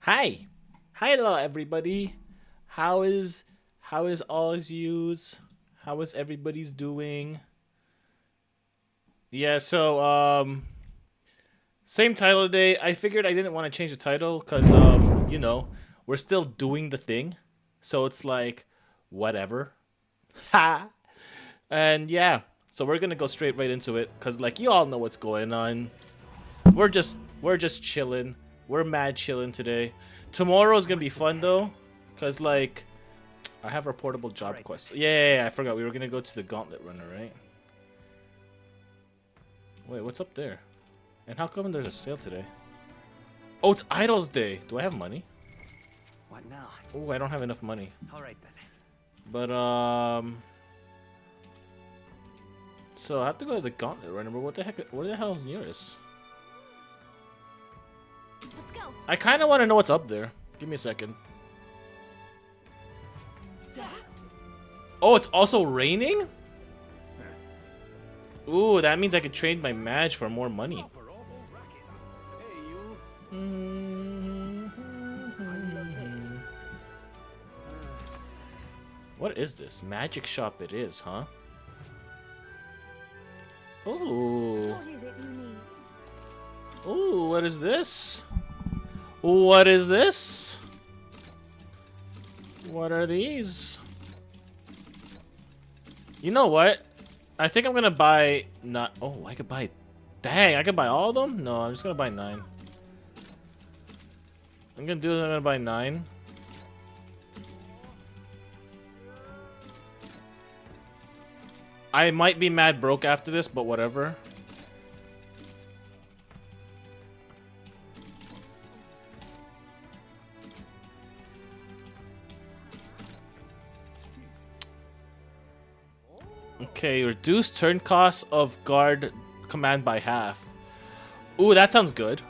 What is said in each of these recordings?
Hi. Hello everybody. How is all's yous? How is everybody's doing? Yeah, so same title today. I figured I didn't want to change the title cuz we're still doing the thing. So it's like whatever. Ha. And yeah, so we're going to go straight right into it cuz like you all know what's going on. We're just chilling. We're mad chilling today. Tomorrow's going to be fun though cuz like I have our portable job quest. Yeah, I forgot. We were going to go to the gauntlet runner, right? Wait, what's up there? And how come there's a sale today? Oh, it's Idols Day. Do I have money? What now? Oh, I don't have enough money. All right then. But so I have to go to the gauntlet runner. But what the hell is nearest? Let's go. I kind of want to know what's up there. Give me a second. Oh, it's also raining? Ooh, that means I could trade my match for more money. What is this? Magic shop it is, huh? Ooh. What is it you need? Ooh, what is this? What is this? What are these? You know what? I think I'm gonna buy not. Oh, I could buy. Dang, I could buy all of them? No, I'm just gonna buy 9. I'm gonna buy 9. I might be mad broke after this, but whatever. Okay, reduce turn cost of guard command by half. Ooh, that sounds good.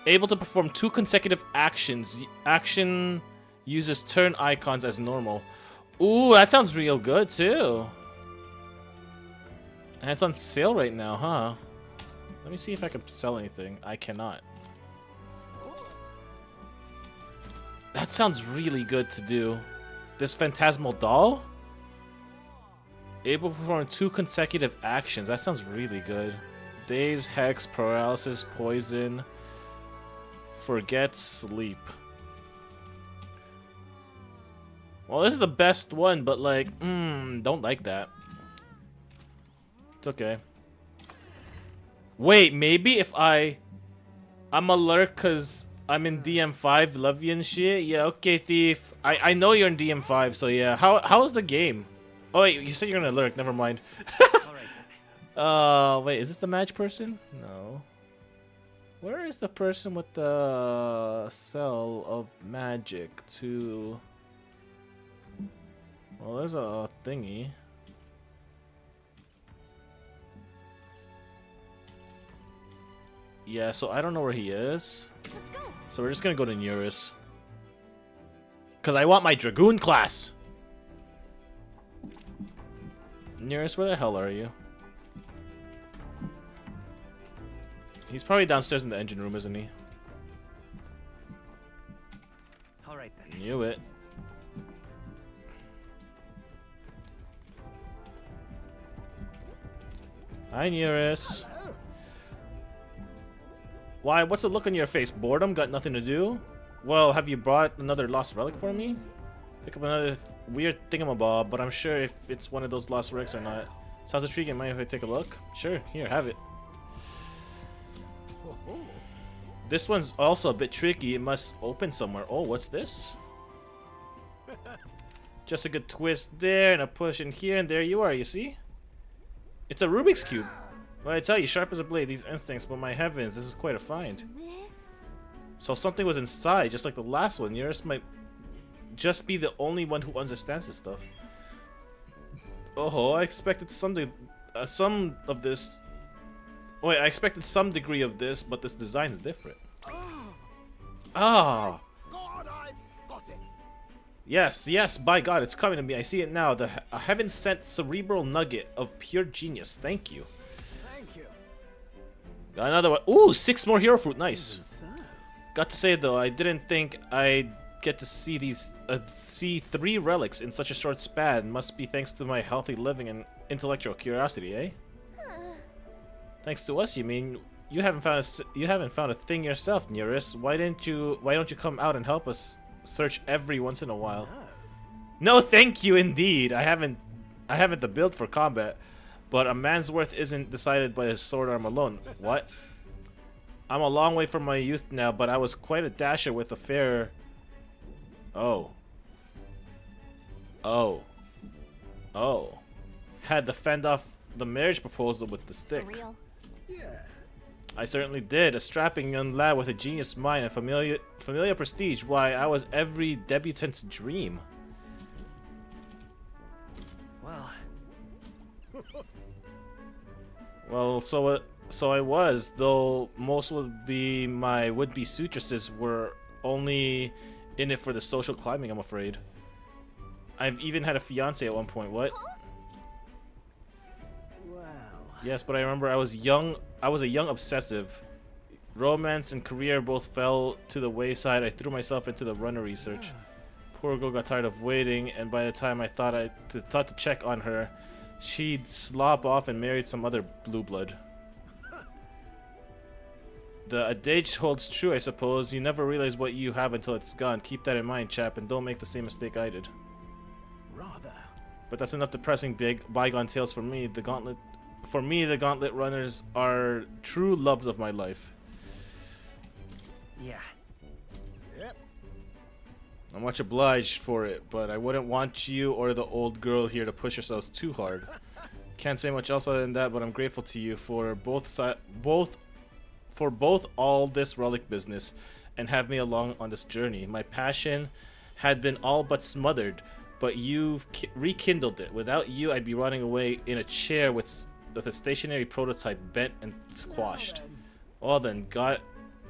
Able to perform 2 consecutive actions. Action uses turn icons as normal. Ooh, that sounds real good too. And it's on sale right now, huh? Let me see if I can sell anything. I cannot. That sounds really good to do. This phantasmal doll? Able to perform 2 consecutive actions. That sounds really good. Daze, Hex, Paralysis, Poison. Forget, Sleep. Well, this is the best one, but like, don't like that. It's okay. Wait, maybe if I'm alert because I'm in DM5, love you and shit? Yeah, okay, Thief. I know you're in DM5, so yeah. How's the game? Oh wait, you said you're gonna lurk. Never mind. Wait, is this the match person? No. Where is the person with the cell of magic to? Well, there's a thingy. Yeah, so I don't know where he is. Let's go. So we're just gonna go to Nearest. Cause I want my Dragoon class. Nearest, where the hell are you? He's probably downstairs in the engine room, isn't he? All right then. Knew it. Hi, Nearest. Why? What's the look on your face? Boredom? Got nothing to do? Well, have you brought another lost relic for me? Pick up another weird thingamabob, but I'm sure if it's one of those lost relics or not. Sounds intriguing. Mind if I take a look? Sure. Here, have it. This one's also a bit tricky. It must open somewhere. Oh, what's this? Just a good twist there and a push in here, and there you are, you see? It's a Rubik's Cube. Well, I tell you, sharp as a blade, these instincts, but my heavens, this is quite a find. This? So something was inside, just like the last one. Yours might just be the only one who understands this stuff. Oh, I expected some of this. Wait, I expected some degree of this, but this design is different. Ah. God, I got it. Yes, by God, it's coming to me. I see it now. A heaven-sent cerebral nugget of pure genius. Thank you. Thank you. Got another one. Ooh, 6 more hero fruit. Nice. Got to say though, I didn't think I'd get to see see 3 relics in such a short span. Must be thanks to my healthy living and intellectual curiosity, eh? Thanks to us, you mean? You haven't found a thing yourself, Nearest. Why don't you come out and help us search every once in a while? No, thank you indeed. I haven't the build for combat, but a man's worth isn't decided by his sword arm alone. What? I'm a long way from my youth now, but I was quite a dasher with a fair. Oh. Had to fend off the marriage proposal with the stick. For real? Yeah. I certainly did. A strapping young lad with a genius mind and familiar prestige. Why, I was every debutante's dream. Well, Well, so I was, though most would be my would-be suitresses were only in it for the social climbing, I'm afraid. I've even had a fiance at one point. What? Well. Yes, but I remember I was a young obsessive. Romance and career both fell to the wayside. I threw myself into the runner research. Poor girl got tired of waiting, and by the time I thought to check on her, she'd slop off and married some other blue blood. The adage holds true, I suppose. You never realize what you have until it's gone. Keep that in mind, chap, and don't make the same mistake I did. Rather. But that's enough depressing bygone tales for me. The gauntlet runners are true loves of my life. yeah. Yep. I'm much obliged for it, but I wouldn't want you or the old girl here to push yourselves too hard. Can't say much else other than that, but I'm grateful to you for both all this relic business and have me along on this journey. My passion had been all but smothered, but you've rekindled it. Without you, I'd be running away in a chair with a stationary prototype bent and squashed. Well then, got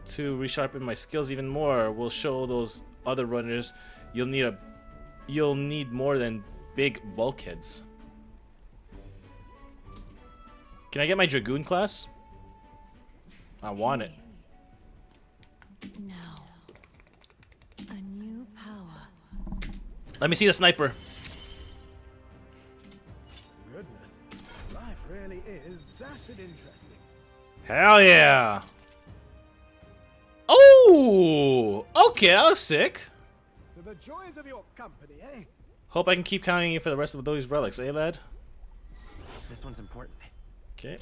to resharpen my skills even more. We'll show those other runners you'll need more than big bulkheads. Can I get my Dragoon class? I want it. Now, a new power. Let me see the sniper. Goodness. Life really is dashed interesting. Hell yeah. Oh, okay, that looks sick. To the joys of your company, eh? Hope I can keep counting you for the rest of those relics, eh, lad? This one's important. Okay.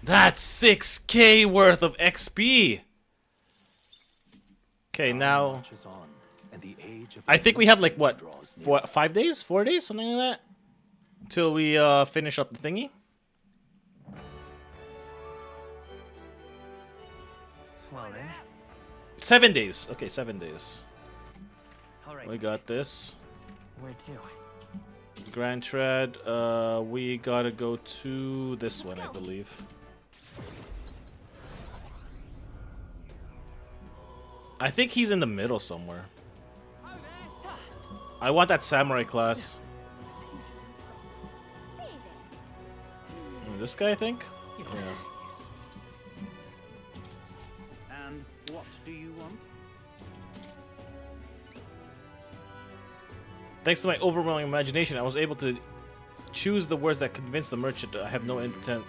That's 6K worth of XP. Okay, now Marches on, and the age of I think we have like what, draws near. 5 days, 4 days, something like that, till we finish up the thingy. Well then. 7 days. Okay, 7 days. All right. We got this. Where to? Grand Trad. We gotta go to this one, I believe. I think he's in the middle somewhere. I want that samurai class. This guy, I think? Yeah. And what do you want? Thanks to my overwhelming imagination, I was able to choose the words that convinced the merchant I have no intent.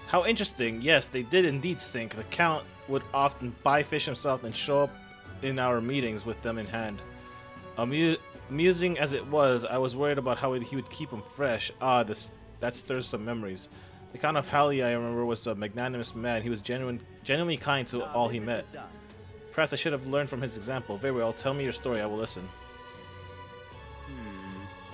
How interesting. Yes, they did indeed stink. The Count would often buy fish himself and show up in our meetings with them in hand. Amusing as it was, I was worried about how he would keep them fresh. That stirs some memories. The Count of Halley, I remember, was a magnanimous man. He was genuinely kind to all he met. Perhaps I should have learned from his example. Very well, tell me your story, I will listen.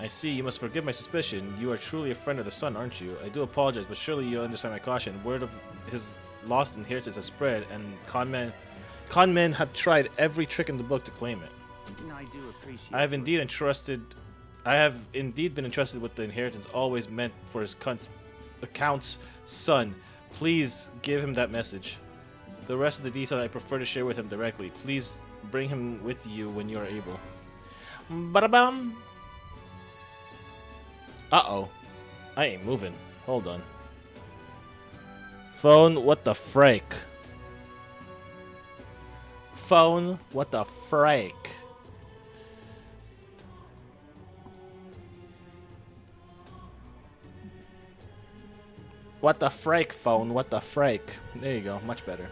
I see, you must forgive my suspicion. You are truly a friend of the sun, aren't you? I do apologize, but surely you'll understand my caution. Word of his lost inheritance has spread, and con men have tried every trick in the book to claim it. I do appreciate. I have indeed been entrusted with the inheritance always meant for the Count's son. Please give him that message. The rest of the details I prefer to share with him directly. Please bring him with you when you are able. Ba-da-bum. Uh-oh. I ain't moving. Hold on. Phone, what the frake? Phone, what the frake? What the frake, phone? What the frake? There you go, much better.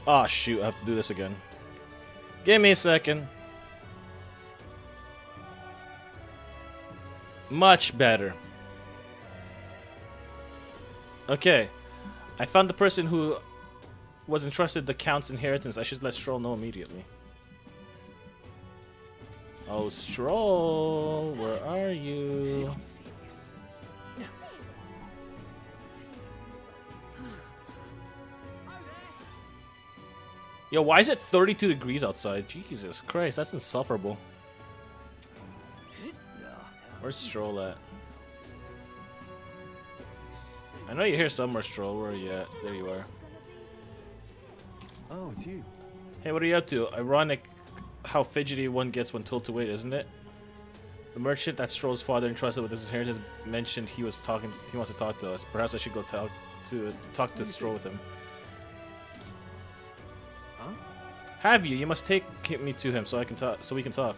Oh shoot, I have to do this again. Give me a second. Much better. Okay. I found the person who was entrusted the Count's inheritance. I should let Stroll know immediately. Oh, Stroll, where are you? Yo, why is it 32 degrees outside? Jesus Christ, that's insufferable. Where's Stroll at? I know you're here somewhere, Stroll. Where are you at? There you are. Oh, it's you. Hey, what are you up to? Ironic how fidgety one gets when told to wait, isn't it? The merchant that Stroll's father entrusted with his inheritance mentioned he wants to talk to us. Perhaps I should go talk to Stroll with him. Huh? Have you? You must take me to him so we can talk.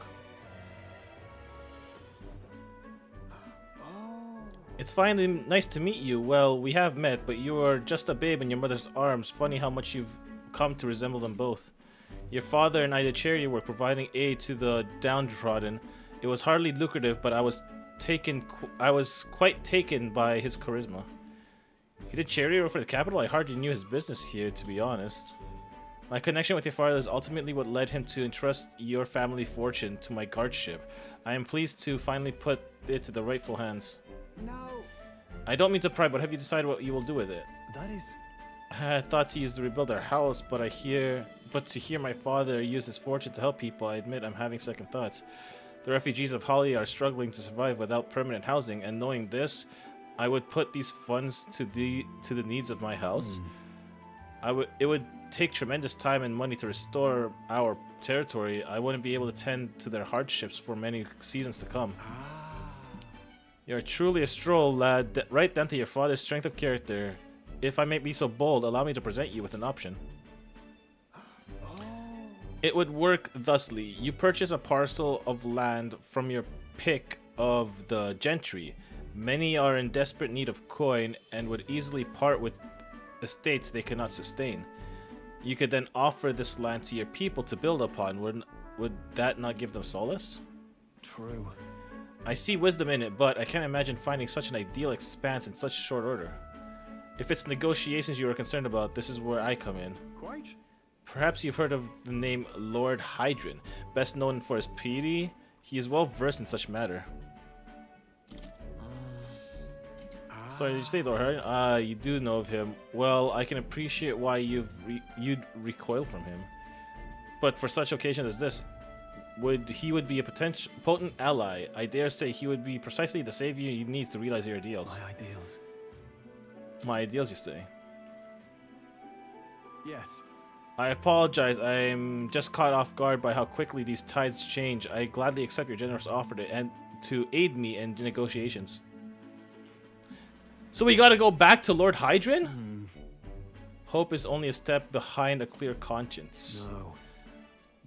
It's finally nice to meet you. Well, we have met, but you are just a babe in your mother's arms. Funny how much you've come to resemble them both. Your father and I did charity work, providing aid to the downtrodden. It was hardly lucrative, but I was quite taken by his charisma. He did charity work for the capital? I hardly knew his business here, to be honest. My connection with your father is ultimately what led him to entrust your family fortune to my guardship. I am pleased to finally put it to the rightful hands. No. I don't mean to pry, but have you decided what you will do with it? That is. I had thought to use to rebuild our house, but to hear my father use his fortune to help people, I admit I'm having second thoughts. The refugees of Holly are struggling to survive without permanent housing, and knowing this, I would put these funds to the needs of my house. It would take tremendous time and money to restore our territory. I wouldn't be able to tend to their hardships for many seasons to come. You're truly a Stroll, lad, right down to your father's strength of character. If I may be so bold, allow me to present you with an option. It would work thusly. You purchase a parcel of land from your pick of the gentry. Many are in desperate need of coin and would easily part with estates they cannot sustain. You could then offer this land to your people to build upon. Would that not give them solace? True. I see wisdom in it, but I can't imagine finding such an ideal expanse in such short order. If it's negotiations you are concerned about, this is where I come in. Quite. Perhaps you've heard of the name Lord Hydron, best known for his piety. He is well versed in such matter. Sorry, did you say Lord Hydron? You do know of him. Well, I can appreciate why you'd recoil from him. But for such occasion as this, he would be a potent ally. I dare say he would be precisely the savior you need to realize your ideals. My ideals. My ideals, you say? Yes. I apologize. I'm just caught off guard by how quickly these tides change. I gladly accept your generous offer to aid me in negotiations. So we gotta go back to Lord Hydron? Hope is only a step behind a clear conscience. No.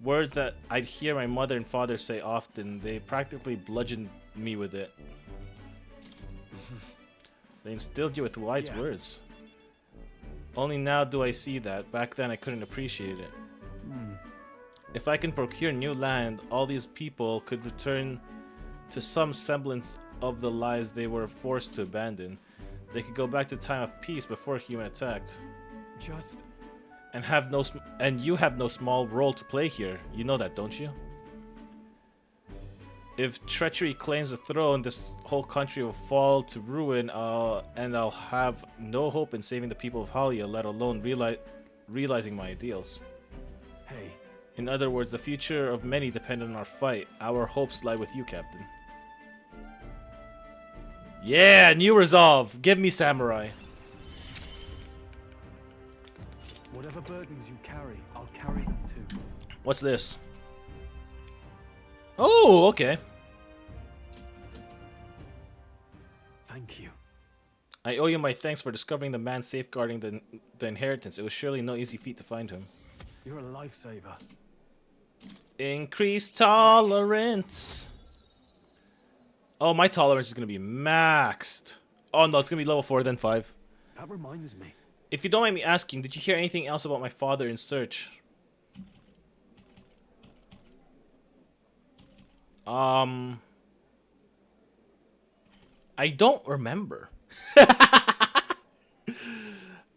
Words that I'd hear my mother and father say often. They practically bludgeoned me with it. They instilled you with wise words. Only now do I see that. Back then I couldn't appreciate it. If I can procure new land, all these people could return to some semblance of the lives they were forced to abandon. They could go back to the time of peace before human attacked. Just. And you have no small role to play here. You know that, don't you? If treachery claims the throne, this whole country will fall to ruin, and I'll have no hope in saving the people of Halia, let alone realizing my ideals. Hey. In other words, the future of many depend on our fight. Our hopes lie with you, Captain. Yeah, new resolve. Give me samurai. Whatever burdens you carry, I'll carry them too. What's this? Oh, okay. Thank you. I owe you my thanks for discovering the man safeguarding the inheritance. It was surely no easy feat to find him. You're a lifesaver. Increase tolerance. Oh, my tolerance is going to be maxed. Oh, no, it's going to be level 4, then 5. That reminds me. If you don't mind me asking, did you hear anything else about my father in search? I don't remember.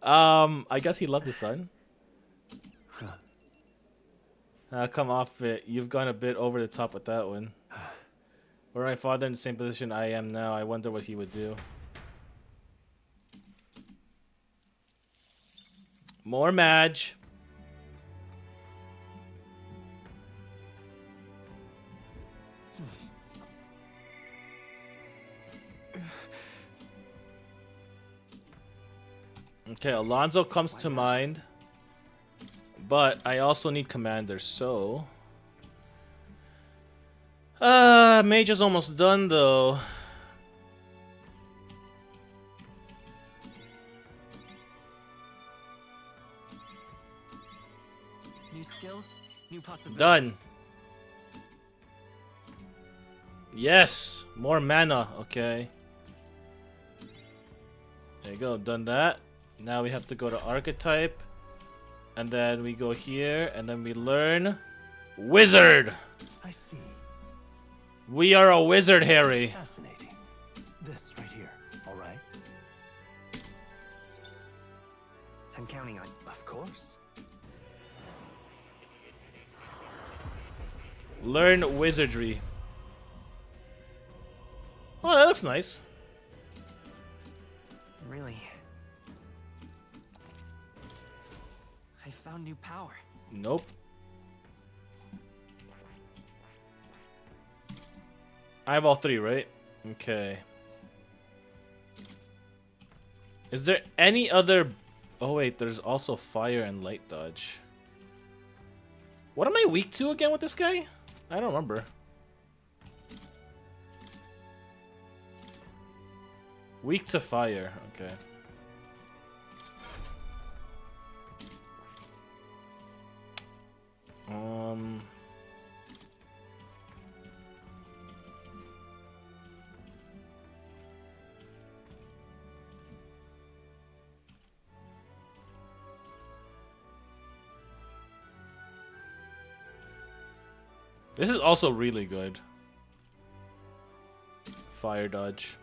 I guess he loved his son. Come off it. You've gone a bit over the top with that one. Were my father in the same position I am now, I wonder what he would do. More Madge. Okay, Alonzo comes to mind. But I also need commanders, so... Mage is almost done, though. New skills, new possibilities. Done. Yes! More mana, okay. There you go, done that. Now we have to go to archetype. And then we go here, and then we learn... Wizard! I see. We are a wizard, Harry. Fascinating. This right here. All right. I'm counting on you. Of course. Learn wizardry. Oh, that looks nice. Really? I found new power. Nope. I have all 3, right? Okay. Is there any other... Oh wait, there's also fire and light dodge. What am I weak to again with this guy? I don't remember. Weak to fire, okay. This is also really good. Fire dodge.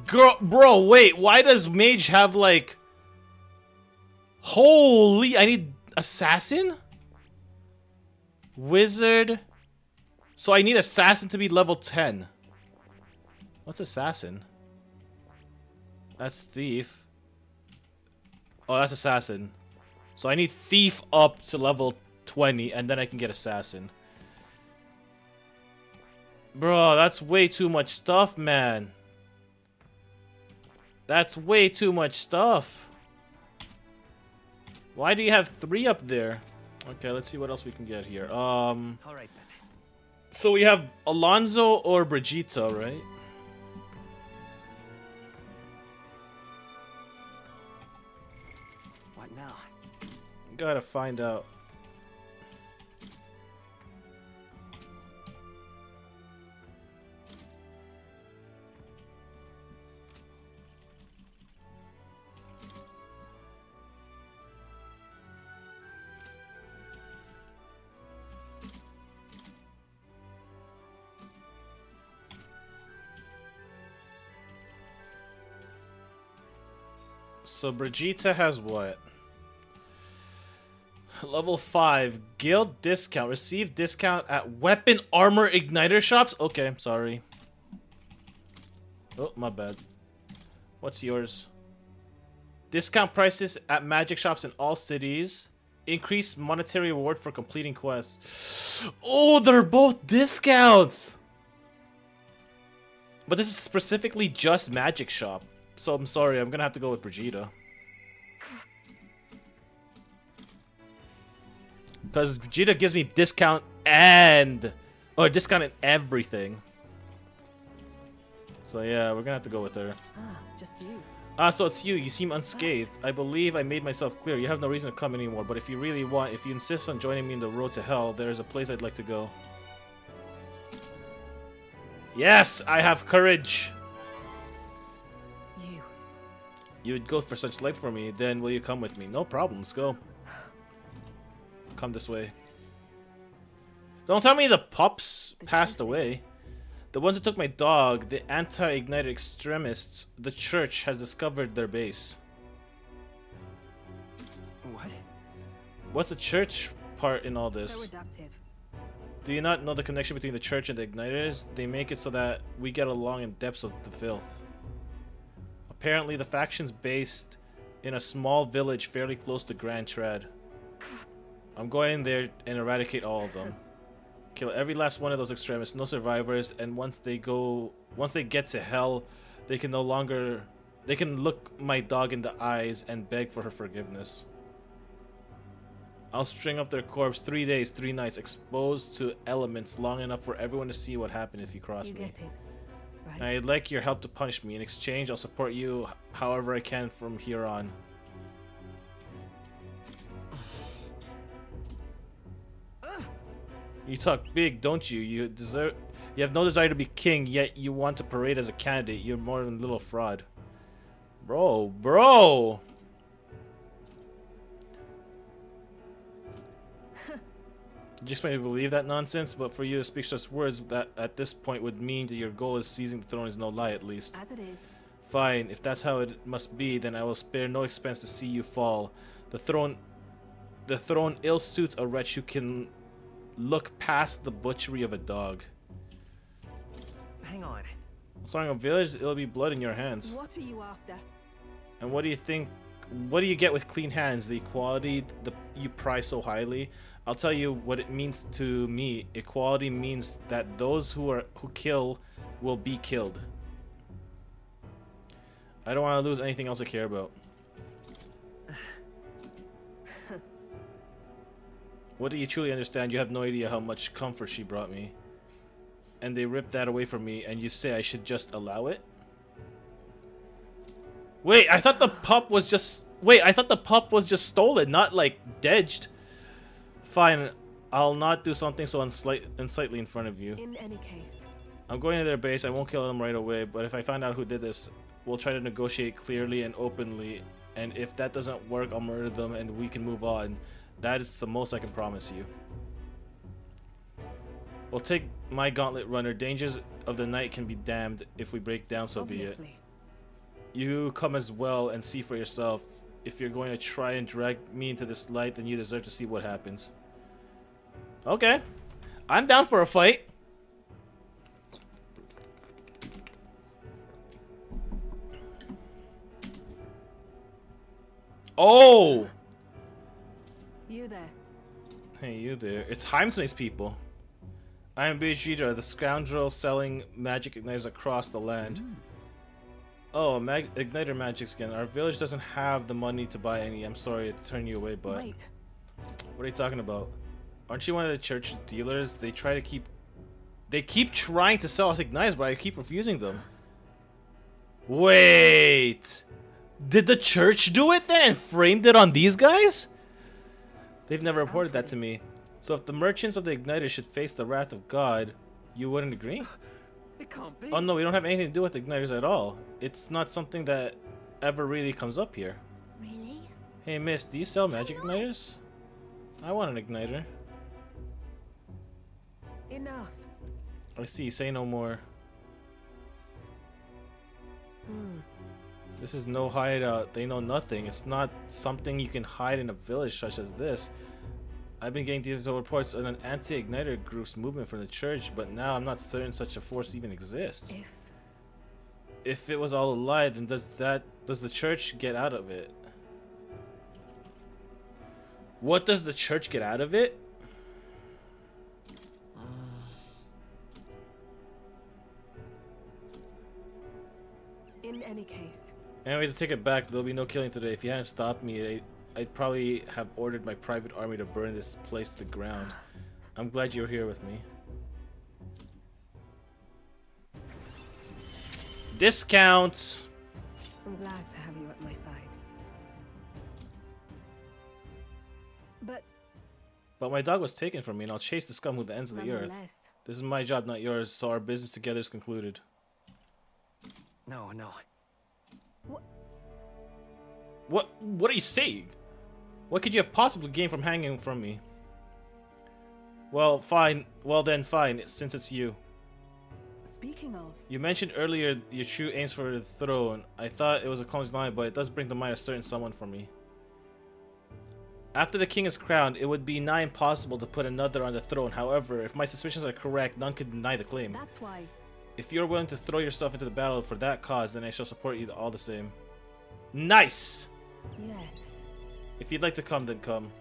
Girl, bro, wait. Why does mage have like... Holy, I need assassin? Wizard. So I need assassin to be level 10. What's assassin? That's thief. Oh, that's assassin. So I need thief up to level 20 and then I can get assassin. Bro, that's way too much stuff, man. That's way too much stuff. Why do you have 3 up there? Okay, let's see what else we can get here. All right then. So we have Alonzo or Brigitte, right? What now? Gotta find out. So Brigitte has what? Level 5. Guild discount. Receive discount at weapon armor igniter shops? Okay, sorry. Oh, my bad. What's yours? Discount prices at magic shops in all cities. Increase monetary reward for completing quests. Oh, they're both discounts! But this is specifically just magic shop. So I'm sorry, I'm gonna have to go with Brigitte. Because Brigitte gives me discount and... Or discount in everything. So yeah, we're gonna have to go with her. Ah, just you. Ah, so it's you. You seem unscathed. I believe I made myself clear. You have no reason to come anymore, but if you really want, if you insist on joining me in the road to hell, there is a place I'd like to go. Yes, I have courage. You. You would go for such light for me, then will you come with me? No problems, go. Come this way. Don't tell me the pups passed away. The ones who took my dog, the anti-ignited extremists, the church has discovered their base. What? What's the church part in all So this? reductive. Do you not know the connection between the church and the igniters? They make it so that we get along in depths of the filth. Apparently the faction's based in a small village fairly close to Grand Trad. I'm going there and eradicate all of them. Kill every last one of those extremists, no survivors, and once they get to hell, they can look my dog in the eyes and beg for her forgiveness. I'll string up their corpse 3 days, 3 nights, exposed to elements long enough for everyone to see what happened if you cross You me. get it. Right. And I'd like your help to punish me. In exchange, I'll support you however I can from here on. You talk big, don't you? You have no desire to be king, yet you want to parade as a candidate. You're more than a little fraud. Bro! You expect me to believe that nonsense? But for you to speak such words that at this point would mean that your goal is seizing the throne is no lie, at least. As it is. Fine, if that's how it must be, then I will spare no expense to see you fall. The throne ill suits a wretch who can look past the butchery of a dog. Hang on. Starting a village, it'll be blood in your hands. What are you after? And what do you think? What do you get with clean hands? The equality you prize so highly. I'll tell you what it means to me. Equality means that those who kill will be killed. I don't want to lose anything else I care about. What do you truly understand? You have no idea how much comfort she brought me. And they ripped that away from me, and you say I should just allow it? Wait, I thought the pup was just... Wait, I thought the pup was just stolen, not, like, dedged. Fine, I'll not do something so unsightly in front of you. In any case. I'm going to their base. I won't kill them right away, but if I find out who did this, we'll try to negotiate clearly and openly. And if that doesn't work, I'll murder them and we can move on. That is the most I can promise you. We'll take my gauntlet runner. Dangers of the night can be damned. If we break down, so Obviously. be it. You come as well and see for yourself. If you're going to try and drag me into this light, then you deserve to see what happens. Okay. I'm down for a fight. Oh! You there. Hey, you there. It's Heimsmay's people. I am Vegeta, the scoundrel selling magic igniters across the land. Oh, igniter magic skin. Our village doesn't have the money to buy any. I'm sorry to turn you away, but... Wait. What are you talking about? Aren't you one of the church dealers? They keep trying to sell us igniters, but I keep refusing them. Wait! Did the church do it then and framed it on these guys? They've never reported that to me. So if the merchants of the igniter should face the wrath of God, you wouldn't agree? It can't be. Oh no, we don't have anything to do with igniters at all. It's not something that ever really comes up here. Really? Hey miss, do you sell magic igniters? I want an igniter. Enough. I see, say no more. This is no hideout. They know nothing. It's not something you can hide in a village such as this. I've been getting detailed reports on an anti-igniter group's movement from the church, but now I'm not certain such a force even exists. If it was all a lie, then does the church get out of it? What does the church get out of it? In any case. Anyways, to take it back, there'll be no killing today. If you hadn't stopped me, I'd probably have ordered my private army to burn this place to the ground. I'm glad you're here with me. Discount. I'm glad to have you at my side. But But my dog was taken from me, and I'll chase the scum who the ends of the earth. nonetheless, This is my job, not yours, so our business together is concluded. No, no. What are you saying? What could you have possibly gained from hanging from me? Well, fine. Well then, fine, since it's you. speaking of, You mentioned earlier your true aims for the throne. I thought it was a clumsy line, but it does bring to mind a certain someone for me. After the king is crowned, it would be nigh impossible to put another on the throne. However, if my suspicions are correct, none could deny the claim. that's why. If you're willing to throw yourself into the battle for that cause, then I shall support you all the same. Nice! Yes. If you'd like to come, then come.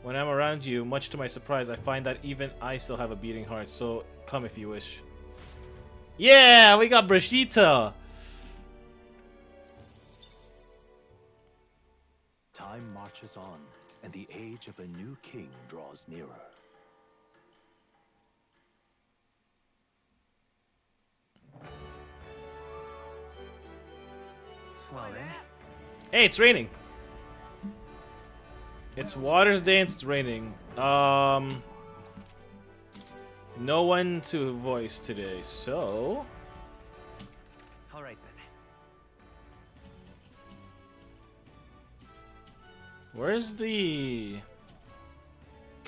When I'm around you, much to my surprise, I find that even I still have a beating heart, so come if you wish. Yeah, we got Brigitte! Time marches on, and the age of a new king draws nearer. Well then. Hey, it's raining! It's Water's Day and it's raining. No one to voice today, so... All right then. Where's the...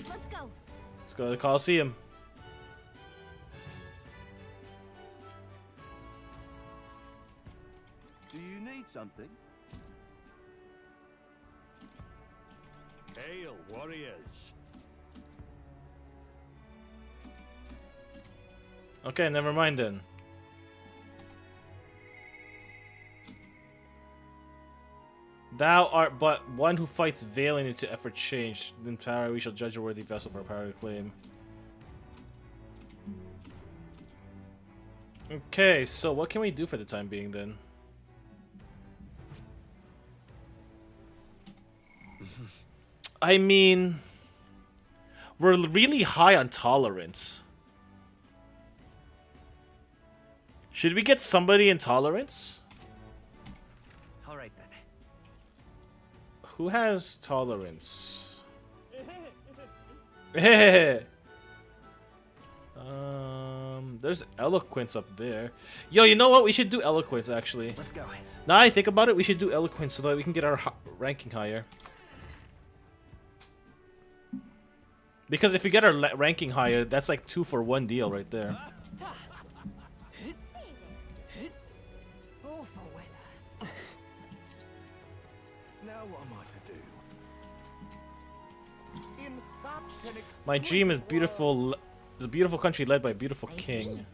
Let's go. Let's go to the Coliseum. Do you need something? Hail, warriors. Okay, never mind then. Thou art but one who fights valiantly to effort change. In power we shall judge a worthy vessel for our power to claim. Okay, so what can we do for the time being then? I mean, we're really high on tolerance. Should we get somebody in tolerance? All right then. Who has tolerance? There's eloquence up there. Yo, you know what? We should do eloquence actually. Let's go. Now I think about it, we should do eloquence so that we can get our ranking higher. Because if we get our ranking higher, that's like 2 for 1 deal right there. Awful weather. Now what am I to do? In such an My dream is exquisite beautiful. Is a beautiful country led by a beautiful I king. see.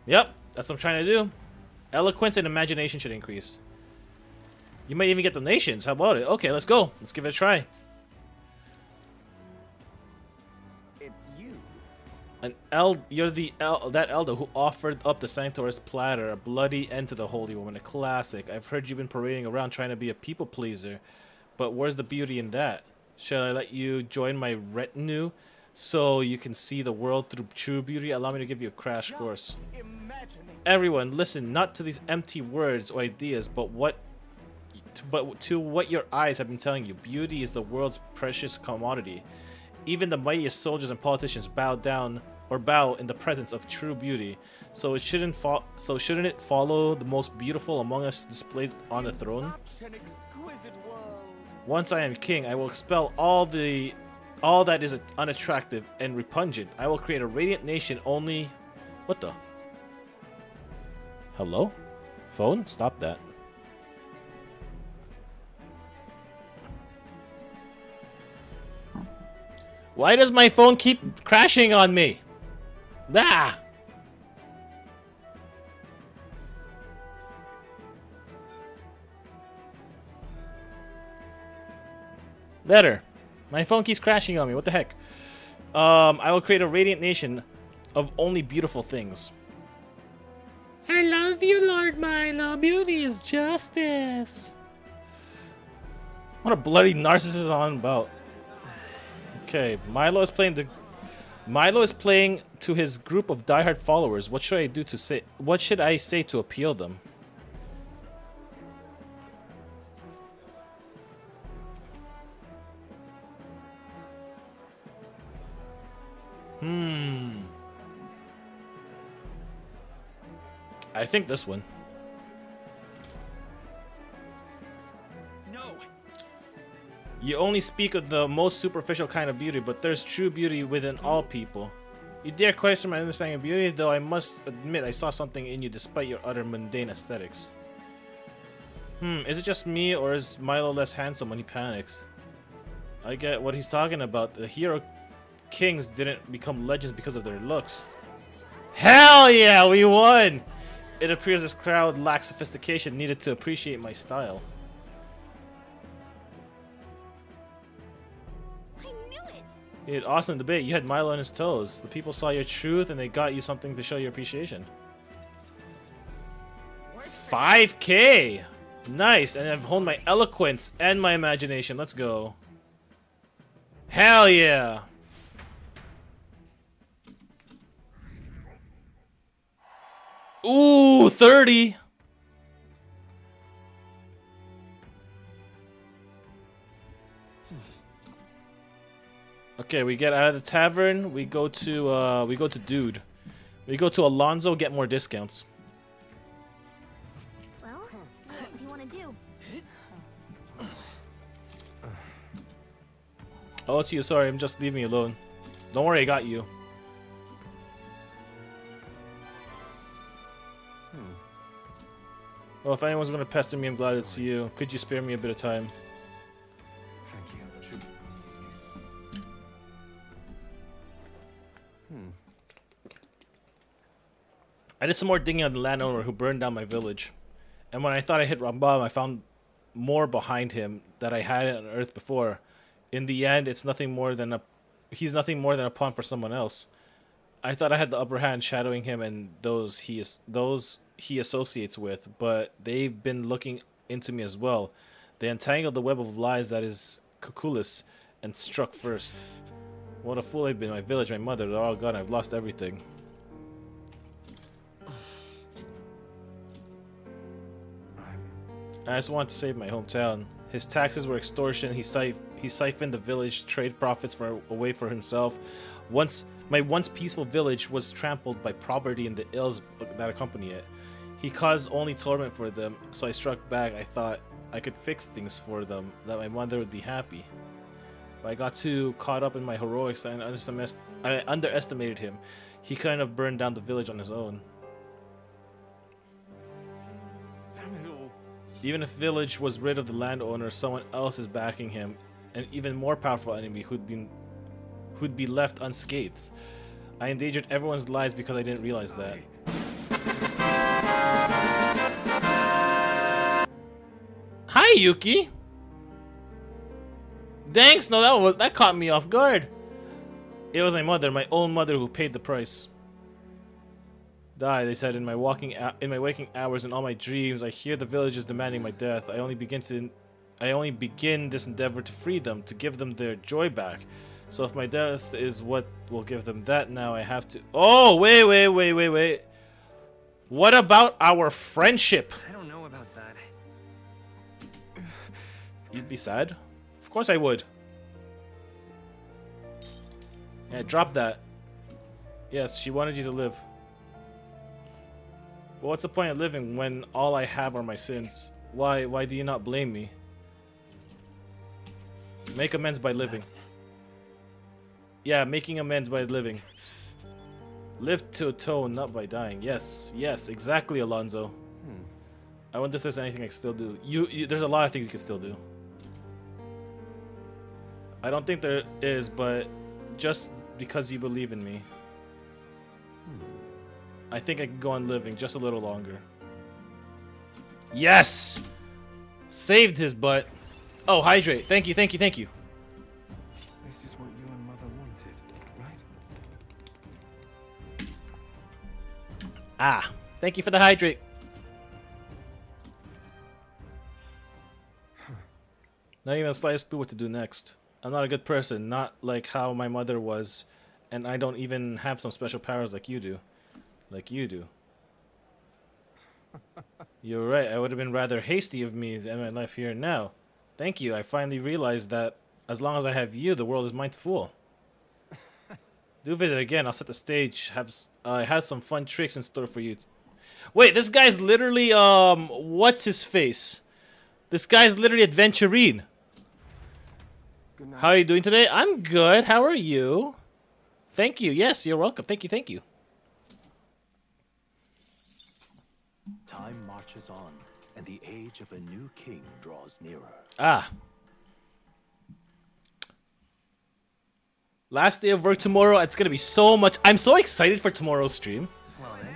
Yep, that's what I'm trying to do. Eloquence and imagination should increase. You might even get donations. How about it? Okay, let's go. Let's give it a try. It's you. You're that elder who offered up the sanctuary's platter, a bloody end to the holy woman, a classic. I've heard you've been parading around trying to be a people pleaser, but where's the beauty in that? Shall I let you join my retinue so you can see the world through true beauty? Allow me to give you a crash course. Just imagining. Everyone, listen not to these empty words or ideas, but to what your eyes have been telling you. Beauty is the world's precious commodity. Even the mightiest soldiers and politicians bow down or bow in the presence of true beauty. So shouldn't it follow the most beautiful among us displayed on the throne? Such an exquisite world. Once I am king, I will expel all that is unattractive and repugnant. I will create a radiant nation only. What the? Hello? Phone? Stop that. Why does my phone keep crashing on me? Ah! Better. My phone keeps crashing on me. What the heck? I will create a radiant nation of only beautiful things. I love you, Lord Milo. Beauty is justice. What a bloody narcissist on about. Okay, Milo is playing to his group of diehard followers. What should I do to say? What should I say to appeal them? I think this one. No. You only speak of the most superficial kind of beauty, but there's true beauty within all people. You dare question my understanding of beauty, though I must admit I saw something in you despite your utter mundane aesthetics. Is it just me, or is Milo less handsome when he panics? I get what he's talking about. The hero kings didn't become legends because of their looks. Hell yeah, we won! It appears this crowd lacks sophistication needed to appreciate my style. I knew it. You had awesome debate. You had Milo on his toes. The people saw your truth and they got you something to show your appreciation. 5K! Nice, and I've honed my eloquence and my imagination. Let's go. Hell yeah! Ooh, 30! Okay, we get out of the tavern. We go to Dude. We go to Alonzo. Get more discounts. Well, what do you want to do? Oh, it's you. Sorry, I'm just leaving me alone. Don't worry, I got you. Well, if anyone's gonna pester me, I'm glad it's you. Could you spare me a bit of time? Thank you. Should... I did some more digging on the landowner who burned down my village. And when I thought I hit rock bottom, I found more behind him that I hadn't unearthed before. In the end, he's nothing more than a pawn for someone else. I thought I had the upper hand shadowing him and those he associates with, but they've been looking into me as well. They entangled the web of lies that is Cuculus and struck first. What a fool I've been. My village, my mother, they're all gone. I've lost everything. I just wanted to save my hometown. His taxes were extortion. He siphoned the village trade profits away for himself. My once peaceful village was trampled by poverty and the ills that accompany it. He caused only torment for them, so I struck back. I thought I could fix things for them, that my mother would be happy. But I got too caught up in my heroics and I underestimated him. He kind of burned down the village on his own. Even if village was rid of the landowner, someone else is backing him, an even more powerful enemy who'd be left unscathed. I endangered everyone's lives because I didn't realize that. Hi, Yuki. Thanks. No, that caught me off guard. It was my mother, my own mother, who paid the price. Die, they said in my waking hours and all my dreams. I hear the villagers demanding my death. I only begin this endeavor to free them, to give them their joy back. So if my death is what will give them that, now I have to. Oh, wait. What about our friendship? I don't know about that. You'd be sad? Of course I would. Yeah, drop that. Yes, she wanted you to live. But what's the point of living when all I have are my sins? Why do you not blame me? Make amends by living. Yeah, making amends by living. Live to atone, not by dying. Yes, exactly, Alonzo. I wonder if there's anything I can still do. There's a lot of things you can still do. I don't think there is, but just because you believe in me. I think I can go on living just a little longer. Yes! Saved his butt. Oh, hydrate. Thank you. This is what you and Mother wanted, right? Ah, thank you for the hydrate. Not even the slightest clue what to do next. I'm not a good person, not like how my mother was, and I don't even have some special powers like you do. Like you do. You're right, I would have been rather hasty of me than my life here and now. Thank you, I finally realized that as long as I have you, the world is mine to fool. Do visit again, I'll set the stage, have some fun tricks in store for you. Wait, this guy's literally, what's his face? This guy's literally Adventurine. How are you doing today? I'm good. How are you? Thank you. Yes, you're welcome. Thank you. Thank you. Time marches on, and the age of a new king draws nearer. Ah. Last day of work tomorrow. It's going to be so much. I'm so excited for tomorrow's stream. Well then.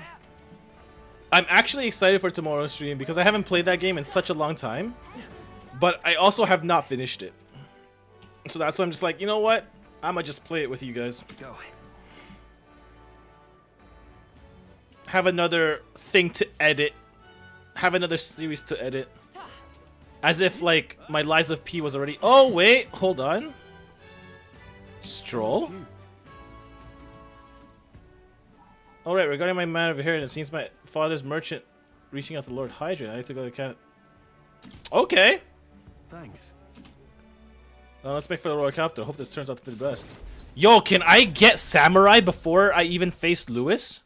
I'm actually excited for tomorrow's stream because I haven't played that game in such a long time. But I also have not finished it. So that's why I'm just like, you know what? I'm going to just play it with you guys. Go. Have another thing to edit. Have another series to edit. As if, like, my Lies of P was already... Oh, wait. Hold on. Stroll? Alright, regarding my matter of inheritance, it seems my father's merchant reaching out to Lord Hydra. I have to go to Canada. Okay. Thanks. Let's make for the Royal Capital. Hope this turns out to be the best. Yo, can I get Samurai before I even face Lewis?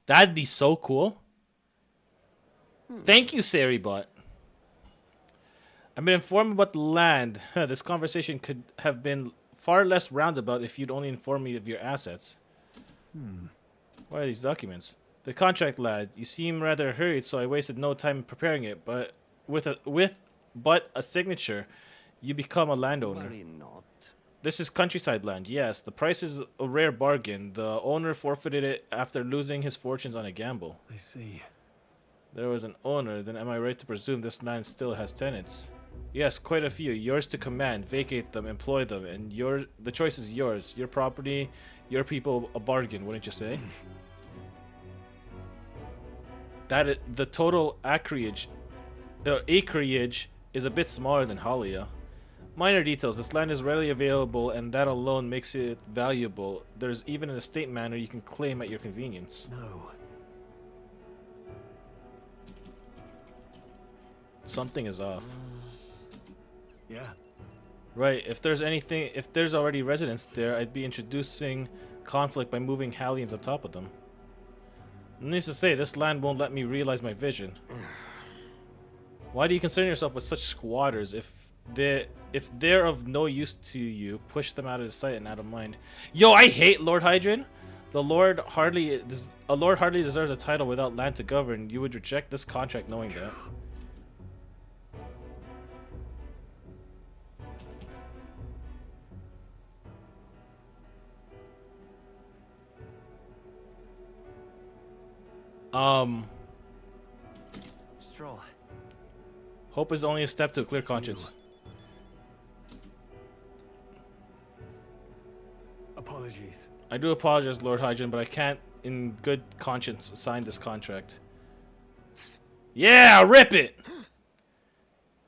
That'd be so cool. Thank you, Saribot. I've been informed about the land. This conversation could have been far less roundabout if you'd only informed me of your assets. What are these documents? The contract, lad. You seem rather hurried, so I wasted no time preparing it. But with a signature, you become a landowner. Worry not. This is countryside land. Yes, the price is a rare bargain. The owner forfeited it after losing his fortunes on a gamble. I see. There was an owner, then am I right to presume this land still has tenants? Yes, quite a few. Yours to command, vacate them, employ them, and the choice is yours. Your property, your people, a bargain, wouldn't you say? The total acreage is a bit smaller than Halia. Minor details. This land is readily available, and that alone makes it valuable. There's even an estate manor you can claim at your convenience. No. Something is off. Yeah. Right, if there's already residents there, I'd be introducing conflict by moving Hallians on top of them. Needless to say, this land won't let me realize my vision. Why do you concern yourself with such squatters? If they're of no use to you, push them out of sight and out of mind. Yo, I hate Lord Hydran. A lord hardly deserves a title without land to govern. You would reject this contract knowing that. Stroll. Hope is only a step to a clear conscience. Apologies. I do apologize, Lord Hydran, but I can't, in good conscience, sign this contract. Yeah, rip it!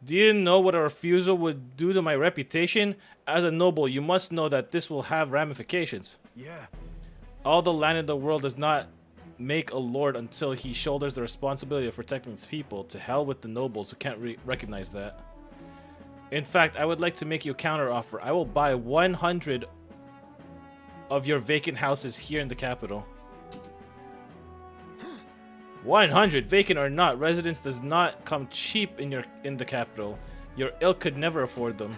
Do you know what a refusal would do to my reputation? As a noble, you must know that this will have ramifications. Yeah. All the land in the world does not make a lord until he shoulders the responsibility of protecting its people. To hell with the nobles who can't recognize that. In fact, I would like to make you a counter offer. I will buy 100 of your vacant houses here in the capital. 100, vacant or not, residence does not come cheap in the capital. Your ilk could never afford them.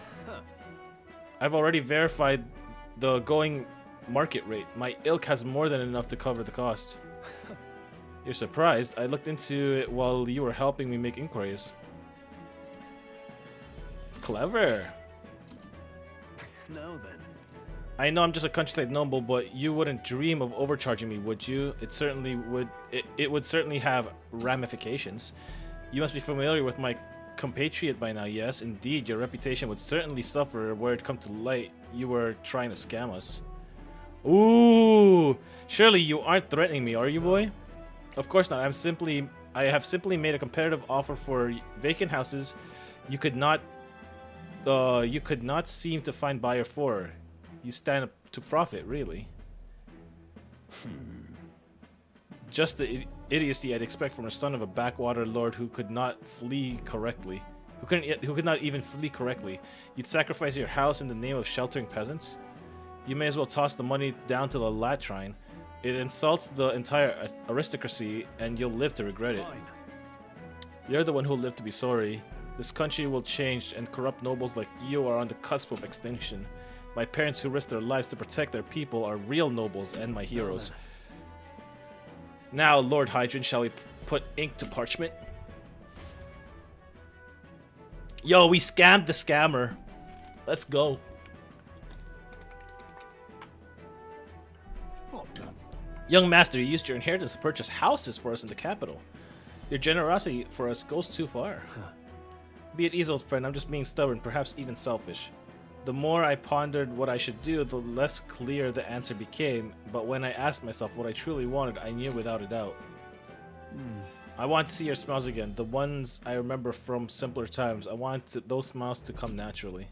I've already verified the going market rate. My ilk has more than enough to cover the cost. You're surprised? I looked into it while you were helping me make inquiries. Clever. Now then. I know I'm just a countryside noble, but you wouldn't dream of overcharging me, would you? It certainly would. It would certainly have ramifications. You must be familiar with my compatriot by now. Yes, indeed. Your reputation would certainly suffer were it come to light you were trying to scam us. Ooh, surely you aren't threatening me, are you, boy? Of course not. I have simply made a competitive offer for vacant houses. You could not you could not seem to find buyer for. You stand up to profit, really. Just the idiocy I'd expect from a son of a backwater lord who could not flee correctly. Who could not even flee correctly. You'd sacrifice your house in the name of sheltering peasants? You may as well toss the money down to the latrine. It insults the entire aristocracy, and you'll live to regret it. Fine. You're the one who'll live to be sorry. This country will change, and corrupt nobles like you are on the cusp of extinction. My parents who risked their lives to protect their people are real nobles and my heroes. Now, Lord Hydrant, shall we put ink to parchment? Yo, we scammed the scammer. Let's go. Young master, you used your inheritance to purchase houses for us in the capital. Your generosity for us goes too far. Be at ease, old friend. I'm just being stubborn, perhaps even selfish. The more I pondered what I should do, the less clear the answer became. But when I asked myself what I truly wanted, I knew without a doubt. I want to see your smiles again, the ones I remember from simpler times. I want those smiles to come naturally.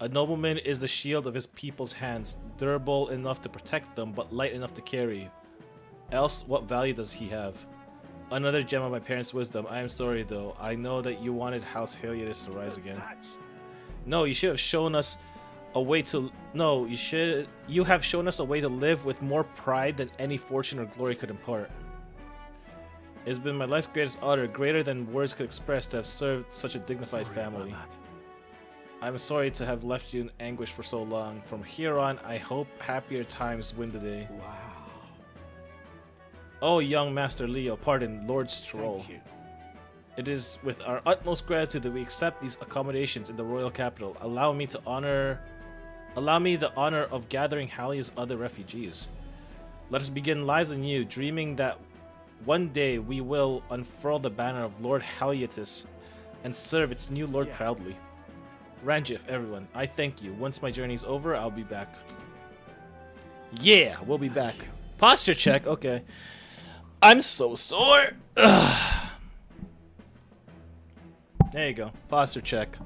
A nobleman is the shield of his people's hands, durable enough to protect them, but light enough to carry. Else, what value does he have? Another gem of my parents' wisdom. I am sorry, though. I know that you wanted House Heliodus to rise again. No, you should have shown us a way to... No, you have shown us a way to live with more pride than any fortune or glory could impart. It has been my life's greatest honor, greater than words could express, to have served such a dignified family. I'm sorry to have left you in anguish for so long. From here on, I hope happier times win the day. Wow. Oh, young Master Leo, pardon, Lord Stroll. Thank you. It is with our utmost gratitude that we accept these accommodations in the royal capital. Allow me the honor of gathering Halia's other refugees. Let us begin lives anew, dreaming that one day we will unfurl the banner of Lord Haliatus and serve its new lord proudly. Ranjif, everyone, I thank you. Once my journey's over, I'll be back. Yeah, we'll be back. Posture check, okay. I'm so sore. Ugh. There you go. Posture check.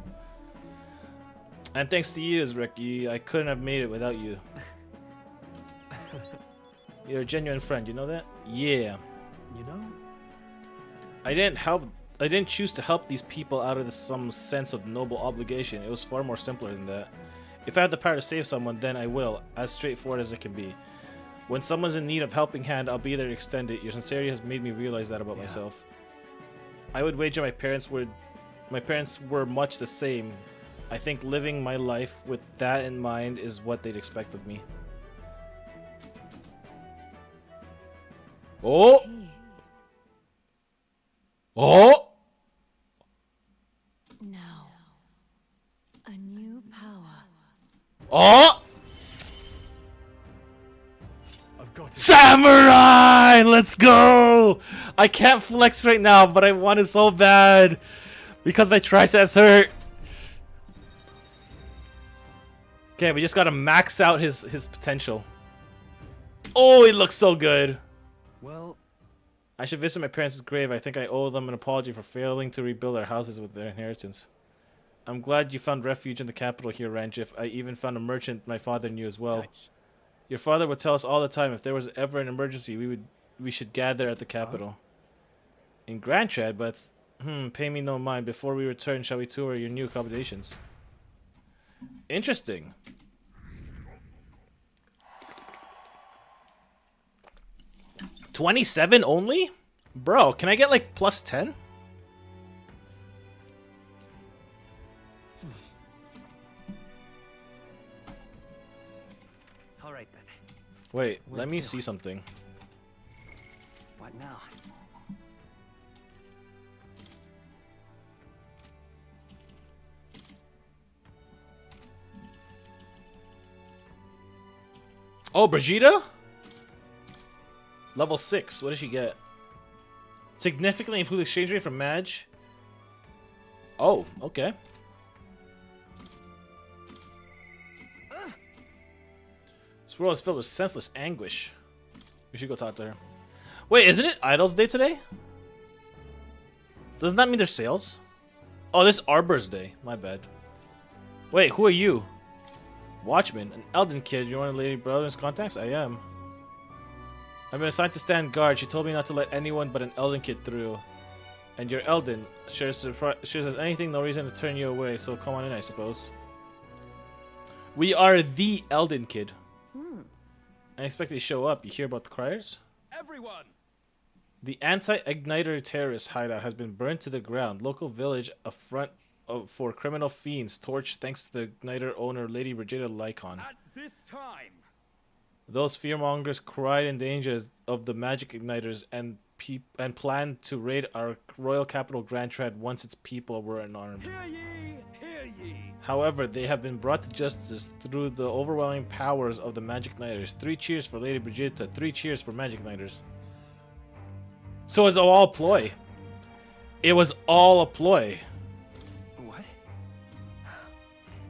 And thanks to you, Ricky, I couldn't have made it without you. You're a genuine friend, you know that? Yeah. You know? I didn't choose to help these people out of some sense of noble obligation. It was far more simpler than that. If I have the power to save someone, then I will, as straightforward as it can be. When someone's in need of helping hand, I'll be there to extend it. Your sincerity has made me realize that about myself. I would wager my parents were much the same. I think living my life with that in mind is what they'd expect of me. Oh! Oh! Now, a new power. Oh! I've got it. Samurai! Let's go! I can't flex right now, but I want it so bad. Because my triceps hurt. Okay, we just gotta max out his potential. Oh, he looks so good. Well, I should visit my parents' grave. I think I owe them an apology for failing to rebuild our houses with their inheritance. I'm glad you found refuge in the capital here, Ranjif. I even found a merchant my father knew as well. Your father would tell us all the time if there was ever an emergency, we should gather at the capital. In Grand Trad, but pay me no mind. Before we return, shall we tour your new accommodations? Interesting. $27 only? Bro, can I get like plus 10? All right then. Wait, let me see something. What now? Oh, Brigitte? Level 6. What does she get? Significantly improve exchange rate from Madge. Oh, okay. This world is filled with senseless anguish. We should go talk to her. Wait, isn't it Idol's Day today? Doesn't that mean there's sales? Oh, this is Arbor's Day. My bad. Wait, who are you? Watchman, an Elden kid. You're one of Lady Brother's contacts? I am. I've been assigned to stand guard. She told me not to let anyone but an Elden kid through. And you're Elden. Sure says anything, no reason to turn you away, so come on in, I suppose. We are the Elden kid. I expect they show up. You hear about the criers? Everyone! The anti-igniter terrorist hideout has been burned to the ground. Local village, a front for criminal fiends, torched thanks to the igniter owner, Lady Brigida Lycon. At this time! Those fearmongers cried in danger of the magic igniters and planned to raid our royal capital Grand Trad once its people were unarmed. Hear ye! Hear ye! However, they have been brought to justice through the overwhelming powers of the magic igniters. 3 cheers for Lady Brigida, 3 cheers for magic igniters. So it's all a ploy. It was all a ploy. What?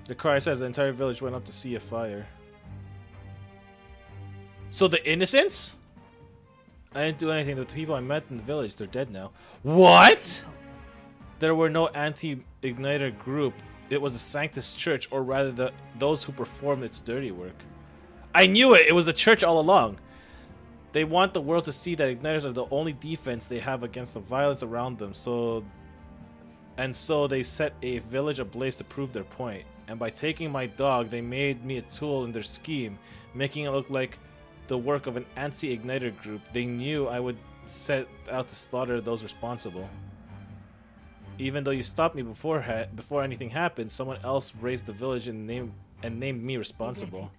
The cry says the entire village went up to see a fire. So the innocents? I didn't do anything. The people I met in the village, they're dead now. What? There were no anti-igniter group. It was the Sanctus Church, or rather those who performed its dirty work. I knew it! It was the church all along. They want the world to see that igniters are the only defense they have against the violence around them, so they set a village ablaze to prove their point. And by taking my dog, they made me a tool in their scheme, making it look like the work of an anti-igniter group. They knew I would set out to slaughter those responsible. Even though you stopped me before anything happened, someone else raised the village and named me responsible.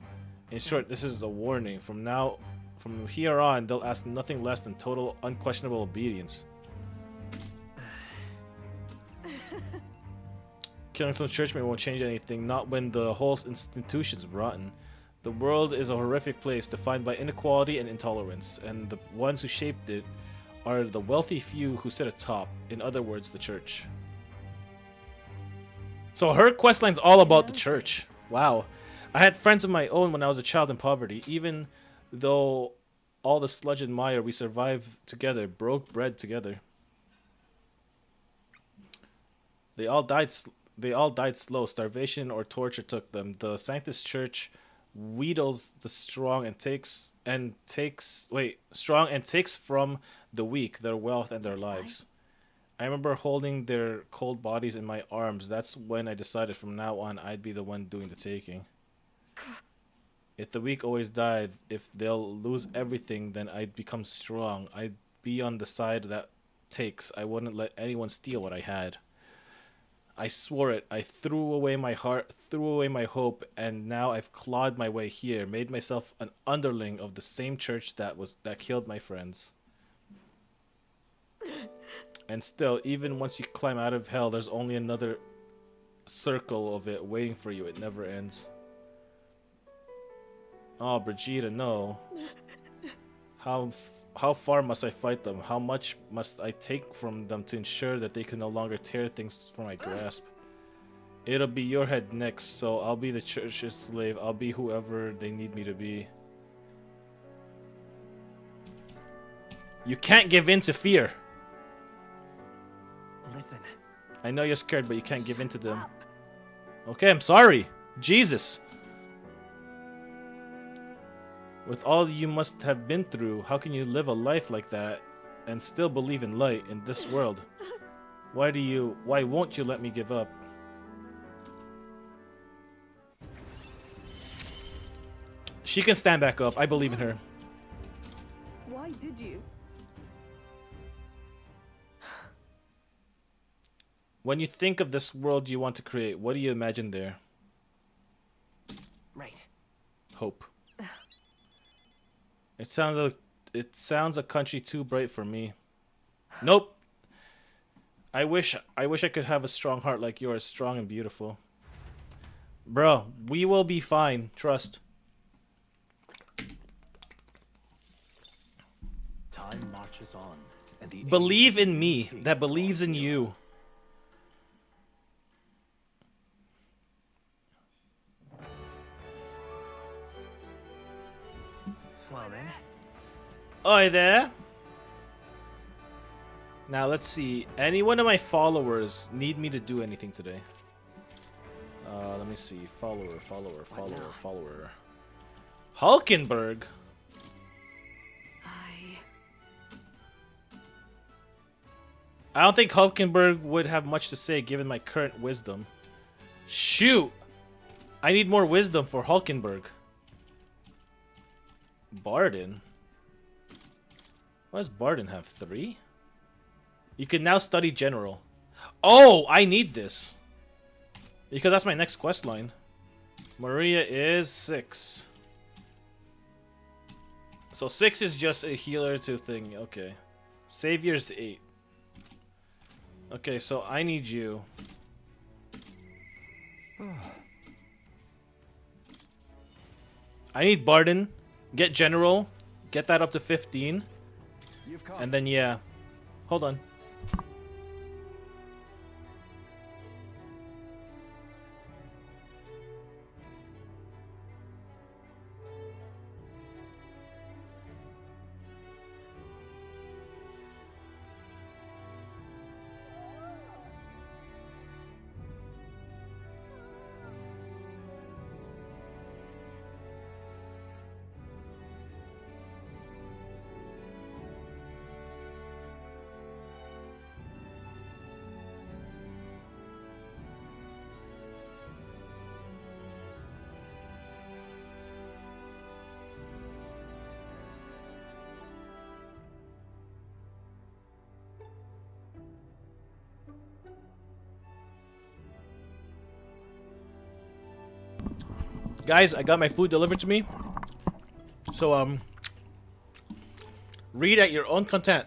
In short, this is a warning. From here on, they'll ask nothing less than total, unquestionable obedience. Killing some churchmen won't change anything, not when the whole institution's rotten. The world is a horrific place defined by inequality and intolerance, and the ones who shaped it are the wealthy few who sit atop, in other words, the church. So her questline's all about the church. Wow. I had friends of my own when I was a child in poverty. Even though all the sludge and mire, we survived together, broke bread together. They all died slow. Starvation or torture took them. The Sanctus Church wheedles the strong and takes from the weak their wealth and their lives. I remember holding their cold bodies in my arms. That's when I decided from now on I'd be the one doing the taking. If the weak always died, if they'll lose everything, then I'd become strong. I'd be on the side that takes. I wouldn't let anyone steal what I had. I swore it. I threw away my heart, threw away my hope, and now I've clawed my way here, made myself an underling of the same church that killed my friends. And still, even once you climb out of hell, there's only another circle of it waiting for you. It never ends. Oh, Brigida, no. How far must I fight them? How much must I take from them to ensure that they can no longer tear things from my grasp? It'll be your head next, so I'll be the church's slave. I'll be whoever they need me to be. You can't give in to fear. Listen. I know you're scared, but you can't give in to them. Okay, I'm sorry. Jesus. With all you must have been through, how can you live a life like that and still believe in light in this world? Why won't you let me give up? She can stand back up. I believe in her. Why did you? When you think of this world you want to create, what do you imagine there? Right. Hope. It sounds a country too bright for me. Nope. I wish I could have a strong heart like yours, strong and beautiful. Bro, we will be fine. Trust. Time marches on, and the Believe in me that believes in you. Well then. Oi there. Now let's see. Any one of my followers need me to do anything today? Let me see. Follower. Hulkenberg. I don't think Hulkenberg would have much to say given my current wisdom. Shoot! I need more wisdom for Hulkenberg. Barden? Why does Barden have 3? You can now study general. Oh, I need this. Because that's my next quest line. Maria is 6. So 6 is just a healer to thing. Okay. Savior's 8. Okay, so I need you. I need Barden. Get General. Get that up to 15. And then, yeah. Hold on. Guys, I got my food delivered to me. So, read at your own content.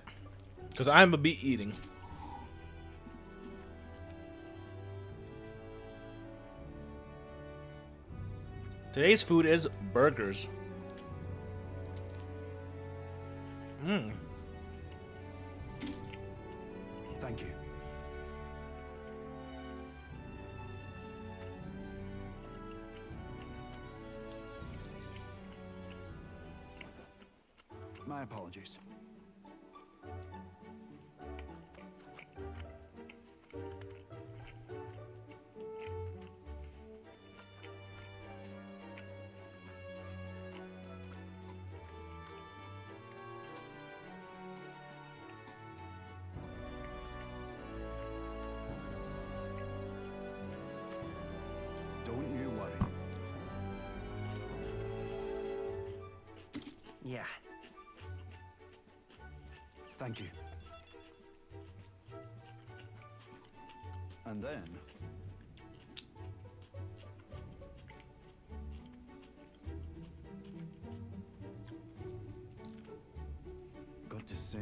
Because I'm a be eating. Today's food is burgers. Thank you. My apologies. Don't you worry. Yeah. Thank you. And then... got to say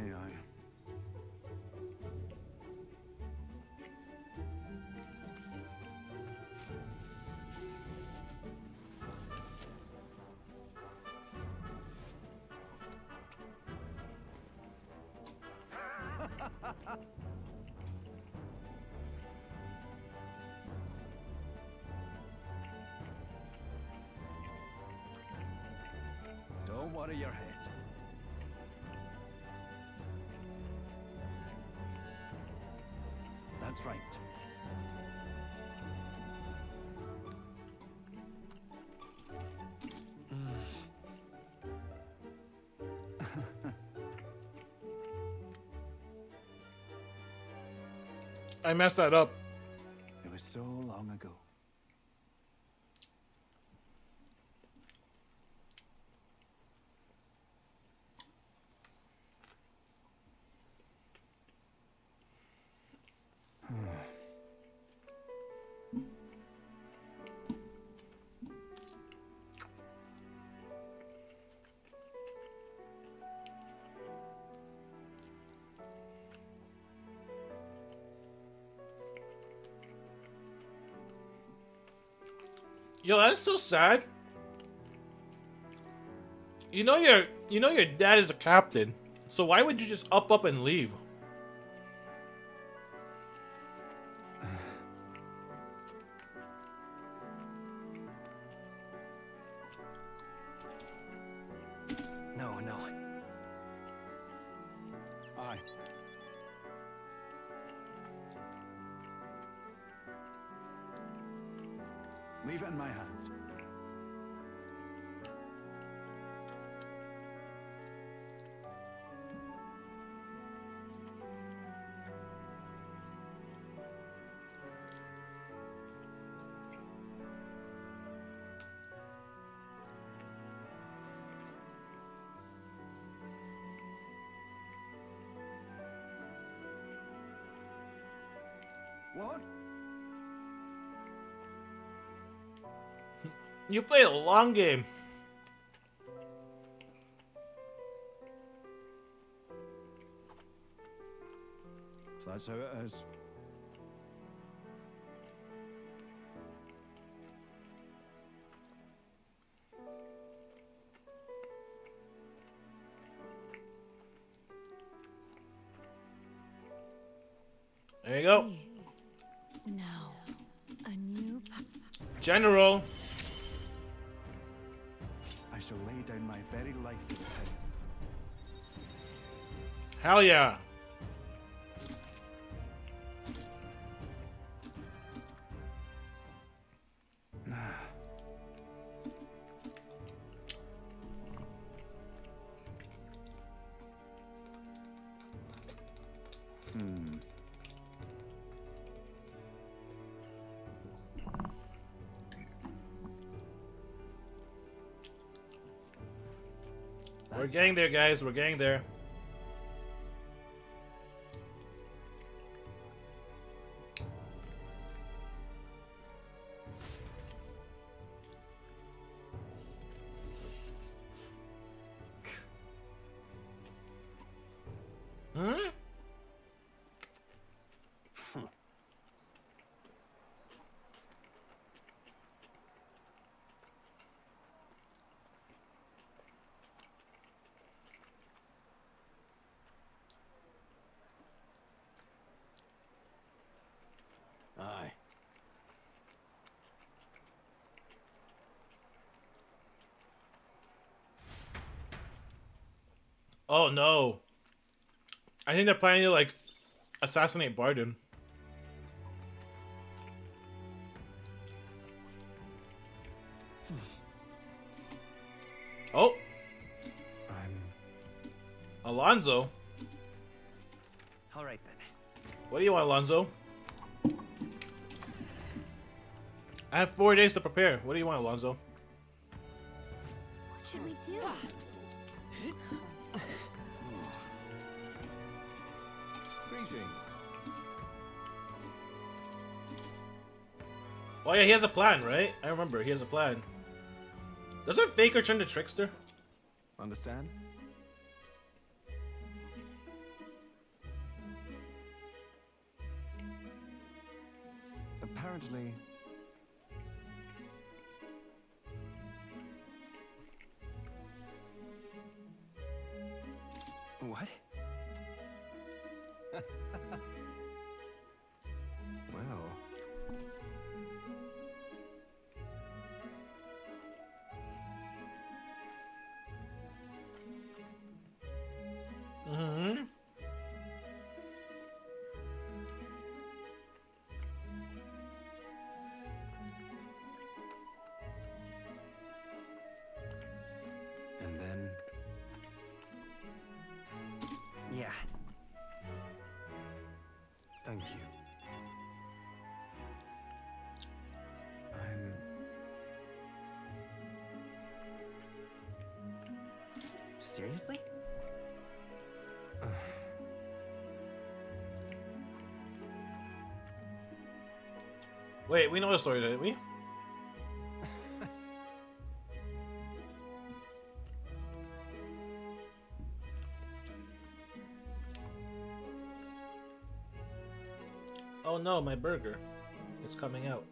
don't worry your head. That's right. I messed that up. It was so long ago. Yo, that's so sad. You know your dad is a captain. So why would you just up and leave? No, no. Aye. Leave it in my hands. What? You play a long game. So that's how it is. There you go. Now, a new General. I shall lay down my very life for the king. Hell yeah. We're getting there, guys. We're getting there. Hmm? Aye. Oh no. I think they're planning to like assassinate Barden. Oh, Alonzo. All right then. What do you want, Alonzo? I have 4 days to prepare. What do you want, Alonzo? What should we do? Greetings. Oh yeah, he has a plan, right? I remember, he has a plan. Doesn't Faker turn to Trickster? Understand? Apparently, What? Well, Mm-hmm. and then Yeah. thank you. I'm Seriously? Wait, we know the story, didn't we? Oh no, my burger. It's coming out.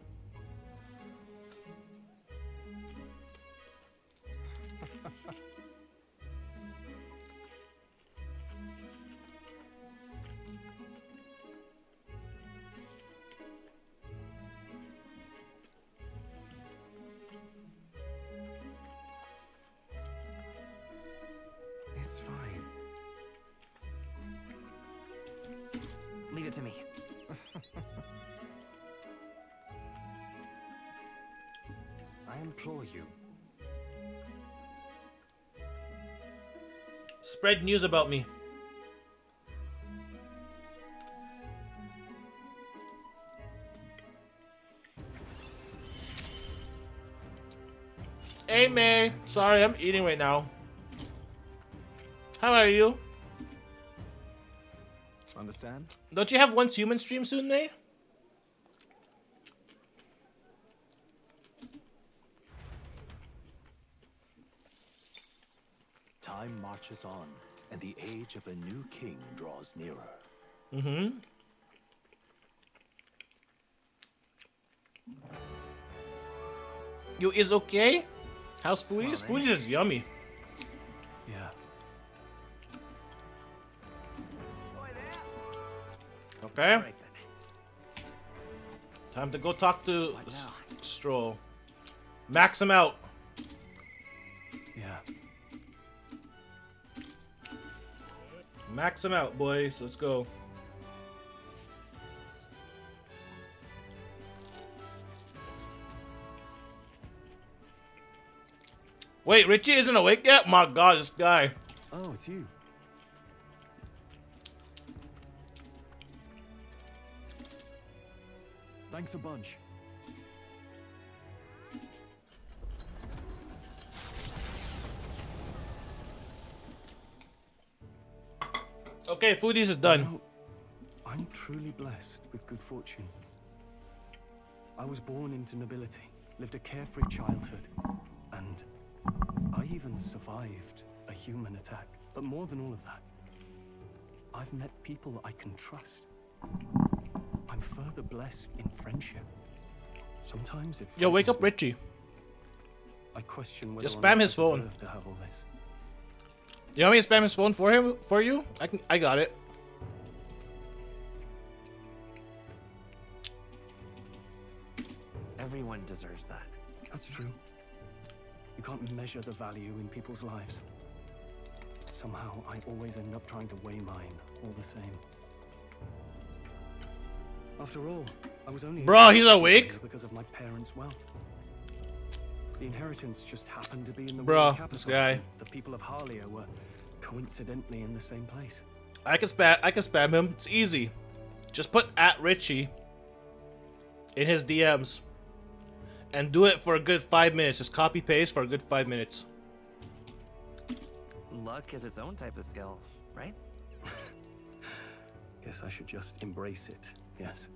It's fine. Leave it to me. I implore you. Spread news about me. Hey May, sorry I'm eating right now. How are you? Understand? Don't you have Once Human stream soon, May? Time marches on, and the age of a new king draws nearer. Mm-hmm. You is okay? How's foodies? Foodies is yummy. Yeah. Okay. All right then. Time to go talk to What now? Stroll. Max him out. Yeah. Max him out, boys. Let's go. Wait, Richie isn't awake yet? My god, this guy. Oh, it's you. Thanks a bunch. Okay, foodies is done. You know, I'm truly blessed with good fortune. I was born into nobility, lived a carefree childhood, and I even survived a human attack. But more than all of that, I've met people I can trust. I'm further blessed in friendship. Sometimes it Yo, wake frightens up me. Richie. I question whether Just or spam not his I phone. deserve to have all this. You want me to spam his phone for him? For you? I got it. Everyone deserves that. That's true. You can't measure the value in people's lives. Somehow, I always end up trying to weigh mine all the same. After all, I was only Bro, he's awake? because of my parents' wealth. The inheritance just happened to be in the Bro, royal this capital. guy. The people of Harlia were coincidentally in the same place. I can spam him. It's easy. Just put @Richie in his DMs. And do it for a good 5 minutes. Just copy paste for a good 5 minutes. Luck is its own type of skill, right? Guess I should just embrace it. Yes.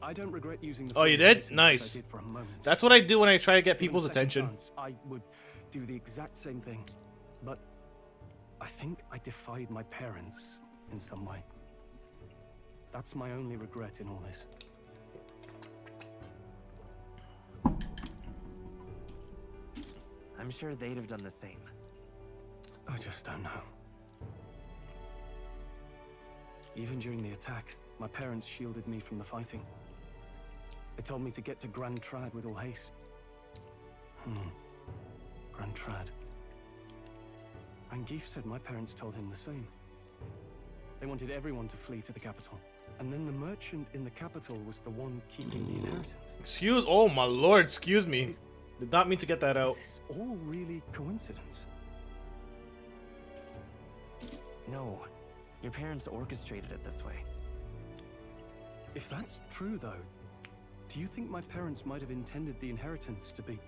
I don't regret using the Oh, you full did? inheritance as Nice. I did for a moment. That's what I do when I try to get Given a people's second attention. chance, I would do the exact same thing. But I think I defied my parents in some way. That's my only regret in all this. I'm sure they'd have done the same. I just don't know. Even during the attack, my parents shielded me from the fighting. They told me to get to Grand Trad with all haste. Grand Trad. And Geef said my parents told him the same. They wanted everyone to flee to the capital. And then the merchant in the capital was the one keeping the inheritance. Oh my lord, excuse me. Did not mean to get that out. Is this all really coincidence? No, your parents orchestrated it this way. If that's true, though, do you think my parents might have intended the inheritance to be...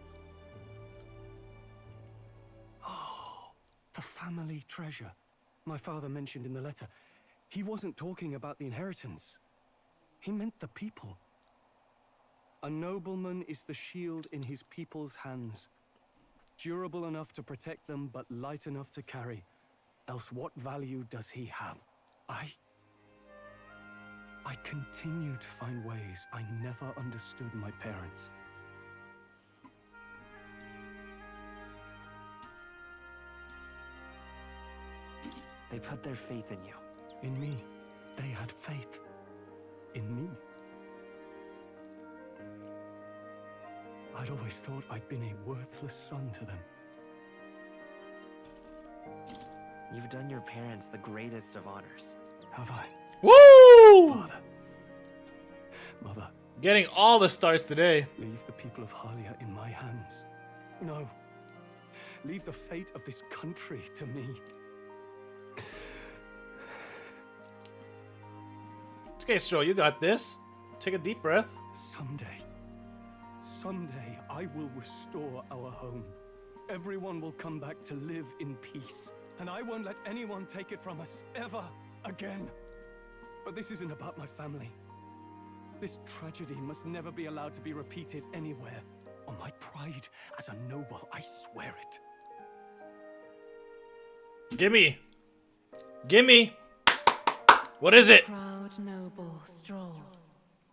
Oh, the family treasure my father mentioned in the letter. He wasn't talking about the inheritance. He meant the people. A nobleman is the shield in his people's hands, durable enough to protect them, but light enough to carry. Else what value does he have? I continue to find ways I never understood my parents. They put their faith in you. In me, they had faith. In me. I'd always thought I'd been a worthless son to them. You've done your parents the greatest of honors. Have I? Woo! Father. Mother. Getting all the stars today. Leave the people of Halia in my hands. No. Leave the fate of this country to me. Okay, Stro, you got this. Take a deep breath. Someday, I will restore our home. Everyone will come back to live in peace. And I won't let anyone take it from us, ever again. But this isn't about my family. This tragedy must never be allowed to be repeated anywhere. On my pride as a noble, I swear it. Gimme! Gimme! What is it? Proud noble Stroll,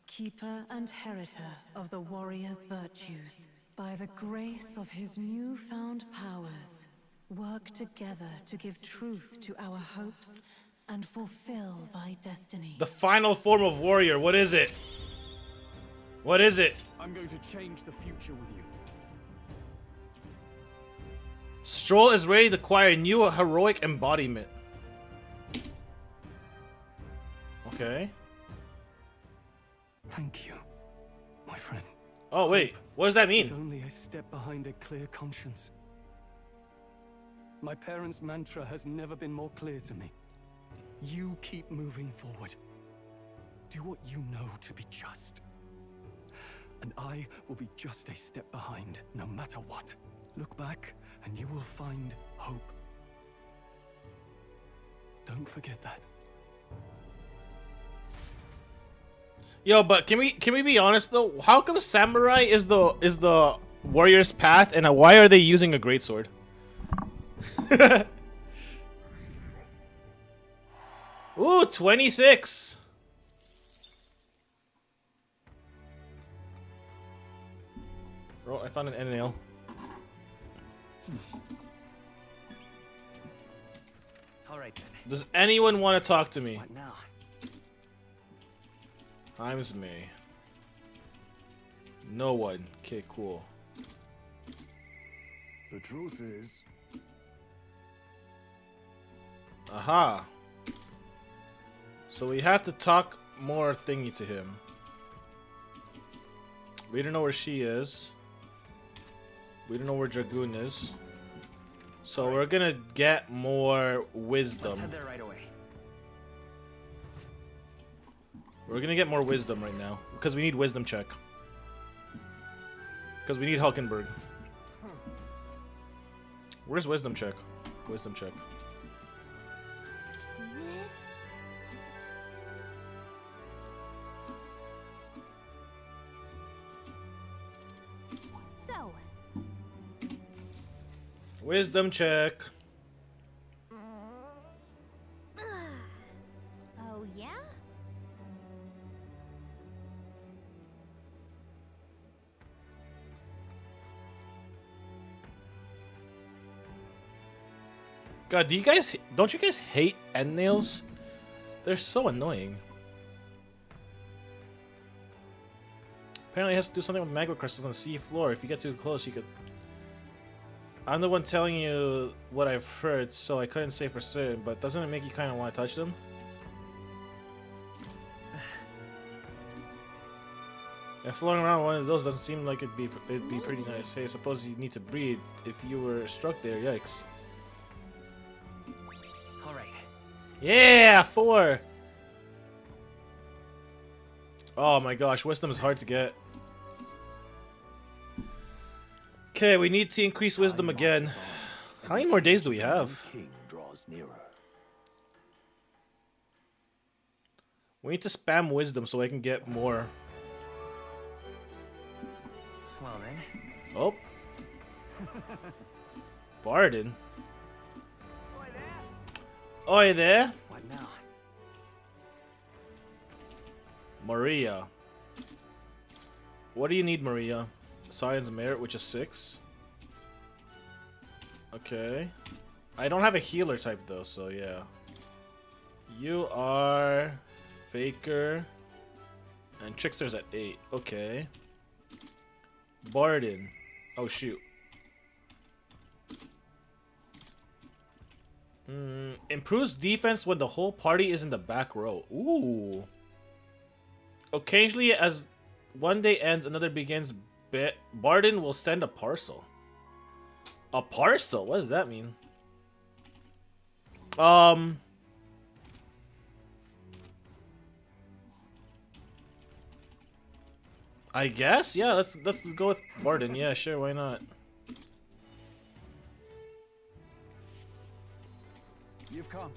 keeper and heritor of the warrior's virtues. By the grace of his newfound powers, work together to give truth to our hopes and fulfill thy destiny. The final form of warrior. What is it? What is it? I'm going to change the future with you. Stroll is ready to acquire a new heroic embodiment. Okay. Thank you, my friend. Oh, wait. What does that It's mean? only a step behind a clear conscience. My parents' mantra has never been more clear to me. You keep moving forward. Do what you know to be just. And I will be just a step behind, no matter what. Look back, and you will find hope. Don't forget that. Yo, but can we be honest though? How come samurai is the warrior's path, and why are they using a greatsword? Ooh, 26. Oh, I found an nail. All right then. Does anyone want to talk to me? What now? Times me. No one. Okay, cool. The truth is, Aha. So we have to talk more thingy to him. We don't know where she is. We don't know where Dragoon is. So we're gonna get more Let's wisdom. head there right away. We're gonna get more wisdom right now. Because we need wisdom check. Because we need Hulkenberg. Where's wisdom check? Wisdom check. This. So. Wisdom check. Oh yeah? God, don't you guys hate end nails? They're so annoying. Apparently it has to do something with magma crystals on the sea floor. If you get too close, you could... I'm the one telling you what I've heard, so I couldn't say for certain, but doesn't it make you kind of want to touch them? Yeah, floating around one of those doesn't seem like it'd be pretty nice. Hey, suppose you need to breathe if you were struck there. Yikes. All right. Yeah, 4. Oh my gosh, wisdom is hard to get. Okay, we need to increase wisdom again. How many more days do we have? King draws nearer. We need to spam wisdom so I can get more. Well then. Oh. Barden. Oi there. What now? Maria. What do you need, Maria? Science merit, which is 6. Okay. I don't have a healer type though, so yeah. You are Faker. And Trickster's at 8. Okay. Barden. Oh shoot. Improves defense when the whole party is in the back row. Ooh. Occasionally, as one day ends, another begins. Barden will send a parcel. A parcel? What does that mean? I guess? Yeah, let's go with Barden. Yeah, sure, why not? You've come.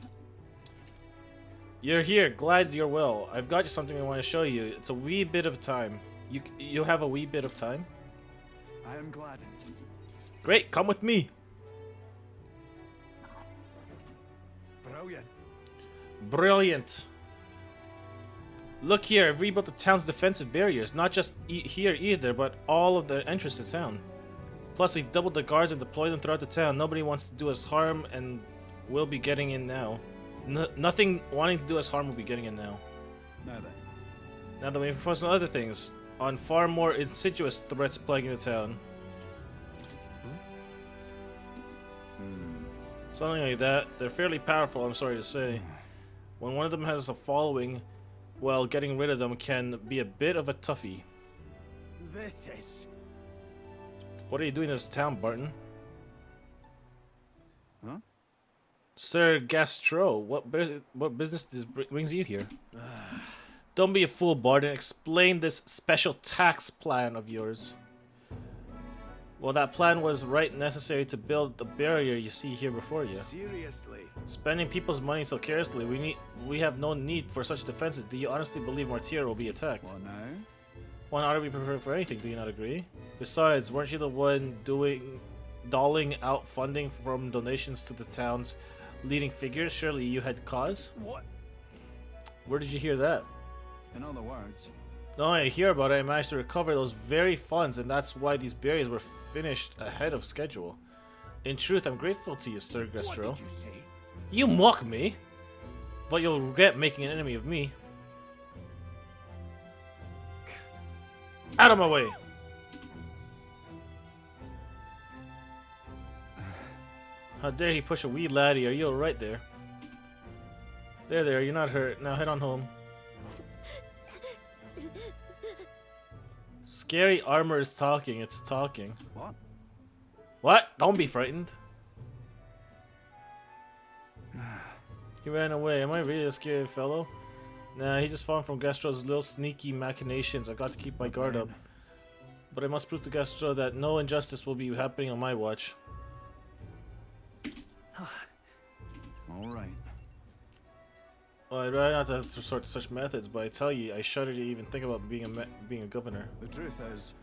You're here. Glad you're well. I've got you something I want to show you. It's a wee bit of time. You have a wee bit of time? I am gladdened. Great, come with me. Brilliant. Brilliant. Look here, I've rebuilt the town's defensive barriers. Not just here either, but all of the entrance to town. Plus, we've doubled the guards and deployed them throughout the town. Nobody wants to do us harm, and we'll be getting in now. Nothing wanting to do us harm will be getting in now. Now then. Now that we've focused on other things, on far more insidious threats plaguing the town. Something like that. They're fairly powerful, I'm sorry to say. When one of them has a following, well, getting rid of them can be a bit of a toughie. This is... What are you doing in this town, Barton? Huh? Sir Gastro, what business brings you here? Don't be a fool, Barton. Explain this special tax plan of yours. Well, that plan was right necessary to build the barrier you see here before you. Seriously? Spending people's money so carelessly, we have no need for such defenses. Do you honestly believe Mortier will be attacked? Well, no. One ought to be prepared for anything, do you not agree? Besides, weren't you the one doling out funding from donations to the town's leading figures? Surely you had cause? What? Where did you hear that? In other words... No, I hear about it. I managed to recover those very funds, and that's why these barriers were finished ahead of schedule. In truth, I'm grateful to you, Sir Gastro. What did you say? You mock me, but you'll regret making an enemy of me. Out of my way! How dare he push a wee laddie? Are you alright there? There, you're not hurt. Now head on home. Scary armor is talking. It's talking. What? What? Don't be frightened. He ran away. Am I really a scary fellow? Nah, he just fallen from Gastro's little sneaky machinations. I've got to keep my guard up. But I must prove to Gastro that no injustice will be happening on my watch. Alright. Well, I'd rather not have to resort to such methods, but I tell you, I shudder to even think about being a governor. The truth is...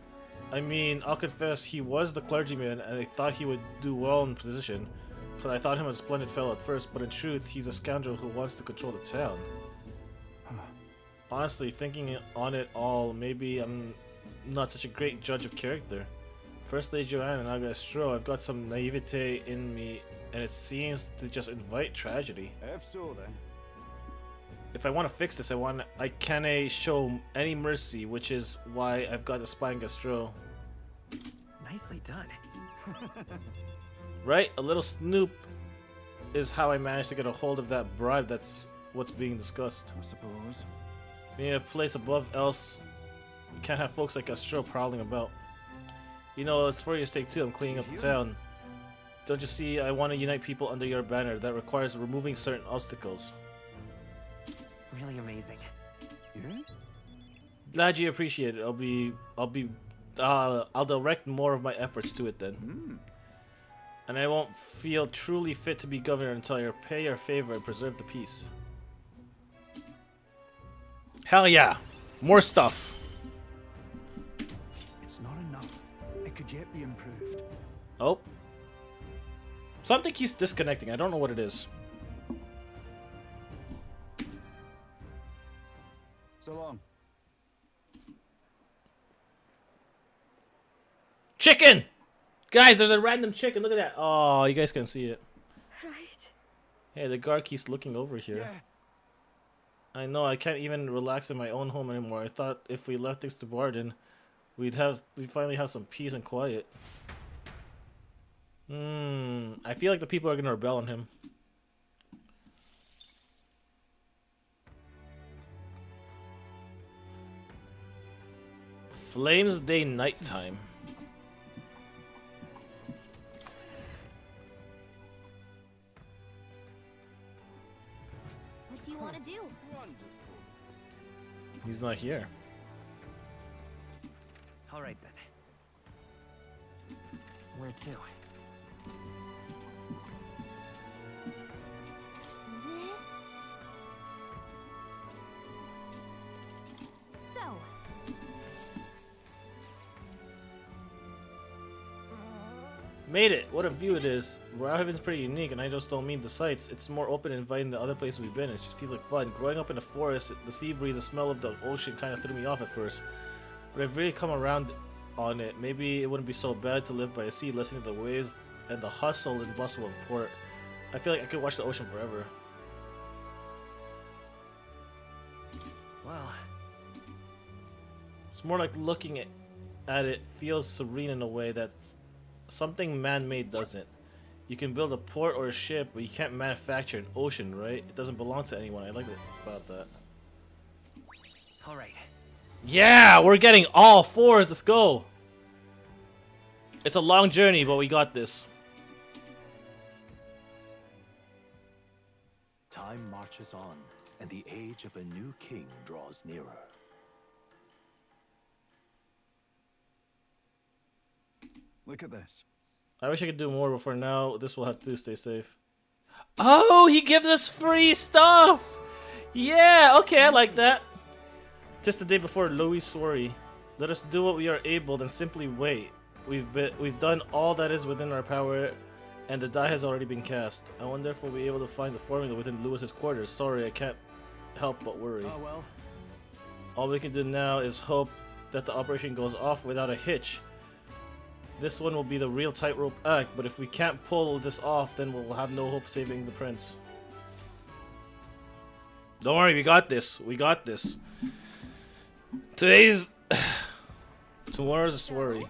I mean, I'll confess, he was the clergyman, and I thought he would do well in position, because I thought him a splendid fellow at first, but in truth, he's a scoundrel who wants to control the town. Honestly, thinking on it all, maybe I'm not such a great judge of character. First Lady Joanne and Agastro, I've got some naivete in me, and it seems to just invite tragedy. If so, then. If I want to fix this, I can't show any mercy, which is why I've got a spy in Gastro. Nicely done. Right? A little snoop is how I managed to get a hold of that bribe. That's what's being discussed. I suppose. We need a place above, else we can't have folks like Gastro prowling about. You know, it's for your sake too. I'm cleaning up the town. Don't you see? I want to unite people under your banner. That requires removing certain obstacles. Really amazing. Yeah? Glad you appreciate it. I'll direct more of my efforts to it then. And I won't feel truly fit to be governor until I repay your favor and preserve the peace. Hell yeah! More stuff! It's not enough. It could yet be improved. Oh. Something keeps disconnecting. I don't know what it is. So long. Chicken! Guys, there's a random chicken. Look at that. Oh, you guys can see it. Right. Hey, the guard keeps looking over here. Yeah. I know, I can't even relax in my own home anymore. I thought if we left things to Barden, we'd finally have some peace and quiet. I feel like the people are gonna rebel on him. Flames Day nighttime. What do you want to do? He's not here. All right then. Where to? This. So. Made it! What a view it is. Heaven's pretty unique, and I just don't mean the sights. It's more open and inviting than the other places we've been. It just feels like fun. Growing up in the forest, the sea breeze, the smell of the ocean kind of threw me off at first. But I've really come around on it. Maybe it wouldn't be so bad to live by a sea, listening to the waves and the hustle and bustle of port. I feel like I could watch the ocean forever. Well, It's more like looking at it feels serene in a way that something man-made doesn't. You can build a port or a ship, but you can't manufacture an ocean, right? It doesn't belong to anyone. I like it about that. all right. Yeah, we're getting all fours. Let's go. It's a long journey, but we got this. Time marches on, and the age of a new king draws nearer. Look at this. I wish I could do more, but for now, this will have to do. Stay safe. Oh, he gives us free stuff. Yeah, okay, I like that. Just the day before Louis' soiree. Let us do what we are able, then simply wait. We've done all that is within our power, and the die has already been cast. I wonder if we'll be able to find the formula within Louis's quarters. Sorry, I can't help but worry. Oh well. All we can do now is hope that the operation goes off without a hitch. This one will be the real tightrope act, but if we can't pull this off, then we'll have no hope saving the prince. Don't worry, we got this. We got this. Tomorrow's a soiree.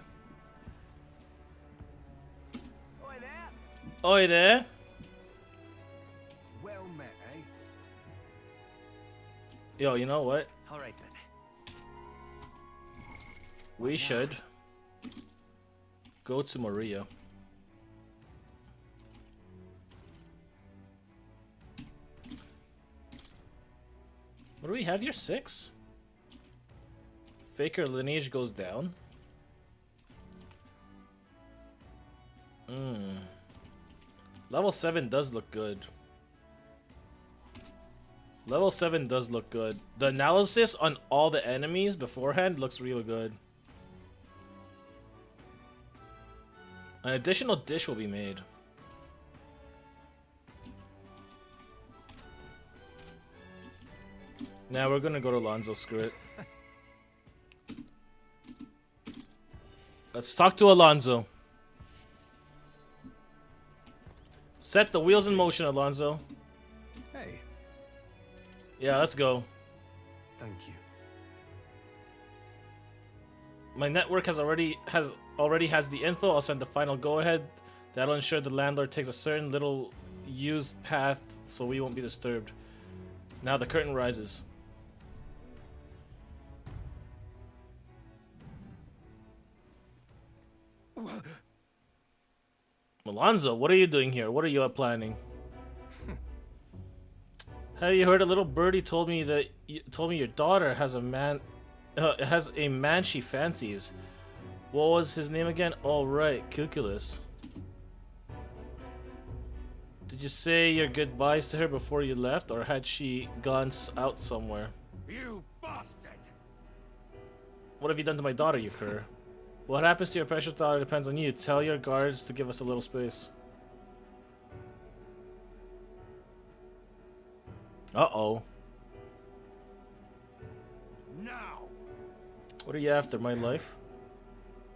Oi there. Oi there. Well met, eh? Yo, you know what? All right then. We should go to Maria. What do we have here? 6? Faker lineage goes down. Level 7 does look good. Level 7 does look good. The analysis on all the enemies beforehand looks really good. An additional dish will be made. Now we're gonna go to Alonzo, screw it. Let's talk to Alonzo. Set the wheels in motion, Alonzo. Hey, Yeah, let's go. thank you. My network already has the info. I'll send the final go-ahead. That'll ensure the landlord takes a certain little used path so we won't be disturbed. Now the curtain rises. Alonzo, what are you doing here? What are you planning? Have you heard a little birdie told me that your daughter has a man she fancies. What was his name again? Oh right, Cuculus. Did you say your goodbyes to her before you left, or had she gone out somewhere? You bastard! What have you done to my daughter, you cur? What happens to your precious daughter depends on you. Tell your guards to give us a little space. Uh-oh. Now! What are you after, my life?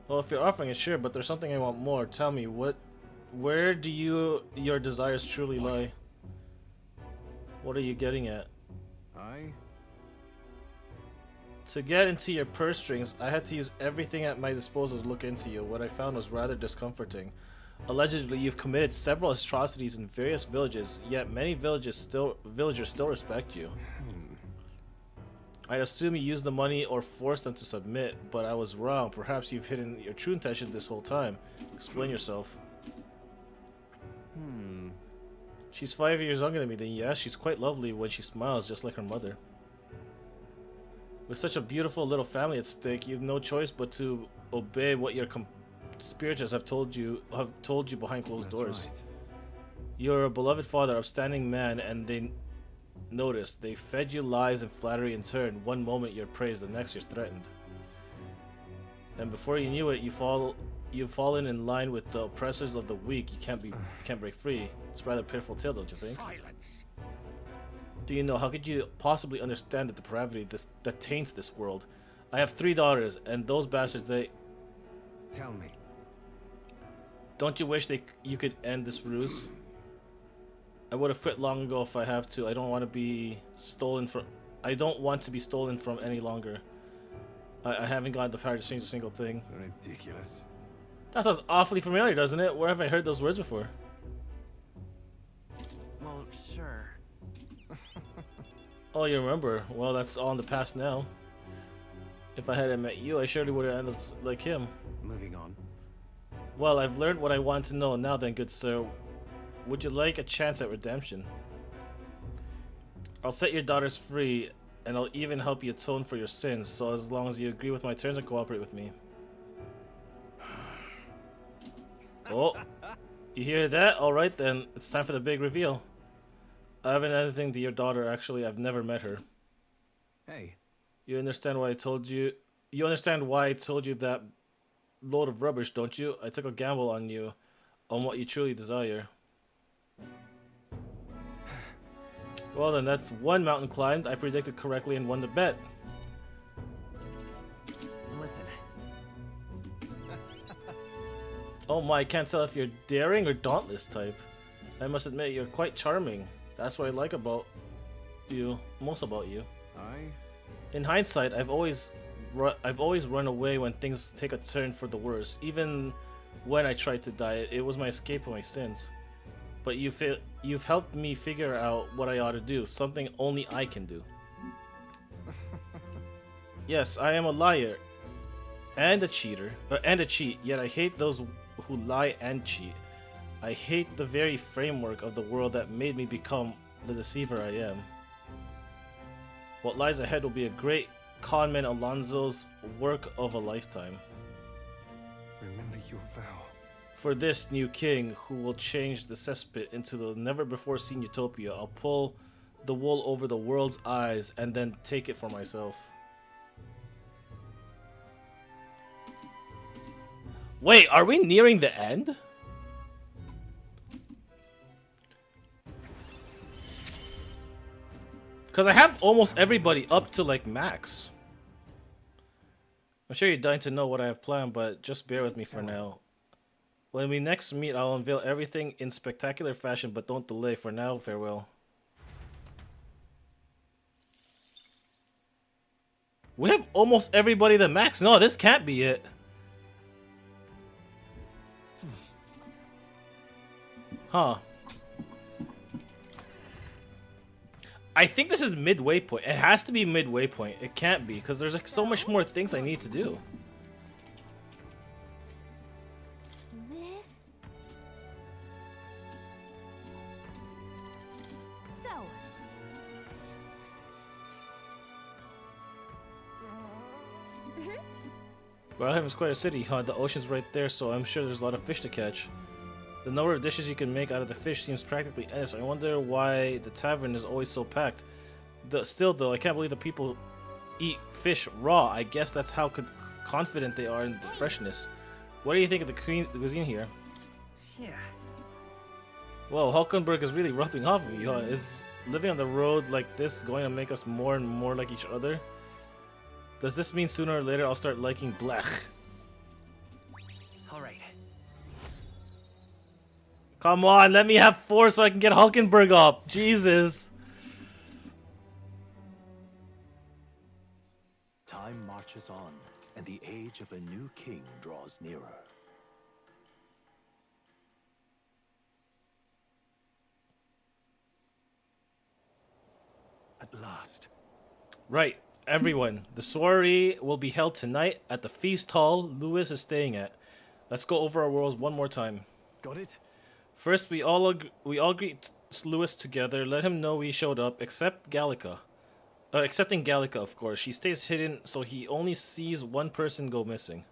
Well, if you're offering it, sure, but there's something I want more. Tell me, where do your desires truly lie? What are you getting at? Aye. To get into your purse strings, I had to use everything at my disposal to look into you. What I found was rather discomforting. Allegedly, you've committed several atrocities in various villages, yet many villagers still respect you. I assume you used the money or forced them to submit, but I was wrong. Perhaps you've hidden your true intention this whole time. Explain yourself. She's 5 years younger than me, then yes, she's quite lovely when she smiles, just like her mother. With such a beautiful little family at stake, you have no choice but to obey what your conspirators have told you behind closed doors. Right. You're a beloved father, upstanding man, and they noticed. They fed you lies and flattery in turn. One moment you're praised, the next you're threatened. And before you knew it, you've fallen in line with the oppressors of the weak. You can't break free. It's a rather pitiful tale, don't you think? Silence. Do you know, how could you possibly understand the depravity that taints this world? I have 3 daughters, and those bastards, they... Tell me. Don't you wish you could end this ruse? I would have quit long ago if I have to. I don't want to be stolen from any longer. I haven't got the power to change a single thing. Ridiculous. That sounds awfully familiar, doesn't it? Where have I heard those words before? Well, sure. Oh, you remember? Well, that's all in the past now. If I hadn't met you, I surely would have ended up like him. Moving on. Well, I've learned what I want to know. Now then, good sir, would you like a chance at redemption? I'll set your daughters free, and I'll even help you atone for your sins, so as long as you agree with my terms and cooperate with me. Oh, you hear that? Alright then, it's time for the big reveal. I haven't anything to your daughter, actually. I've never met her. Hey. You understand why I told you... You understand why I told you that load of rubbish, don't you? I took a gamble on you, on what you truly desire. Well then, that's 1 mountain climbed. I predicted correctly and won the bet. Listen. Oh my, I can't tell if you're daring or dauntless type. I must admit, you're quite charming. That's what I like about you, most about you. In hindsight, I've always run away when things take a turn for the worse. Even when I tried to die, it was my escape from my sins. But you've helped me figure out what I ought to do, something only I can do. Yes, I am a liar and a cheater, and a cheat, yet I hate those who lie and cheat. I hate the very framework of the world that made me become the deceiver I am. What lies ahead will be a great conman Alonso's work of a lifetime. Remember your vow. For this new king, who will change the cesspit into the never-before-seen utopia, I'll pull the wool over the world's eyes and then take it for myself. Wait, are we nearing the end? Because I have almost everybody up to like max. I'm sure you're dying to know what I have planned, but just bear with me for now. When we next meet, I'll unveil everything in spectacular fashion, but don't delay. For now, farewell. We have almost everybody to max. No, this can't be it. Huh. I think this is midway point. It has to be midway point. It can't be, because there's like so much more things I need to do. This. So. Valheim is quite a city, huh? The ocean's right there, so I'm sure there's a lot of fish to catch. The number of dishes you can make out of the fish seems practically endless. I wonder why the tavern is always so packed. Still, though, I can't believe the people eat fish raw. I guess that's how confident they are in the freshness. What do you think of the cuisine here? Yeah. Whoa, Hulkenberg is really rubbing off of you, huh? Is living on the road like this going to make us more and more like each other? Does this mean sooner or later I'll start liking Blech? Alright. Come on, let me have 4 so I can get Hulkenberg up. Jesus. Time marches on, and the age of a new king draws nearer. At last. Right. Everyone, the soiree will be held tonight at the feast hall Lewis is staying at. Let's go over our roles one more time. Got it? First, we all greet Lewis together. Let him know we showed up, except Gallica. Excepting Gallica, of course. She stays hidden, so he only sees one person go missing.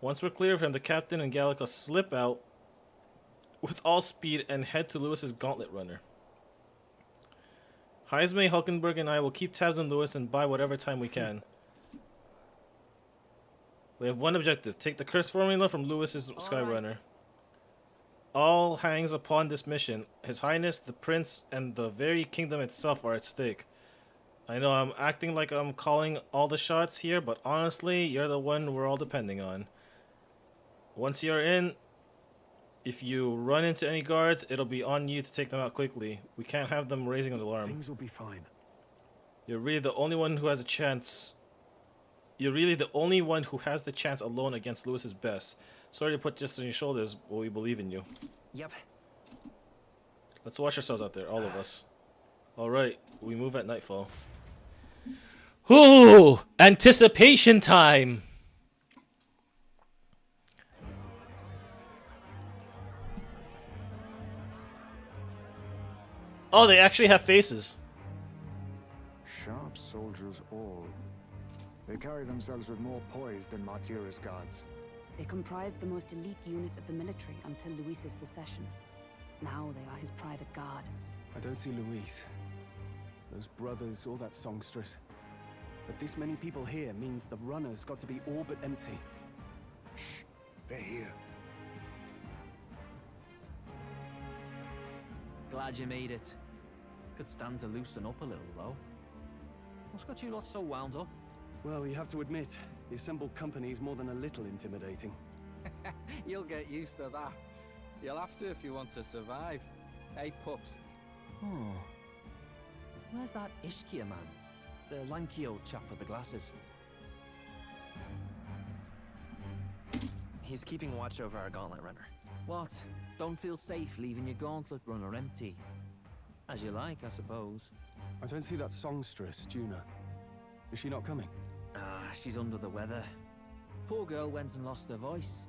Once we're clear of him, the captain and Gallica slip out with all speed and head to Lewis's gauntlet runner. Heisme, Hulkenberg, and I will keep tabs on Lewis and buy whatever time we can. We have one objective. Take the curse formula from Lewis's Skyrunner. All hangs upon this mission. His Highness, the Prince, and the very kingdom itself are at stake. I know I'm acting like I'm calling all the shots here, but honestly, you're the one we're all depending on. Once you're in, if you run into any guards, it'll be on you to take them out quickly. We can't have them raising an alarm. Things will be fine. You're really the only one who has a chance. You're really the only one who has the chance alone against Lewis's best. Sorry to put this on your shoulders, but we believe in you. Yep. Let's watch ourselves out there, all of us. Alright, we move at nightfall. Ooh! Anticipation time! Oh, they actually have faces. Sharp soldiers all. They carry themselves with more poise than Martira's guards. They comprised the most elite unit of the military until Luis's secession. Now they are his private guard. I don't see Luis, those brothers, or that songstress. But this many people here means the runner's got to be all but empty. Shh, they're here. Glad you made it. Could stand to loosen up a little, though. What's got you lot so wound up? Well, you have to admit, the assembled company is more than a little intimidating. You'll get used to that. You'll have to if you want to survive. Hey, pups. Oh. Where's that Ishkia man? The lanky old chap with the glasses. He's keeping watch over our gauntlet runner. What? Don't feel safe leaving your gauntlet runner empty? As you like, I suppose. I don't see that songstress, Juna. Is she not coming? Ah, she's under the weather. Poor girl went and lost her voice.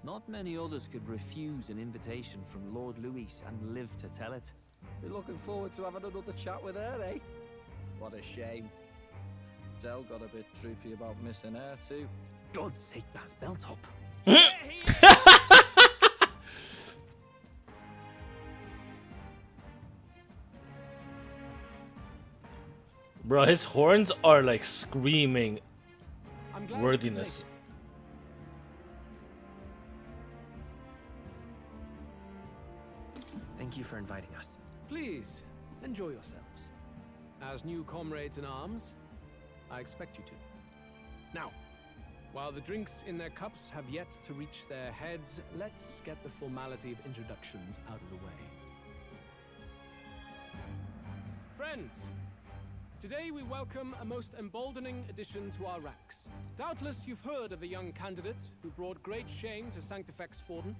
Not many others could refuse an invitation from Lord Louis and live to tell it. You're looking forward to having another chat with her, eh? What a shame. Zell got a bit droopy about missing her, too. God's sake, Baz, belt up. Bro, his horns are like screaming worthiness. Thank you for inviting us. Please, enjoy yourselves. As new comrades in arms, I expect you to. Now, while the drinks in their cups have yet to reach their heads, let's get the formality of introductions out of the way. Friends, today we welcome a most emboldening addition to our ranks. Doubtless you've heard of the young candidate who brought great shame to Sanctifex Forden.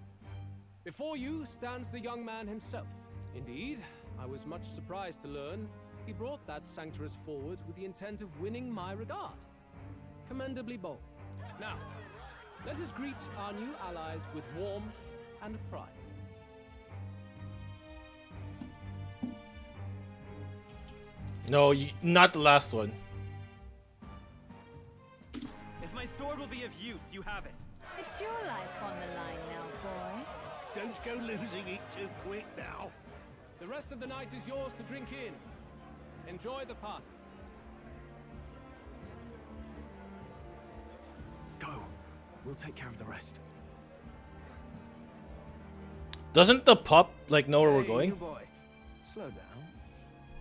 Before you stands the young man himself. Indeed, I was much surprised to learn he brought that sanctuarist forward with the intent of winning my regard. Commendably bold. Now, let us greet our new allies with warmth and pride. No, not the last one. If my sword will be of use, you have it. It's your life on the line now, boy. Don't go losing it too quick now. The rest of the night is yours to drink in. Enjoy the party. Go. We'll take care of the rest. Doesn't the pup like know where we're going? New boy. Slow down.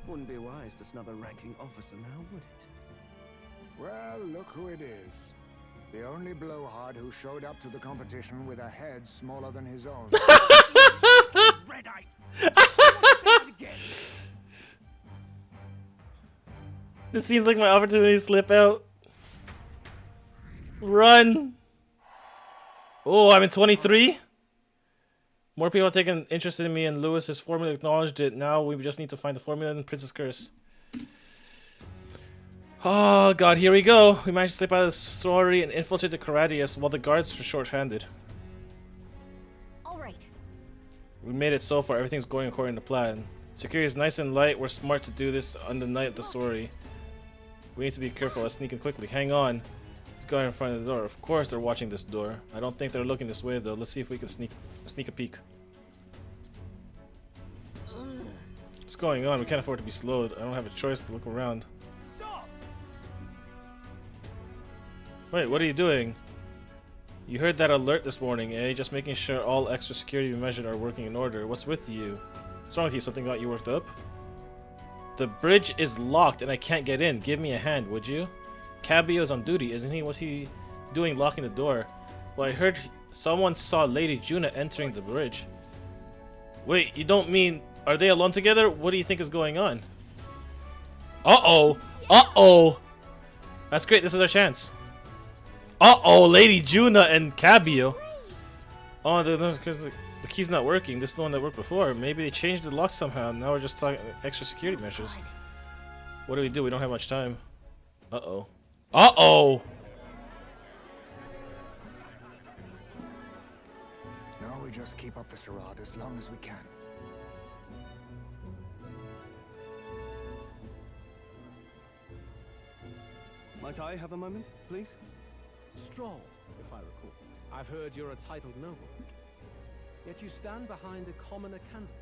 Wouldn't be wise to snub a ranking officer now, would it? Well, look who it is. The only blowhard who showed up to the competition with a head smaller than his own. Red-eyed. This seems like my opportunity to slip out. Run! Oh, I'm in 23? More people have taken interest in me, and Lewis has formally acknowledged it. Now we just need to find the formula in Princess Curse. Oh god, here we go. We managed to slip out of the sorority and infiltrate the Karadius while the guards were short-handed. Alright. We made it so far. Everything's going according to plan. Security is nice and light. We're smart to do this on the night of the sorority. We need to be careful. Let's sneak in quickly. Hang on. Let's go in front of the door. Of course they're watching this door. I don't think they're looking this way though. Let's see if we can sneak a peek. What's going on? We can't afford to be slowed. I don't have a choice to look around. Stop! Wait, what are you doing? You heard that alert this morning, eh? Just making sure all extra security measures are working in order. What's with you? What's wrong with you? Something got you worked up? The bridge is locked and I can't get in. Give me a hand, would you? Cabio's on duty, isn't he? What's he doing locking the door? Well, I heard someone saw Lady Juna entering the bridge. Wait, you don't mean... Are they alone together? What do you think is going on? Uh-oh! Uh-oh! That's great, this is our chance. Uh-oh, Lady Juna and Cabio. Oh, because the key's not working. This is the one that worked before. Maybe they changed the lock somehow. Now we're just talking extra security measures. What do? We don't have much time. Uh-oh. Uh-oh! Now we just keep up the charade as long as we can. Might I have a moment, please? Stroll, if I recall. I've heard you're a titled noble. Yet you stand behind a commoner candidate.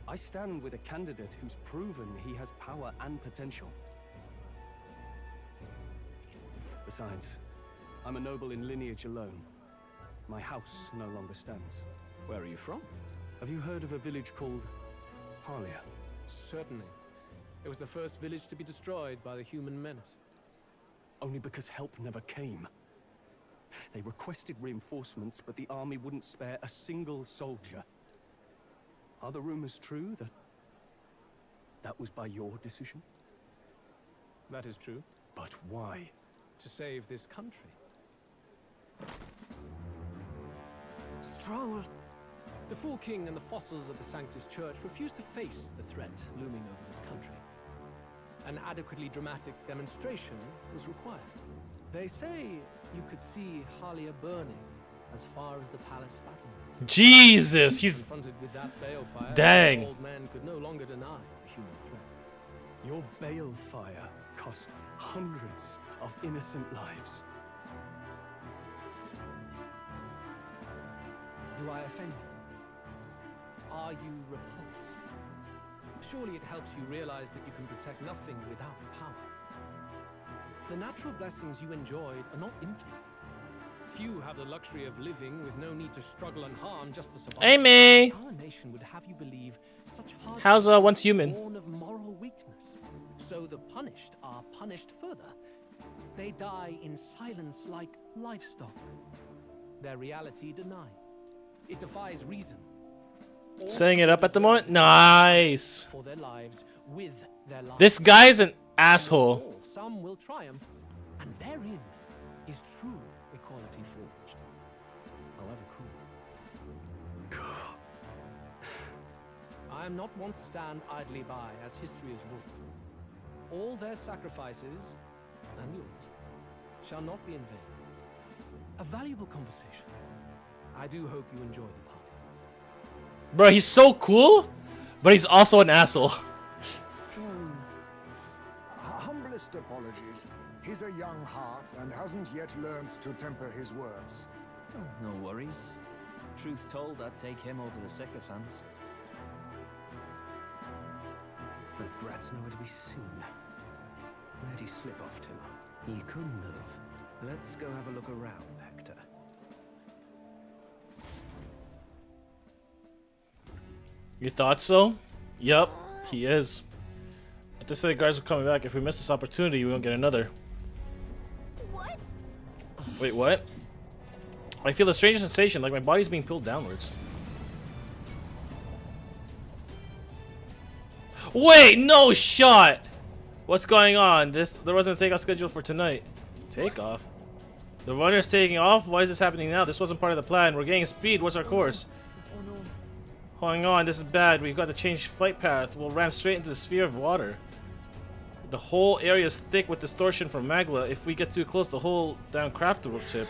I stand with a candidate who's proven he has power and potential. Besides, I'm a noble in lineage alone. My house no longer stands. Where are you from? Have you heard of a village called Harlia? Certainly. It was the first village to be destroyed by the human menace. Only because help never came. They requested reinforcements, but the army wouldn't spare a single soldier. Are the rumors true that was by your decision? That is true. But why? To save this country. Stroll! The Fool King and the fossils of the Sanctus Church refused to face the threat looming over this country. An adequately dramatic demonstration was required. They say you could see Harlia burning as far as the palace battlements. Jesus, he's confronted with that balefire. Dang. The old man could no longer deny the human threat. Your balefire cost hundreds of innocent lives. Do I offend you? Are you repulsed? Surely it helps you realize that you can protect nothing without power. The natural blessings you enjoyed are not infinite. Few have the luxury of living with no need to struggle and harm just to survive. Amy! Our nation would have you believe such hard How's once human? born of moral weakness. So the punished are punished further. They die in silence like livestock. Their reality denied. It defies reason. Setting it up at the moment? Nice! For their lives, with their lives. This guy's an asshole. Some will triumph, and therein is true equality forged. However cruel. I am not one to stand idly by as history is wrought. All their sacrifices, and yours, shall not be in vain. A valuable conversation. I do hope you enjoy the party. Bro, he's so cool, but he's also an asshole. Humblest apologies. He's a young heart and hasn't yet learned to temper his words. Oh, no worries. Truth told, I'd take him over the sycophants. The brats know where to be soon. Where'd he slip off to? He couldn't have. Let's go have a look around, Hector. You thought so? Yup, he is. But this the guards are coming back. If we miss this opportunity, we won't get another. What? Wait, what? I feel a strange sensation, like my body's being pulled downwards. Wait, no shot! What's going on? There wasn't a takeoff scheduled for tonight. Takeoff? The runner's taking off? Why is this happening now? This wasn't part of the plan. We're gaining speed. What's our course? Oh no. Hang on, this is bad. We've got to change flight path. We'll ram straight into the sphere of water. The whole area is thick with distortion from Magla. If we get too close, the whole damn craft will chip.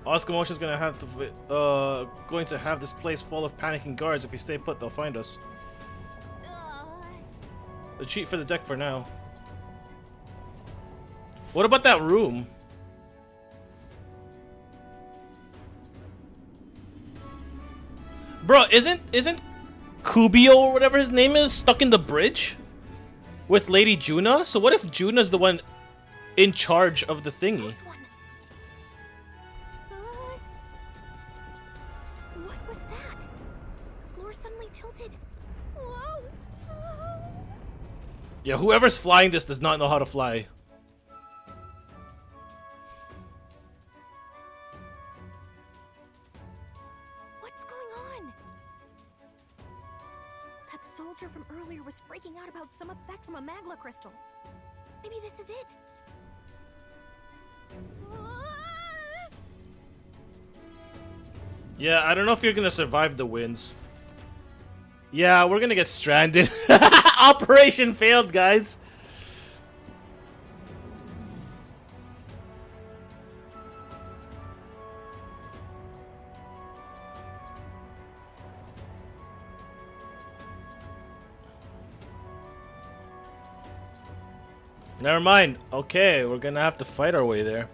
Oscomotion's gonna have to going to have this place full of panicking guards. If we stay put, they'll find us. Retreat for the deck for now. What about that room? Bro, isn't Kubio or whatever his name is stuck in the bridge with Lady Juna? So what if Juna's the one in charge of the thingy? What was that? The floor suddenly tilted. Whoa! Yeah, whoever's flying this does not know how to fly. What's going on? That soldier from earlier was freaking out about some effect from a magla crystal. Maybe this is it. Yeah, I don't know if you're gonna survive the winds. Yeah, we're gonna get stranded. Operation failed, guys. Never mind. Okay, we're gonna have to fight our way there.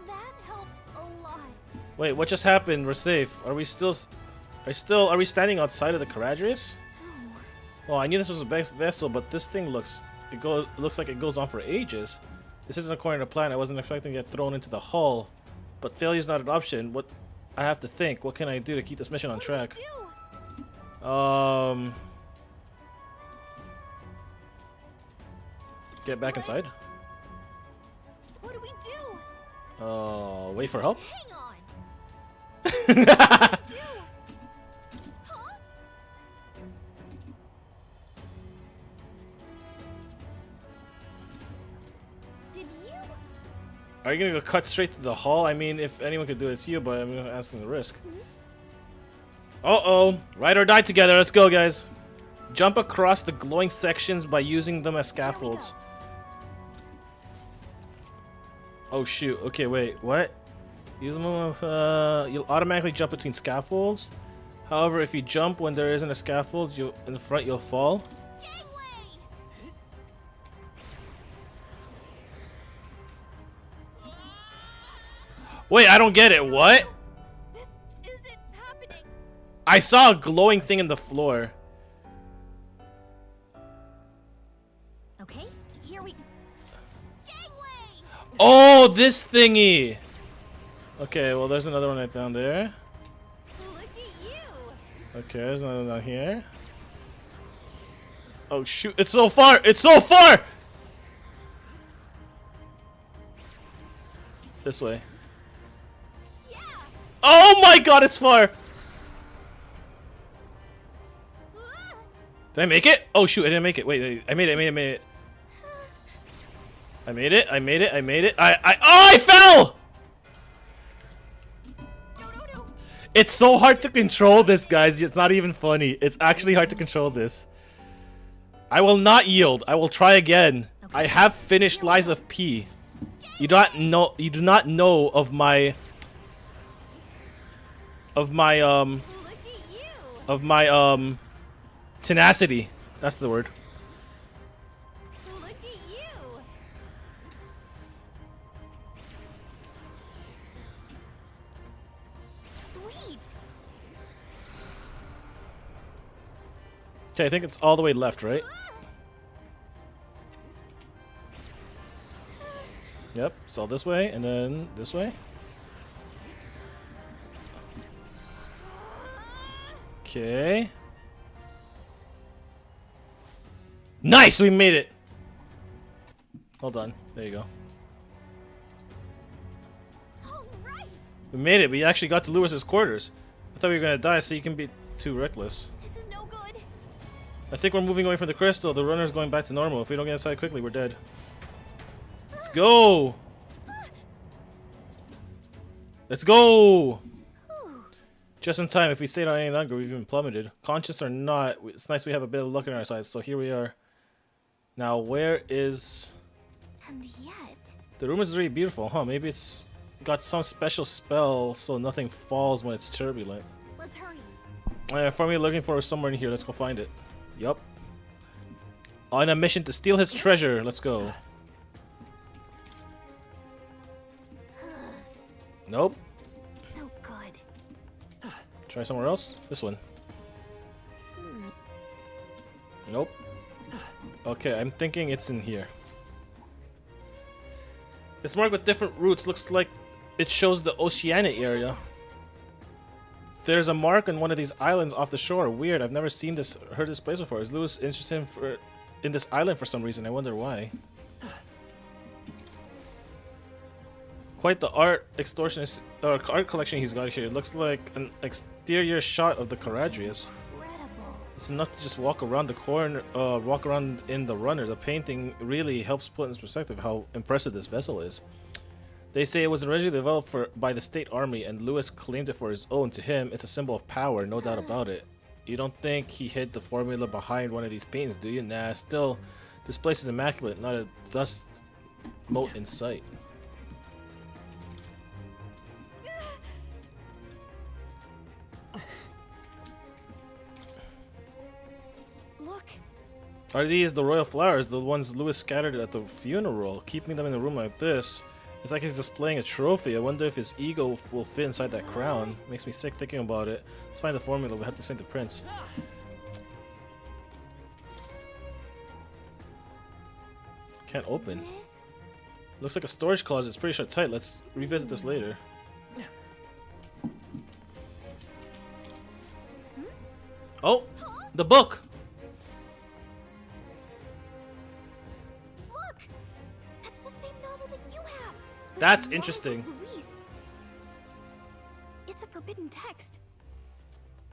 That helped a lot. Wait, what just happened? We're safe. Are we standing outside of the Caradrius? Well, I knew this was a vessel, but this thing looks like it goes on for ages. This isn't according to plan. I wasn't expecting to get thrown into the hull, but failure's not an option. What I have to think. What can I do to keep this mission on track? Get back inside. What do we do? Wait for help. Hang on. What do we do? Huh? Did you? Are you gonna go cut straight to the hull? I mean, if anyone could do it, it's you, but I'm asking the risk. Uh-oh. Ride or die together. Let's go, guys. Jump across the glowing sections by using them as scaffolds. Oh, shoot. Okay, wait. What? Use them, you'll automatically jump between scaffolds. However, if you jump when there isn't a scaffold, in the front, you'll fall. Wait, I don't get it. What? This isn't happening. I saw a glowing thing in the floor. Okay, here we. Gangway. Oh, this thingy. Okay, well, there's another one right down there. Look at you. Okay, there's another one down here. Oh, shoot. It's so far. It's so far. This way. Oh my god, it's far! Did I make it? Oh shoot, I didn't make it. Wait, I made it, I made it. I made it. I fell! No. It's so hard to control this, guys. It's not even funny. It's actually hard to control this. I will not yield. I will try again. Okay. I have finished Lies of P. You do not know of my tenacity. That's the word. Look at you. Sweet. Okay, I think it's all the way left, right? Yep, it's all this way and then this way. Okay. Nice, we made it. Hold on. There you go. All right. We made it. We actually got to Lewis's quarters. I thought we were gonna die, so you can be too reckless. This is no good. I think we're moving away from the crystal. The runner's going back to normal. If we don't get inside quickly, we're dead. Let's go. Let's go. Just in time. If we stayed on any longer, we've even plummeted. Conscious or not, it's nice we have a bit of luck on our side. So here we are. Now, where is... And yet... The room is really beautiful, huh? Maybe it's got some special spell so nothing falls when it's turbulent. Let's hurry. For me, looking for somewhere in here. Let's go find it. Yup. On a mission to steal his treasure. Let's go. Nope. No good. Try somewhere else. This one. Nope. Okay, I'm thinking it's in here. It's marked with different routes. Looks like it shows the Oceanic area. There's a mark on one of these islands off the shore. Weird. I've never seen this, heard this place before. Is Lewis interested in this island for some reason? I wonder why. Quite the art collection he's got here. It looks like an exterior shot of the Caradrius. It's enough to just walk around the corner, walk around in the runner. The painting really helps put in perspective how impressive this vessel is. They say it was originally developed by the state army, and Lewis claimed it for his own. To him, it's a symbol of power, no doubt about it. You don't think he hid the formula behind one of these paintings, do you? Nah, still, this place is immaculate, not a dust mote in sight. Look. Are these the royal flowers, the ones Lewis scattered at the funeral? Keeping them in a room like this, it's like he's displaying a trophy. I wonder if his ego will fit inside that crown. Makes me sick thinking about it. Let's find the formula. We have to sink the prince. Can't open. Looks like a storage closet. It's pretty shut tight. Let's revisit this later. Oh, the book. Look, that's the same novel that you have. But That's it's interesting. Louise. It's a forbidden text,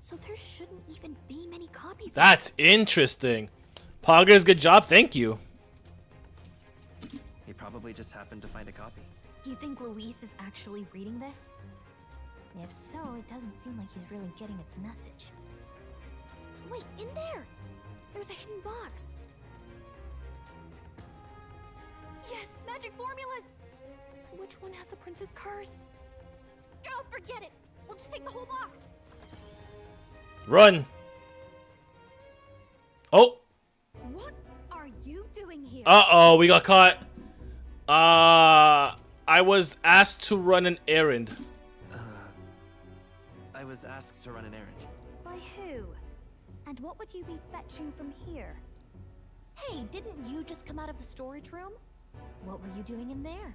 so there shouldn't even be many copies. That's interesting. Poggers, good job. Thank you. He probably just happened to find a copy. Do you think Luis is actually reading this? If so, it doesn't seem like he's really getting its message. Wait, in there! There's a hidden box. Yes, magic formulas! Which one has the prince's curse? Oh, forget it! We'll just take the whole box! Run! Oh! What are you doing here? Uh-oh, we got caught. I was asked to run an errand. I was asked to run an errand. By who? And what would you be fetching from here? Hey, didn't you just come out of the storage room? What were you doing in there?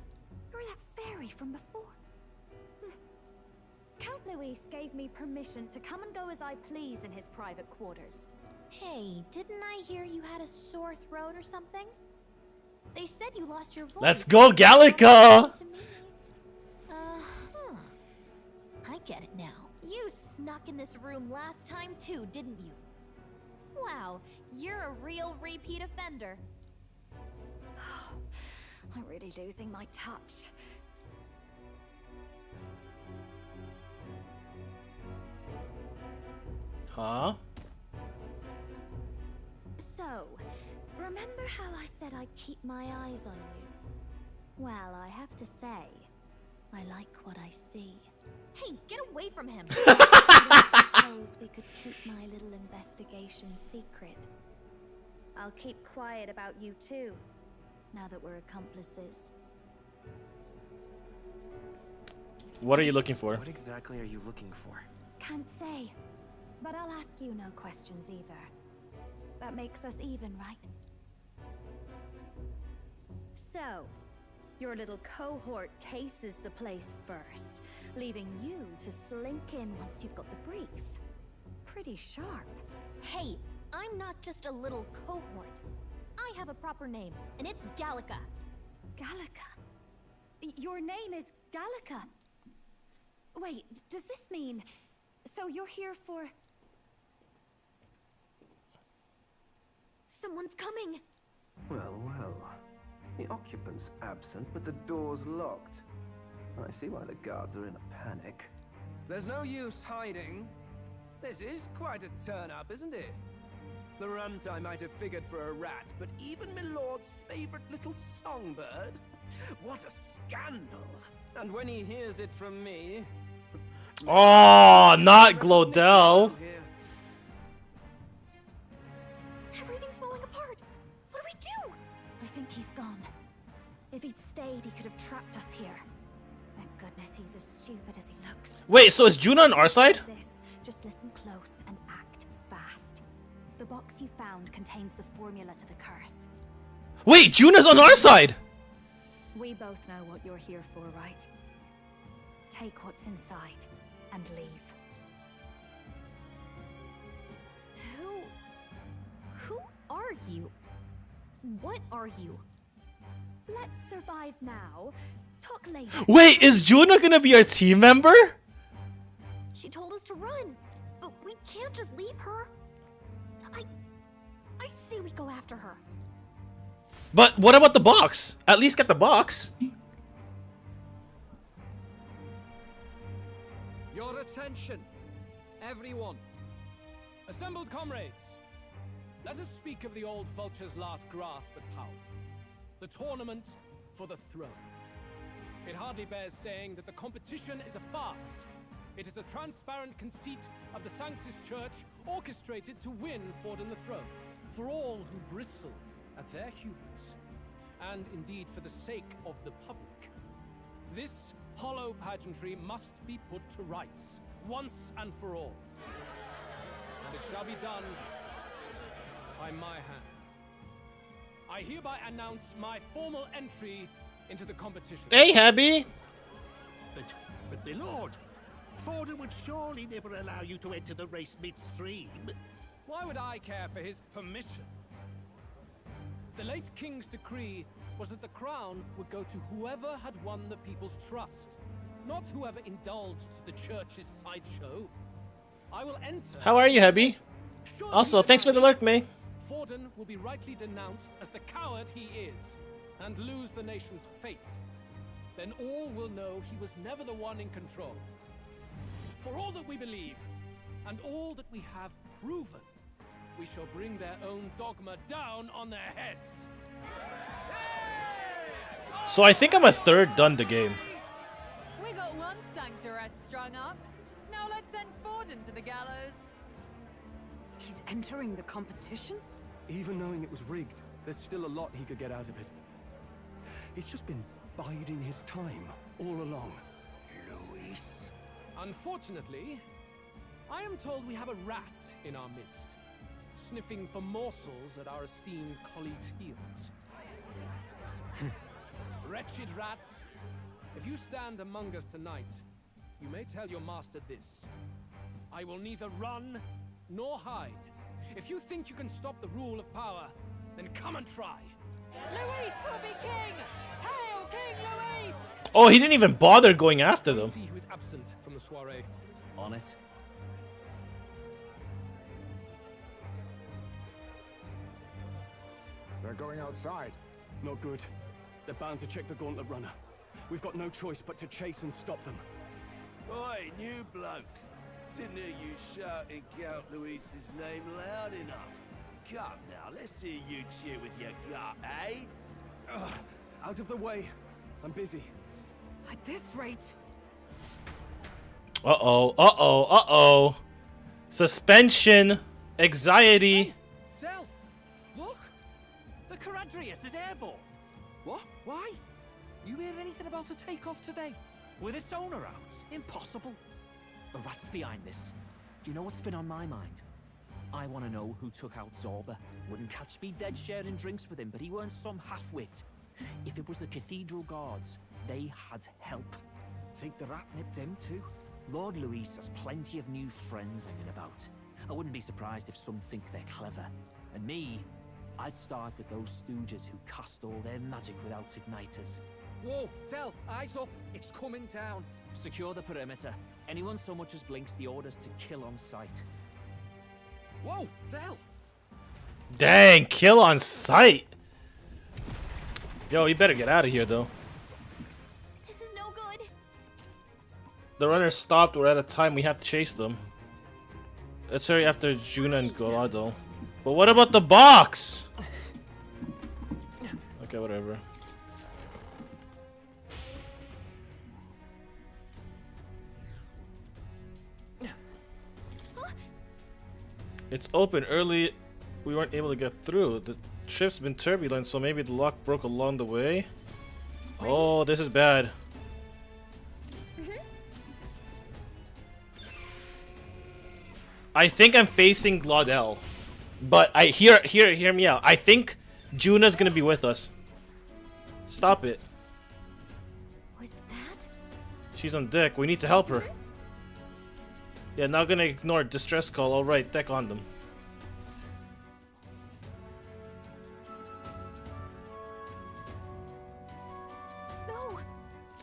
You're that fairy from before. Count Luis gave me permission to come and go as I please in his private quarters. Hey, didn't I hear you had a sore throat or something? They said you lost your voice. Let's go, Gallica! I get it now. You snuck in this room last time too, didn't you? Wow, you're a real repeat offender. I'm really losing my touch. Huh? So, remember how I said I'd keep my eyes on you? Well, I have to say, I like what I see. Hey, get away from him! I suppose we could keep my little investigation secret. I'll keep quiet about you too, now that we're accomplices. What are you looking for? What exactly are you looking for? Can't say, but I'll ask you no questions either. That makes us even, right? So, your little cohort cases the place first, leaving you to slink in once you've got the brief. Pretty sharp. Hey, I'm not just a little cohort. I have a proper name, and it's Gallica. Gallica? Your name is Gallica? Wait, does this mean... So you're here for... Someone's coming! Well, well. The occupant's absent, but the door's locked. I see why the guards are in a panic. There's no use hiding. This is quite a turn-up, isn't it? The runt I might have figured for a rat, but even my lord's favorite little songbird? What a scandal! And when he hears it from me... Oh, not Glodell. Everything's falling apart. What do we do? I think he's gone. If he'd stayed, he could have trapped us here. Thank goodness he's as stupid as he looks. Wait, so is Juna on our side? This, just listen close and act fast. The box you found contains the formula to the curse. Wait, Juna's on our side. We both know what you're here for, right? Take what's inside and leave. Who are you? What are you? Let's survive now. Talk later. Wait, is Juna gonna be our team member? She told us to run, but we can't just leave her. I say we go after her. But what about the box? At least get the box. Your attention, everyone. Assembled comrades, let us speak of the old vulture's last grasp at power. The tournament for the throne. It hardly bears saying that the competition is a farce. It is a transparent conceit of the Sanctus Church orchestrated to win Forden the throne. For all who bristle at their hubris, and indeed for the sake of the public. This hollow pageantry must be put to rights, once and for all. And it shall be done by my hand. I hereby announce my formal entry into the competition. Hey, Happy! But my lord, Forden would surely never allow you to enter the race midstream. Why would I care for his permission? The late king's decree was that the crown would go to whoever had won the people's trust, not whoever indulged the church's sideshow. I will enter... How are you, Hebby? Also, thanks for the lurk, May. Forden will be rightly denounced as the coward he is, and lose the nation's faith. Then all will know he was never the one in control. For all that we believe, and all that we have proven, we shall bring their own dogma down on their heads. So I think I'm a third done the game. We got one sanctoress strung up. Now let's send Forden to the gallows. He's entering the competition? Even knowing it was rigged, there's still a lot he could get out of it. He's just been biding his time all along. Luis. Unfortunately, I am told we have a rat in our midst, sniffing for morsels at our esteemed colleagues' heels. Wretched rat, if you stand among us tonight, you may tell your master this. I will neither run nor hide. If you think you can stop the rule of power, then come and try. Luis will be king! Hail King Luis! Oh, he didn't even bother going after them. See who is absent from the soiree. On it. They're going outside. Not good. They're bound to check the gauntlet runner. We've got no choice but to chase and stop them. Oi, new bloke. Didn't hear you shouting Count Luis's name loud enough. Come now, let's hear you cheer with your gut, eh? Ugh, out of the way. I'm busy. At this rate... Uh-oh, uh-oh, uh-oh. Suspension. Anxiety. Del! Look! The Caradrius is airborne! What? Why? You hear anything about a takeoff today? With its owner out? Impossible. The rat's behind this. Do you know what's been on my mind? I want to know who took out Zorba. Wouldn't catch me dead sharing drinks with him, but he weren't some half-wit. If it was the Cathedral Guards, they had help. Think the rat nipped him too? Lord Luis has plenty of new friends hanging about. I wouldn't be surprised if some think they're clever. And me, I'd start with those stooges who cast all their magic without igniters. Whoa, Del, eyes up. It's coming down. Secure the perimeter. Anyone so much as blinks, the orders to kill on sight. Whoa, Del! Dang, kill on sight. Yo, you better get out of here, though. This is no good. The runners stopped. We're at a time we have to chase them. Let's hurry after Juna and Golado. But what about the box? Okay, whatever. It's open. Early, we weren't able to get through. The trip's been turbulent, so maybe the lock broke along the way. Oh, this is bad. I think I'm facing Glaudel, but hear me out. I think Juna's gonna be with us. Stop it. Was that? She's on deck. We need to help her. Yeah, not gonna ignore distress call. All right, deck on them. No.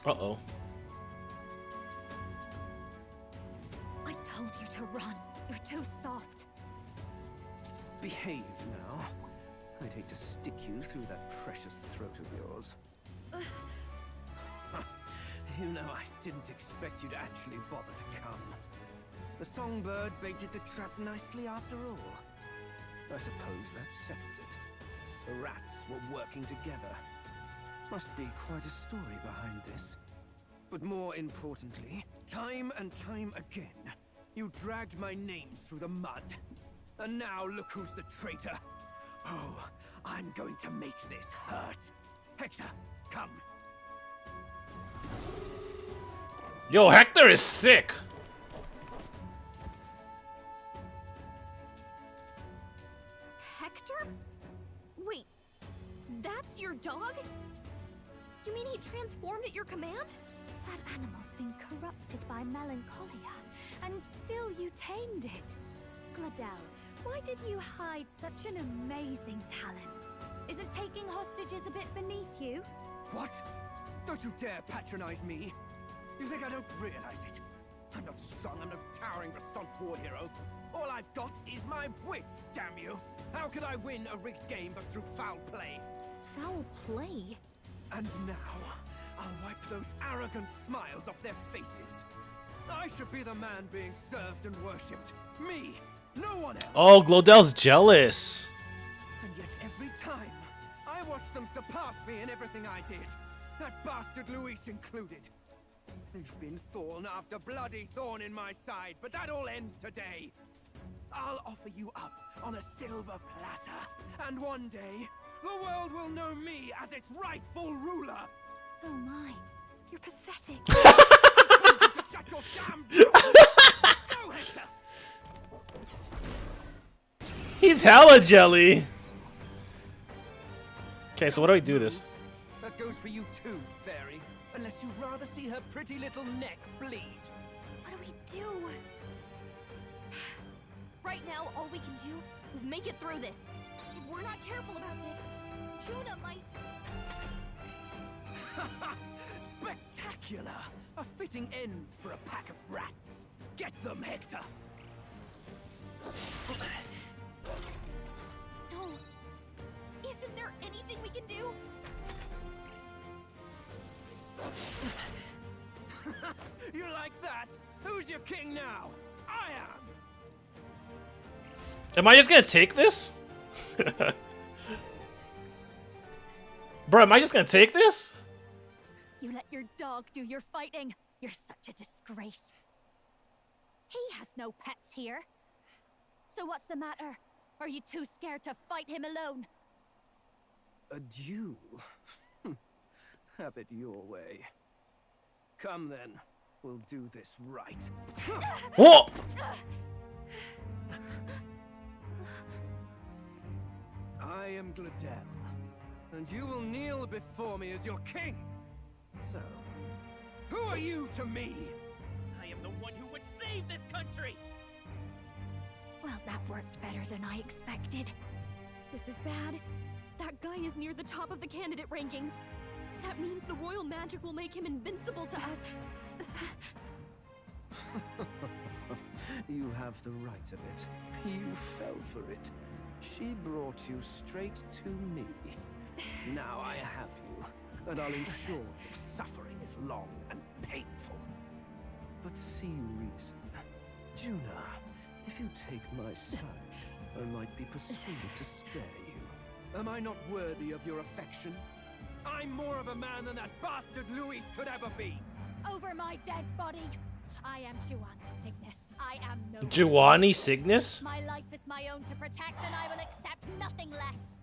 Uh-oh. I told you to run. You're too soft. Behave now. I'd hate to stick you through that precious throat of yours. You know, I didn't expect you to actually bother to come. The songbird baited the trap nicely after all. I suppose that settles it. The rats were working together. Must be quite a story behind this. But more importantly, time and time again, you dragged my name through the mud. And now look who's the traitor. Oh, I'm going to make this hurt. Hector, come. Yo, Hector is sick. Hector? Wait, that's your dog? You mean he transformed at your command? That animal's been corrupted by melancholia, and still you tamed it. Gladel, why did you hide such an amazing talent? Isn't taking hostages a bit beneath you? What? Don't you dare patronize me. You think I don't realize it? I'm not strong, I'm no towering Basant war hero. All I've got is my wits, damn you. How could I win a rigged game but through foul play? Foul play? And now, I'll wipe those arrogant smiles off their faces. I should be the man being served and worshipped. Me, no one else. Oh, Glaudel's jealous. And yet every time, I watch them surpass me in everything I did. That bastard Luis included. They've been thorn after bloody thorn in my side, but that all ends today. I'll offer you up on a silver platter, and one day, the world will know me as its rightful ruler. Oh my, you're pathetic. Just shut your damn mouth. Go, Hector. He's hella jelly. Okay, so what do we do this? That goes for you too, fairy. Unless you'd rather see her pretty little neck bleed. What do we do? Right now, all we can do is make it through this. If we're not careful about this, Juna might... Spectacular! A fitting end for a pack of rats. Get them, Hector! No. Isn't there anything we can do? You like that? Who's your king now? I am! Am I just gonna take this? Bro, am I just gonna take this? You let your dog do your fighting. You're such a disgrace. He has no pets here. So what's the matter? Are you too scared to fight him alone? A duel? Have it your way. Come then, we'll do this right. Whoa! I am Gladel, and you will kneel before me as your king. So, who are you to me? I am the one who would save this country! Well, that worked better than I expected. This is bad. That guy is near the top of the candidate rankings. That means the royal magic will make him invincible to us. You have the right of it. You fell for it. She brought you straight to me. Now I have you, and I'll ensure your suffering is long and painful. but see reason. Juna, if you take my side, I might be persuaded to spare you. Am I not worthy of your affection? I'm more of a man than that bastard Luis could ever be. Over my dead body. I am Juana Cygnus. I am no Giovanni Cygnus? My life is my own to protect, and I will accept nothing less.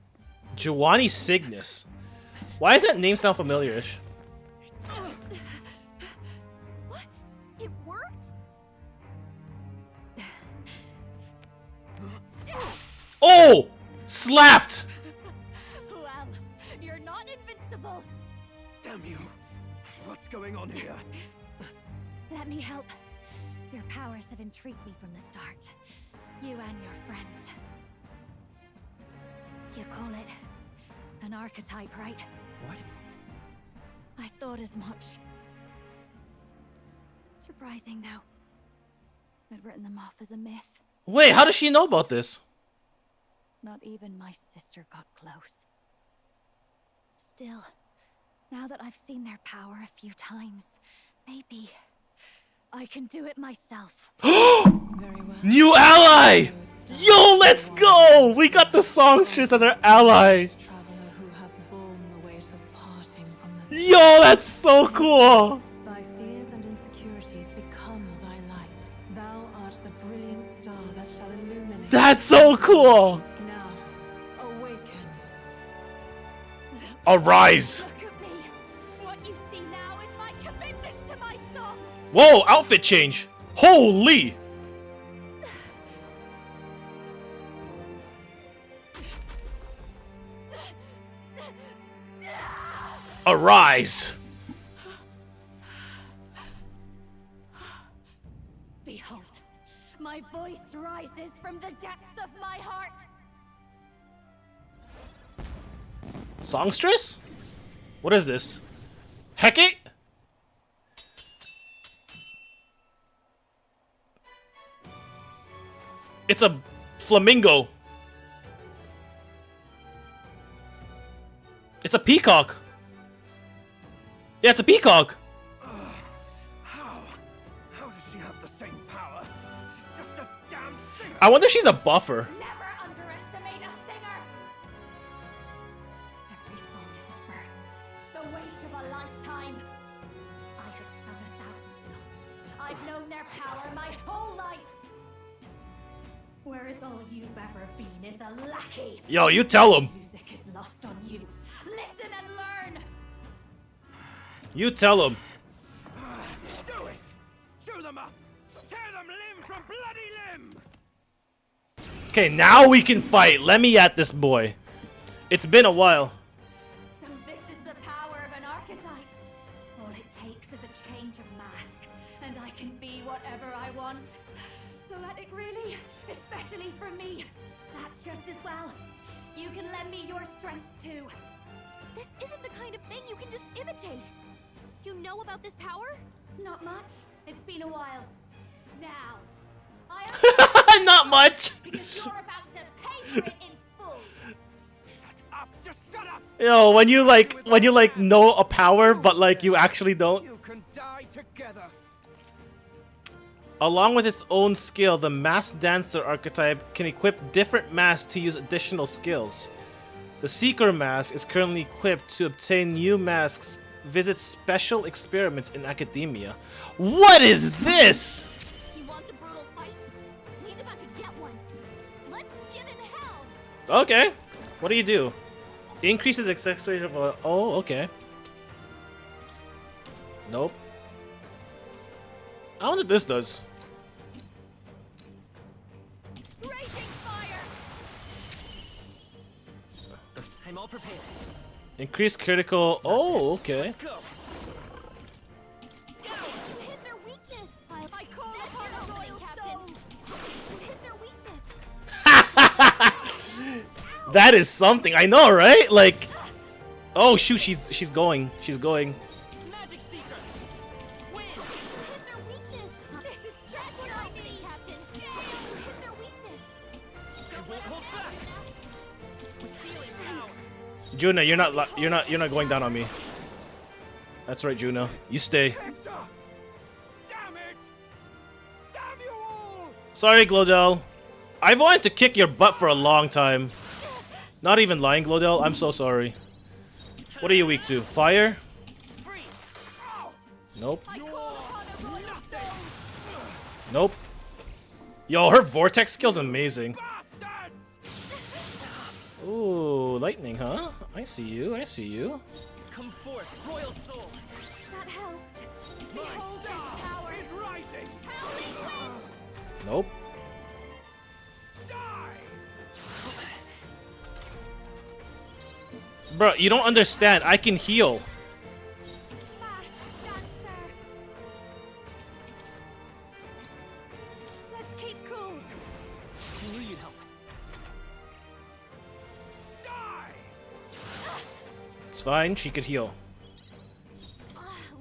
Giovanni Cygnus. Why does that name sound familiar-ish? What? It worked? Oh! Slapped! Well, you're not invincible. Damn you! What's going on here? Let me help. Your powers have intrigued me from the start. You and your friends. You call it an archetype, right? What? I thought as much. Surprising, though. I'd written them off as a myth. Wait, how does she know about this? Not even my sister got close. Still, now that I've seen their power a few times, maybe I can do it myself. New ally! Yo, let's go! We got the songstress as our ally. Yo, that's so cool! Thy fears and insecurities become thy light. Thou art the brilliant star that shall illuminate. That's so cool! Now, awaken. Arise! Look at me. What you see now is my commitment to my song. Whoa, outfit change! Holy! Arise! Behold, my voice rises from the depths of my heart. Songstress? What is this? Hecate? It's a flamingo. It's a peacock. Yeah, it's a peacock. How? How does she have the same power? She's just a damn singer. I wonder if she's a buffer. Never underestimate a singer. Every song is a burden, the weight of a lifetime. I have sung 1,000 songs. I've known their power my whole life. Whereas all you've ever been is a lackey. Yo, you tell him. Music is lost on you. Listen and learn. You tell him. Do it! Chew them up! Tear them limb from bloody limb! Okay, now we can fight. Let me at this boy. It's been a while. So this is the power of an archetype. All it takes is a change of mask, and I can be whatever I want. Though that it really, especially for me, that's just as well. You can lend me your strength too. This isn't the kind of thing you can just imitate. Do you know about this power? Not much. It's been a while. Now, Not much. because you're about to pay for it in full. Shut up! Just shut up! Yo, when you like know a power, but like you actually don't. You can die together. Along with its own skill, the masked dancer archetype can equip different masks to use additional skills. The seeker mask is currently equipped to obtain new masks. Visit special experiments in academia. What is this? He wants a brutal fight. He's about to get one. Let's get in hell. Okay. What do? Increases acceleration of a... Oh, okay. Nope. I wonder what this does. Raging fire. I'm all prepared. Increase critical... Oh, okay. Let's go. You hit their weakness. I call upon a royal Captain. You hit their weakness. That is something. I know, right? Like... Oh, shoot. She's going. She's going. Magic Seeker. Win. Hit their weakness. This is just That's what what I I need. need, Captain. You hit their weakness. I won't hold back. I'm feeling power. Juna, you're not going down on me. That's right, Juna. You stay. Hector! Damn it! Sorry, Glodell. I've wanted to kick your butt for a long time. Not even lying, Glodell. I'm so sorry. What are you weak to? Fire? Nope. Nope. Yo, her vortex skill's amazing. Ooh, lightning, huh? I see you. I see you. Come forth, royal soul. That helped. My Behold this star power. is rising. Nope. Bro, you don't understand. I can heal. Let's keep cool. I knew you'd help. It's fine. She could heal.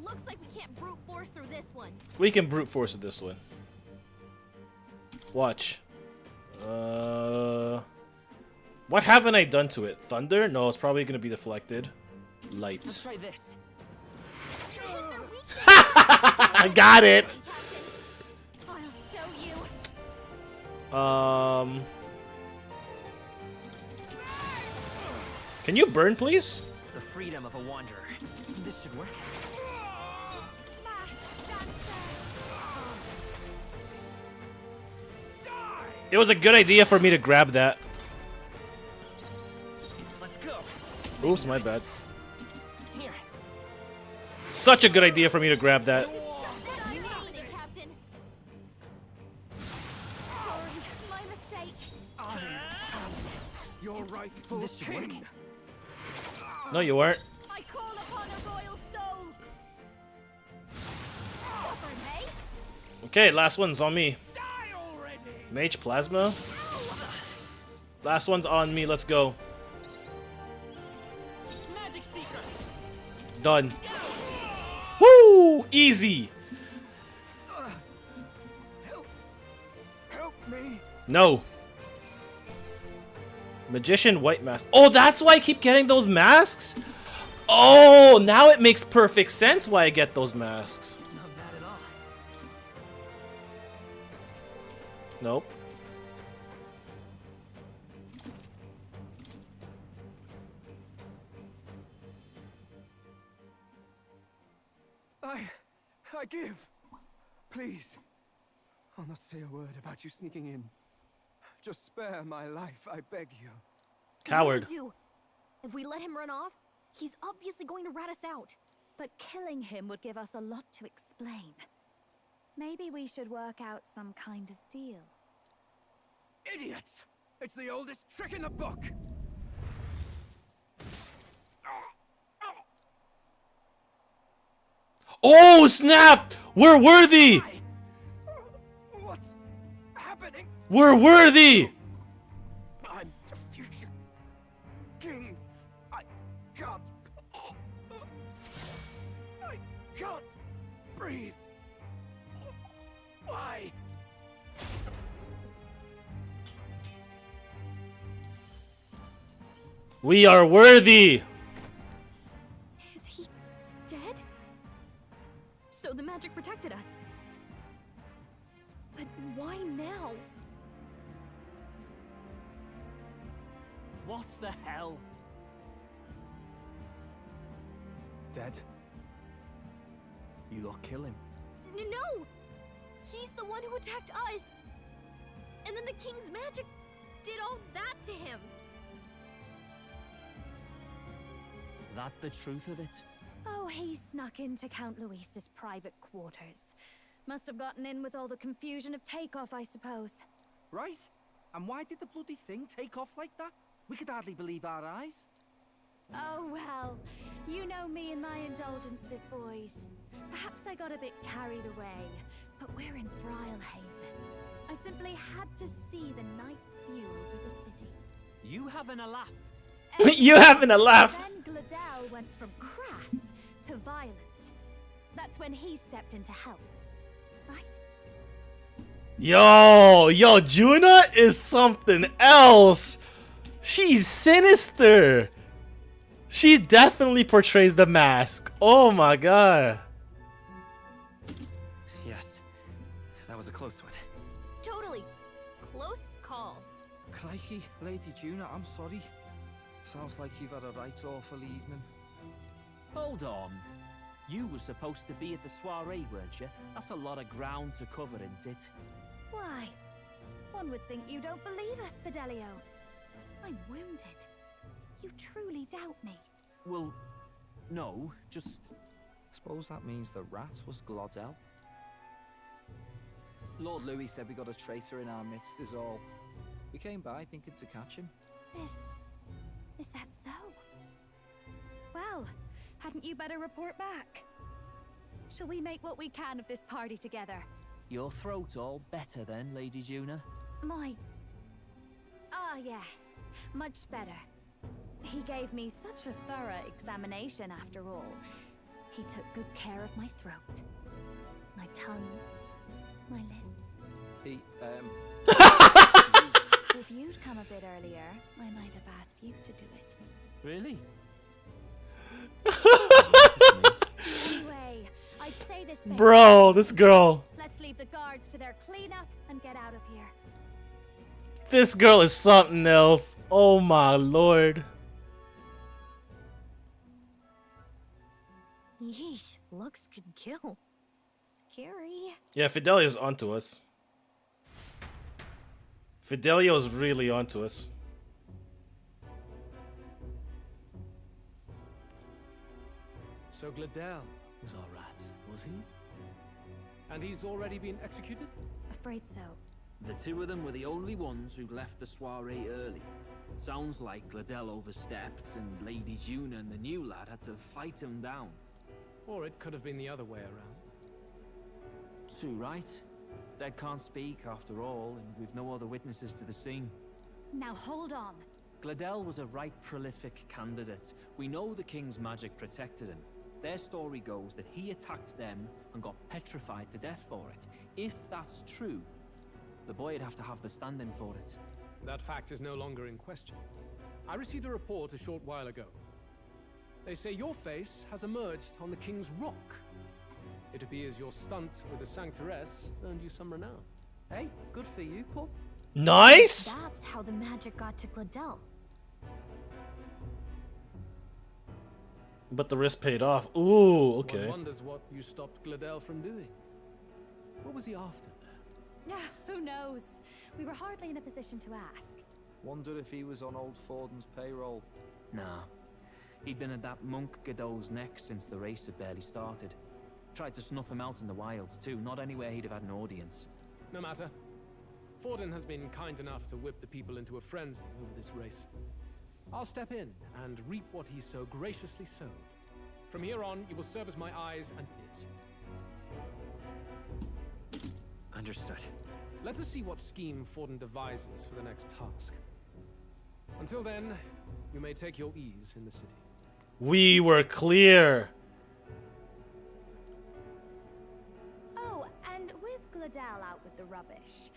Looks like we can't brute force through this one. We can brute force it this one. Watch. What haven't I done to it? Thunder? No, it's probably gonna be deflected. Lights. Let's try this. I got it. I'll show you. Can you burn, please? The freedom of a wanderer. This should work. It was a good idea for me to grab that. Let's go. Oops, my bad. Here. Such a good idea for me to grab that. Captain. Sorry, my mistake. I am your rightful This should work. king. No, you weren't. I call upon a royal soul. Stubborn, eh? Okay, last one's on me. Die already. Mage Plasma. Last one's on me. Let's go. Magic Seeker. Done. Woo! Easy. Help me. No. Magician White Mask. Oh, that's why I keep getting those masks? Oh, now it makes perfect sense why I get those masks. Not bad at all. Nope. I give. Please. I'll not say a word about you sneaking in. Just spare my life, I beg you. Coward. What do we do? If we let him run off, he's obviously going to rat us out. But killing him would give us a lot to explain. Maybe we should work out some kind of deal. Idiots! It's the oldest trick in the book! Oh, snap! We're worthy! What's happening? We're worthy! I'm the future king. I can't breathe. Why? We are worthy! Is he dead? So the magic protected us. But why now? What the hell? Dead? You lot kill him. No! He's the one who attacked us! And then the king's magic did all that to him! That the truth of it? Oh, he snuck into Count Luis's private quarters. Must have gotten in with all the confusion of takeoff, I suppose. Right? And why did the bloody thing take off like that? We could hardly believe our eyes. Oh, well, you know me and my indulgences, boys. Perhaps I got a bit carried away, but we're in Brilehaven. I simply had to see the night view over the city. You having a laugh? You having a laugh? Then Glodell went from crass to violent. That's when he stepped in to help, right? Yo, Juna is something else. She's sinister. She definitely portrays the mask. Oh my god. Yes. That was a close one. Totally. Crikey, Lady Juna, I'm sorry. Sounds like you've had a right awful evening. Hold on. You were supposed to be at the soiree, weren't you? That's a lot of ground to cover, isn't it? Why? One would think you don't believe us, Fidelio. I'm wounded. You truly doubt me. Well, no, just... Suppose that means the rat was Glodell. Lord Louis said we got a traitor in our midst is all. We came by thinking to catch him. Is that so? Well, hadn't you better report back? Shall we make what we can of this party together? Your throat all better then, Lady Juna? Ah, yes. Much better. He gave me such a thorough examination after all. He took good care of my throat, my tongue, my lips. If you'd come a bit earlier, I might have asked you to do it. Really? Anyway, I'd say this bit. Bro, this girl. Let's leave the guards to their cleanup and get out of here. This girl is something else. Oh my lord. Yeesh, looks could kill. Scary. Yeah, Fidelio's onto us. Fidelio's really onto us. So Gladel was our rat, was he? And he's already been executed? Afraid so. The two of them were the only ones who left the soiree early. Sounds like Gladel overstepped, and Lady Juna and the new lad had to fight him down. Or it could have been the other way around. Too right. Dead can't speak, after all, and we've no other witnesses to the scene. Now hold on. Gladel was a right prolific candidate. We know the king's magic protected him. Their story goes that he attacked them and got petrified to death for it. If that's true, the boy'd have to have the stand-in for it. That fact is no longer in question. I received a report a short while ago. They say your face has emerged on the King's Rock. It appears your stunt with the Sanctoress earned you some renown. Hey, good for you, pup. Nice! That's how the magic got to Gladel. But the risk paid off. Ooh, One okay. wonders what you stopped Gladel from doing. What was he after there? Who knows? We were hardly in a position to ask. Wonder if he was on old Forden's payroll. Nah. He'd been at that monk Godot's neck since the race had barely started. Tried to snuff him out in the wilds too, not anywhere he'd have had an audience. No matter. Forden has been kind enough to whip the people into a frenzy over this race. I'll step in and reap what he so graciously sowed. From here on, you will serve as my eyes and ears. Understood. Let us see what scheme Forden devises for the next task. Until then, you may take your ease in the city. We were clear. Oh, and with Gladel out with the rubbish,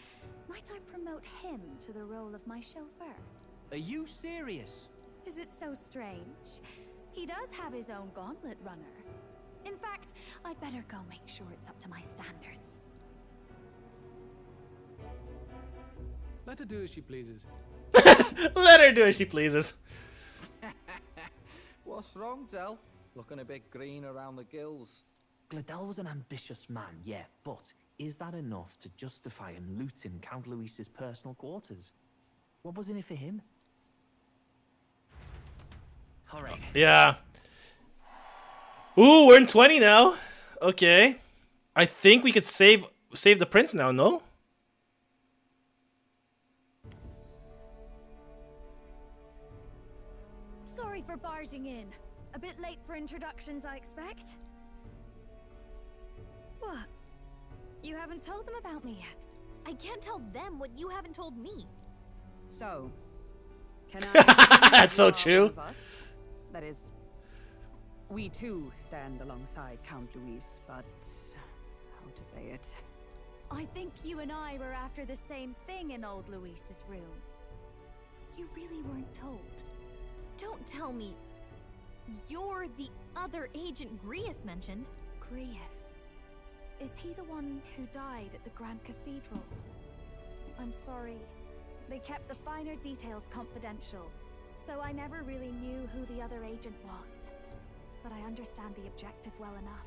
might I promote him to the role of my chauffeur? Are you serious? Is it so strange? He does have his own gauntlet runner. In fact, I'd better go make sure it's up to my standards. Let her do as she pleases. Let her do as she pleases. What's wrong, Del? Looking a bit green around the gills. Gladel was an ambitious man, yeah, but is that enough to justify him looting Count Luis's personal quarters? What was in it for him? All right. Yeah. Ooh, we're in 20 now. Okay. I think we could save the prince now, no? Sorry for barging in. A bit late for introductions, I expect. What? You haven't told them about me yet? I can't tell them what you haven't told me. So, can I... That's so you are true. one of us? That is, we too stand alongside Count Luis, but... how to say it? I think you and I were after the same thing in old Luis's room. You really weren't told. Don't tell me you're the other agent Grius mentioned. Grius? Is he the one who died at the Grand Cathedral? I'm sorry. They kept the finer details confidential, so I never really knew who the other agent was. But I understand the objective well enough.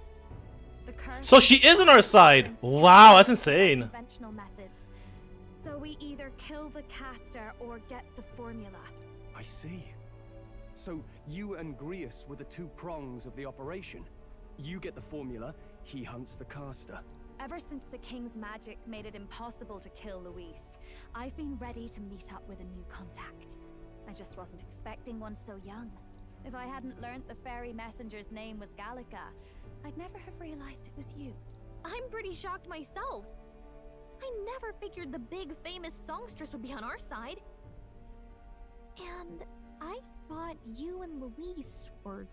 The curse So she is on our side. Wow, that's insane. Conventional methods. So we either kill the caster or get the formula. I see. So you and Grius were the two prongs of the operation. You get the formula, he hunts the caster. Ever since the King's magic made it impossible to kill Luis, I've been ready to meet up with a new contact. I just wasn't expecting one so young. If I hadn't learnt the fairy messenger's name was Gallica, I'd never have realized it was you. I'm pretty shocked myself. I never figured the big famous songstress would be on our side. And I thought you and Luis were...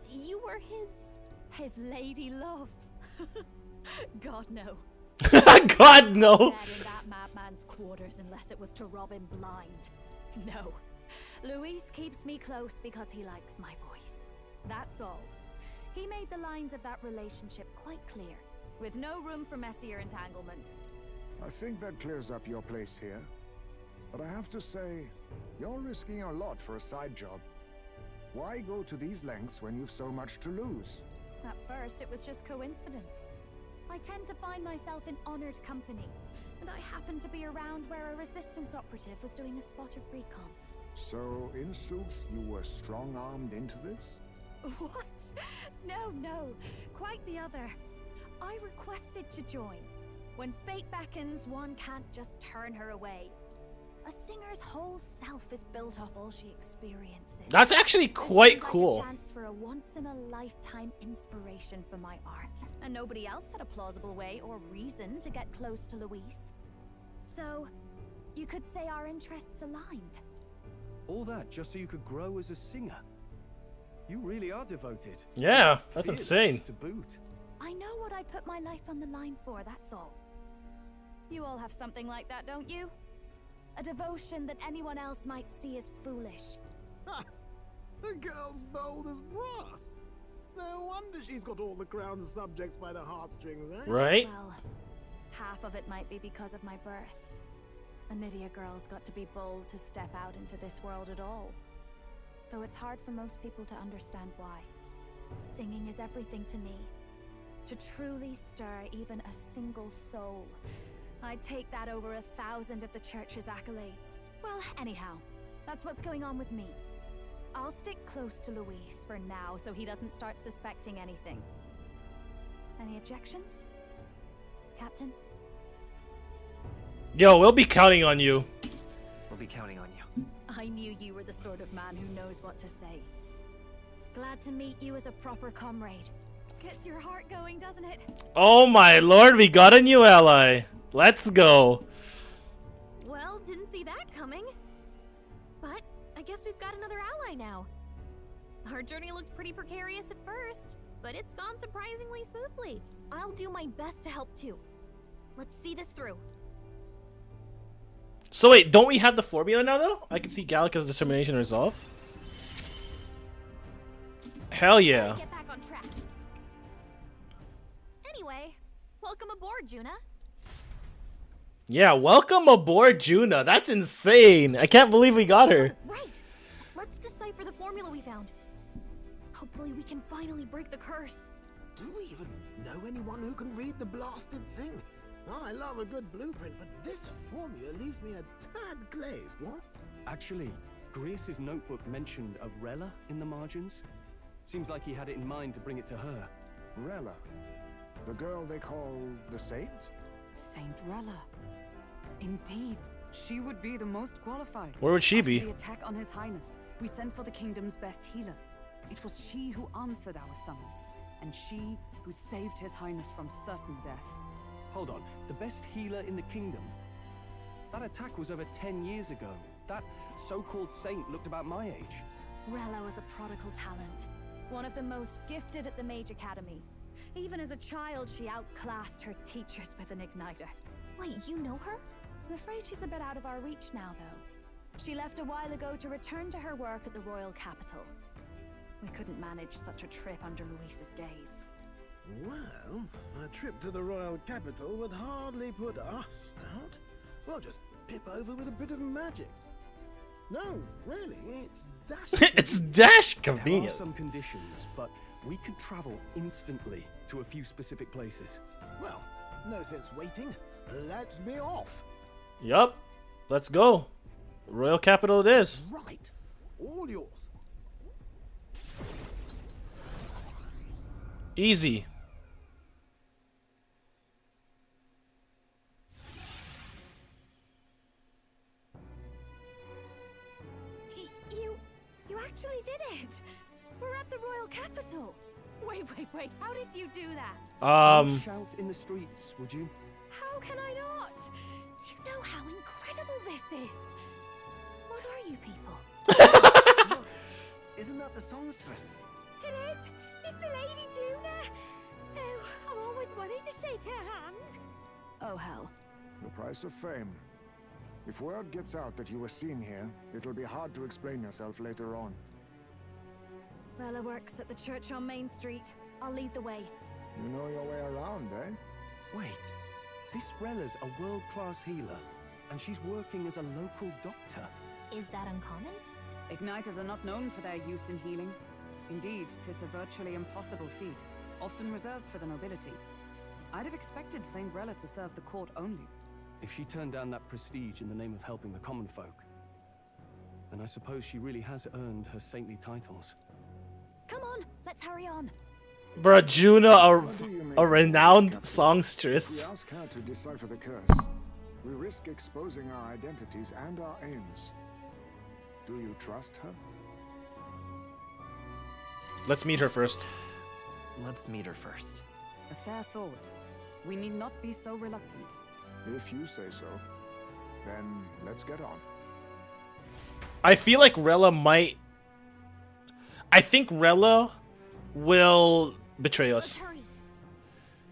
you were his lady love. God, no. God, no. Dead in that madman's quarters unless it was to rob him blind. No. Luis keeps me close because he likes my voice. That's all. He made the lines of that relationship quite clear, with no room for messier entanglements. I think that clears up your place here. But I have to say, you're risking a lot for a side job. Why go to these lengths when you've so much to lose? At first, it was just coincidence. I tend to find myself in honored company, and I happened to be around where a resistance operative was doing a spot of recon. So, in sooth, you were strong-armed into this? What? No. Quite the other. I requested to join. When fate beckons, one can't just turn her away. A singer's whole self is built off all she experiences. That's actually quite cool. Like a chance for a once-in-a-lifetime inspiration for my art. And nobody else had a plausible way or reason to get close to Luis. So, you could say our interests aligned. All that just so you could grow as a singer. You really are devoted. Yeah, that's Fearless insane. to boot. I know what I put my life on the line for, that's all. You all have something like that, don't you? A devotion that anyone else might see as foolish. Ha! The girl's bold as brass. No wonder she's got all the crown's subjects by the heartstrings, eh? Right? Well, half of it might be because of my birth. A Nydia girl's got to be bold to step out into this world at all. Though it's hard for most people to understand why. Singing is everything to me. To truly stir even a single soul, I'd take that over 1,000 of the church's accolades. Well, anyhow, that's what's going on with me. I'll stick close to Luis for now so he doesn't start suspecting anything. Any objections? Captain? Yo, we'll be counting on you. We'll be counting on you. I knew you were the sort of man who knows what to say. Glad to meet you as a proper comrade. Gets your heart going, doesn't it? Oh my lord, we got a new ally. Let's go. Well, didn't see that coming. But I guess we've got another ally now. Our journey looked pretty precarious at first, but it's gone surprisingly smoothly. I'll do my best to help too. Let's see this through. So wait, don't we have the formula now though? I can see Gallica's determination and resolve. Hell yeah. Get back on track. Anyway, welcome aboard, Juna. Yeah, welcome aboard, Juna. That's insane. I can't believe we got her. Right. Let's decipher the formula we found. Hopefully we can finally break the curse. Do we even know anyone who can read the blasted thing? I love a good blueprint, but this formula leaves me a tad glazed, what? Actually, Grius's notebook mentioned a Rella in the margins. Seems like he had it in mind to bring it to her. Rella? The girl they call the Saint? Saint Rella. Indeed, she would be the most qualified. Where would she be? After the attack on His Highness, we sent for the kingdom's best healer. It was she who answered our summons, and she who saved His Highness from certain death. Hold on, the best healer in the kingdom? That attack was over 10 years ago. That so-called saint looked about my age. Rella was a prodigal talent. One of the most gifted at the Mage Academy. Even as a child, she outclassed her teachers with an igniter. Wait, you know her? I'm afraid she's a bit out of our reach now, though. She left a while ago to return to her work at the royal capital. We couldn't manage such a trip under Luis's gaze. Well, a trip to the royal capital would hardly put us out. Well, just pip over with a bit of magic. No, really, it's dash It's dash There convenient. are some conditions, but we could travel instantly to a few specific places. Well, no sense waiting. Let's be off. Yup. Let's go. Royal capital it is. Right. All yours. Easy. You actually did it! We're at the royal capital! Wait, how did you do that? Don't shout in the streets, would you? How can I not? Do you know how incredible this is? What are you people? Look, isn't that the songstress? It is! It's the Lady Juna! Oh, I've always wanted to shake her hand. Oh, hell. The price of fame. If word gets out that you were seen here, it'll be hard to explain yourself later on. Rella works at the church on Main Street. I'll lead the way. You know your way around, eh? Wait, this Rella's a world-class healer, and she's working as a local doctor. Is that uncommon? Igniters are not known for their use in healing. Indeed, 'tis a virtually impossible feat, often reserved for the nobility. I'd have expected Saint Rella to serve the court only. If she turned down that prestige in the name of helping the common folk, then I suppose she really has earned her saintly titles. Come on, let's hurry on. Bruh, Juna, What do you make a of renowned this, Captain? songstress. If we ask her to decipher the curse, we risk exposing our identities and our aims. Do you trust her? Let's meet her first. Let's meet her first. A fair thought. We need not be so reluctant. If you say so, then let's get on. I feel like Rella might... I think Rella will betray us. Let's hurry.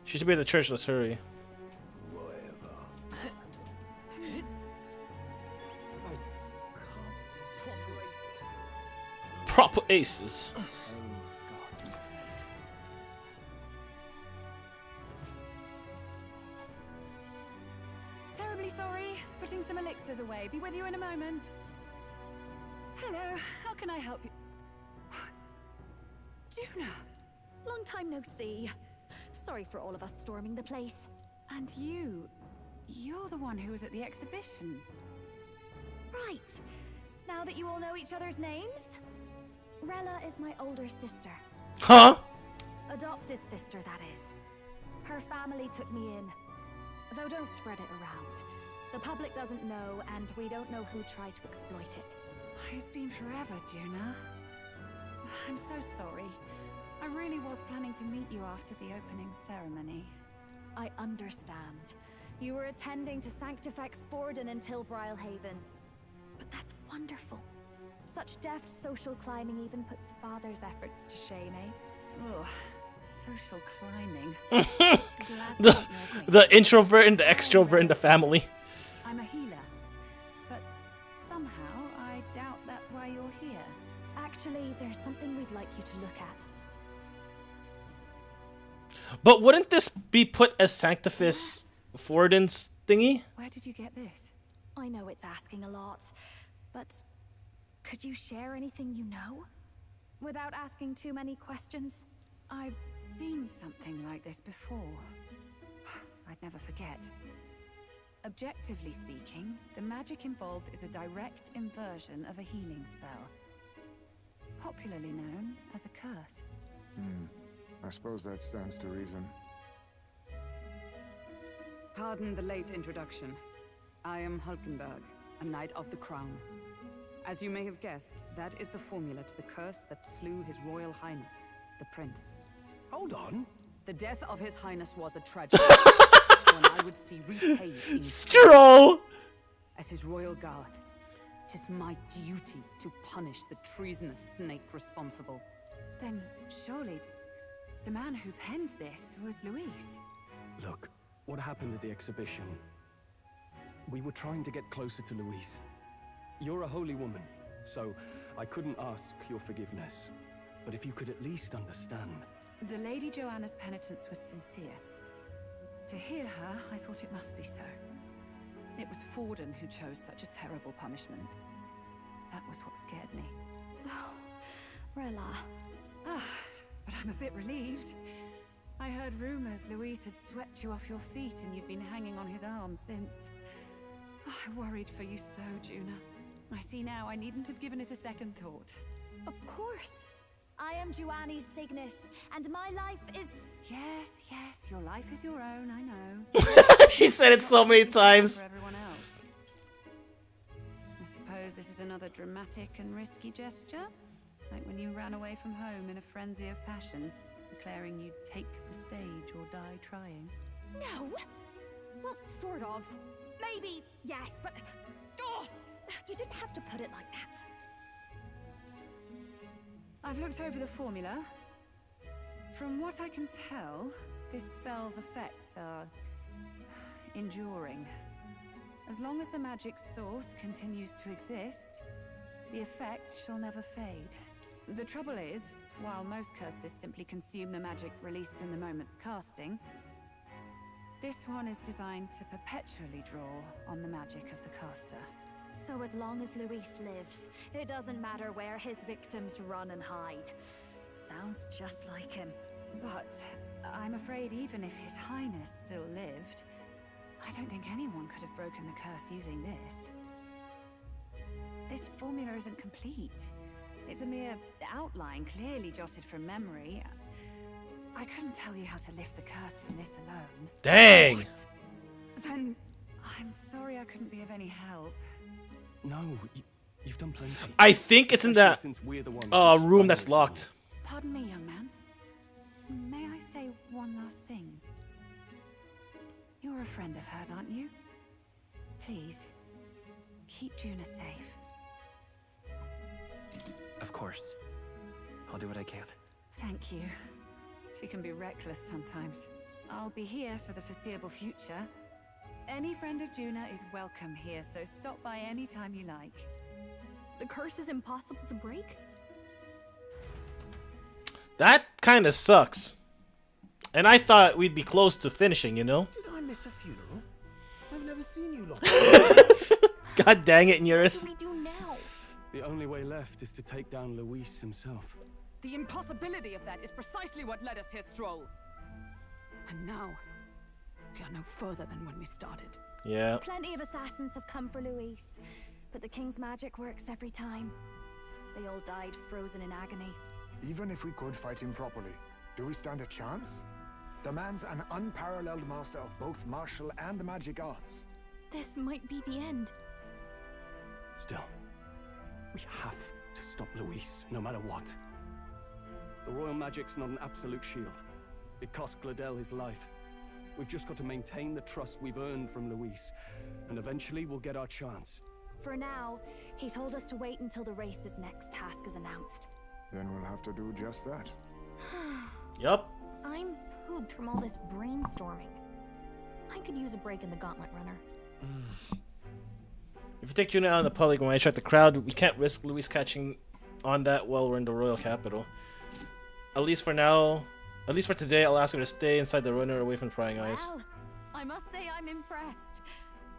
She should be at the church. Let's hurry. Proper aces. Terribly sorry. Putting some elixirs away. Be with you in a moment. Hello. How can I help you? Juna! Long time no see. Sorry for all of us storming the place. And you're the one who was at the exhibition. Right. Now that you all know each other's names, Rella is my older sister. Huh? Adopted sister, that is. Her family took me in. Though don't spread it around. The public doesn't know, and we don't know who tried to exploit it. It's been forever, Juna. I'm so sorry. I really was planning to meet you after the opening ceremony. I understand. You were attending to Sanctifex Forden until Brylehaven. But that's wonderful. Such deft social climbing even puts father's efforts to shame, eh? Oh, social climbing. the introvert and the extrovert in the family. I'm a healer, but somehow I doubt that's why you're here. Actually, there's something we'd like you to look at. But wouldn't this be put as Sanctifex Forden's thingy? Where did you get this? I know it's asking a lot, but could you share anything you know? Without asking too many questions? I've seen something like this before. I'd never forget. Objectively speaking, the magic involved is a direct inversion of a healing spell. Popularly known as a curse. I suppose that stands to reason. Pardon the late introduction. I am Hulkenberg, a Knight of the Crown. As you may have guessed, that is the formula to the curse that slew His Royal Highness, the Prince. Hold on. The death of His Highness was a tragedy. One I would see repaid in Stroll! As His Royal Guard, 'tis my duty to punish the treasonous snake responsible. Then surely the man who penned this was Luis. Look, what happened at the exhibition? We were trying to get closer to Louise. You're a holy woman, so I couldn't ask your forgiveness. But if you could at least understand. The Lady Joanna's penitence was sincere. To hear her, I thought it must be so. It was Forden who chose such a terrible punishment. That was what scared me. Oh, Rilla. Ah, but I'm a bit relieved. I heard rumors Luis had swept you off your feet and you'd been hanging on his arm since. Oh, I worried for you so, Juna. I see now I needn't have given it a second thought. Of course. I am Juani's Cygnus, and my life is... Yes, yes, your life is your own, I know. She said it so many times. For everyone else. I suppose this is another dramatic and risky gesture? Like when you ran away from home in a frenzy of passion, declaring you'd take the stage or die trying. No! Well, sort of. Maybe, yes, but... Oh, you didn't have to put it like that. I've looked over the formula. From what I can tell, this spell's effects are... enduring. As long as the magic source continues to exist, the effect shall never fade. The trouble is, while most curses simply consume the magic released in the moment's casting, this one is designed to perpetually draw on the magic of the caster. So as long as Luis lives, it doesn't matter where his victims run and hide. Sounds just like him. But I'm afraid even if His Highness still lived, I don't think anyone could have broken the curse using this. This formula isn't complete. It's a mere outline, clearly jotted from memory. I couldn't tell you how to lift the curse from this alone. Dang! What? Then I'm sorry I couldn't be of any help. No, you've done plenty. I think it's in that room that's locked. Pardon me, young man. May I say one last thing? You're a friend of hers, aren't you? Please, keep Juna safe. Of course. I'll do what I can. Thank you. She can be reckless sometimes. I'll be here for the foreseeable future. Any friend of Juna is welcome here, so stop by any time you like. The curse is impossible to break? That kind of sucks. And I thought we'd be close to finishing, you know? Did I miss a funeral? I've never seen you lot. God dang it, Eurus. What do we do now? The only way left is to take down Luis himself. The impossibility of that is precisely what led us here, Stroll. And now, we are no further than when we started. Yeah. Plenty of assassins have come for Luis, but the king's magic works every time. They all died frozen in agony. Even if we could fight him properly, do we stand a chance? The man's an unparalleled master of both martial and magic arts. This might be the end. Still, we have to stop Luis, no matter what. The royal magic's not an absolute shield. It cost Gladel his life. We've just got to maintain the trust we've earned from Luis, and eventually we'll get our chance. For now, he told us to wait until the race's next task is announced. Then we'll have to do just that. Yup. I'm pooped from all this brainstorming. I could use a break in the gauntlet runner. If you take Juna out in the public when I attract the crowd, we can't risk Luis catching on that while we're in the royal capital. At least for now, at least for today, I'll ask her to stay inside the runner away from prying eyes. Well, I must say I'm impressed.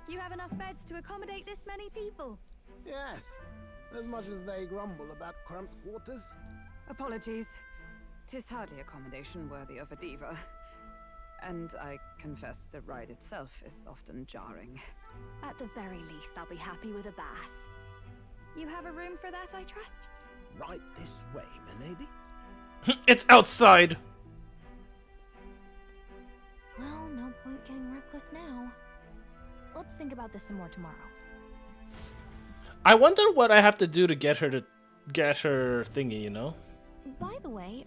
You have enough beds to accommodate this many people. Yes, as much as they grumble about cramped quarters. Apologies. 'Tis hardly accommodation worthy of a diva. And I confess the ride itself is often jarring. At the very least, I'll be happy with a bath. You have a room for that, I trust? Right this way, milady. It's outside! Well, no point getting reckless now. Let's think about this some more tomorrow. I wonder what I have to do to get her thingy, you know? By the way,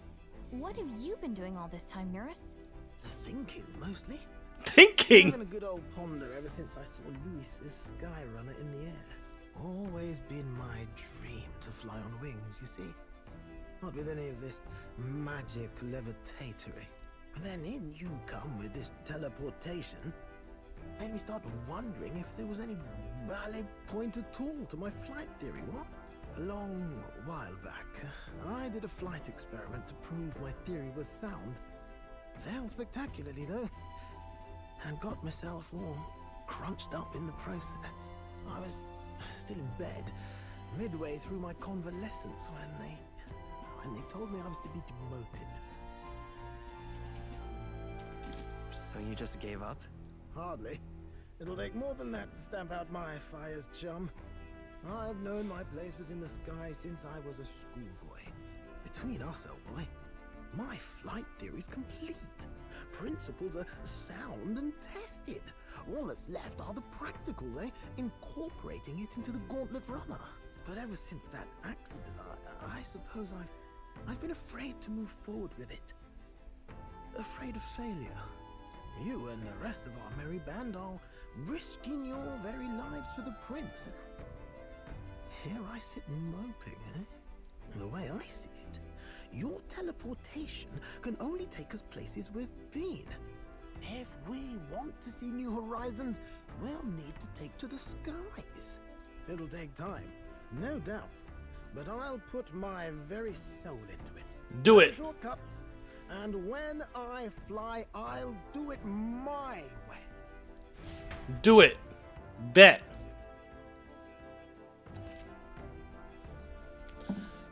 what have you been doing all this time, Eurus? Thinking, mostly. Thinking? Having a good old ponder ever since I saw Luis's Skyrunner in the air. Always been my dream to fly on wings, you see. Not with any of this magic levitatory. And then in you come with this teleportation. Made me start wondering if there was any ballet point at all to my flight theory, what? A long while back, I did a flight experiment to prove my theory was sound. Failed spectacularly, though. And got myself all crunched up in the process. I was still in bed, midway through my convalescence when they told me I was to be demoted. So you just gave up? Hardly. It'll take more than that to stamp out my fires, chum. I've known my place was in the sky since I was a schoolboy. Between us, old boy, my flight theory's complete. Principles are sound and tested. All that's left are the practicals, incorporating it into the gauntlet runner. But ever since that accident, I suppose I've been afraid to move forward with it. Afraid of failure. You and the rest of our merry band are risking your very lives for the prince. Here I sit moping, The way I see it, your teleportation can only take us places we've been. If we want to see new horizons, we'll need to take to the skies. It'll take time, no doubt, but I'll put my very soul into it. Do it. Shortcuts, and when I fly, I'll do it my way. Do it. Bet.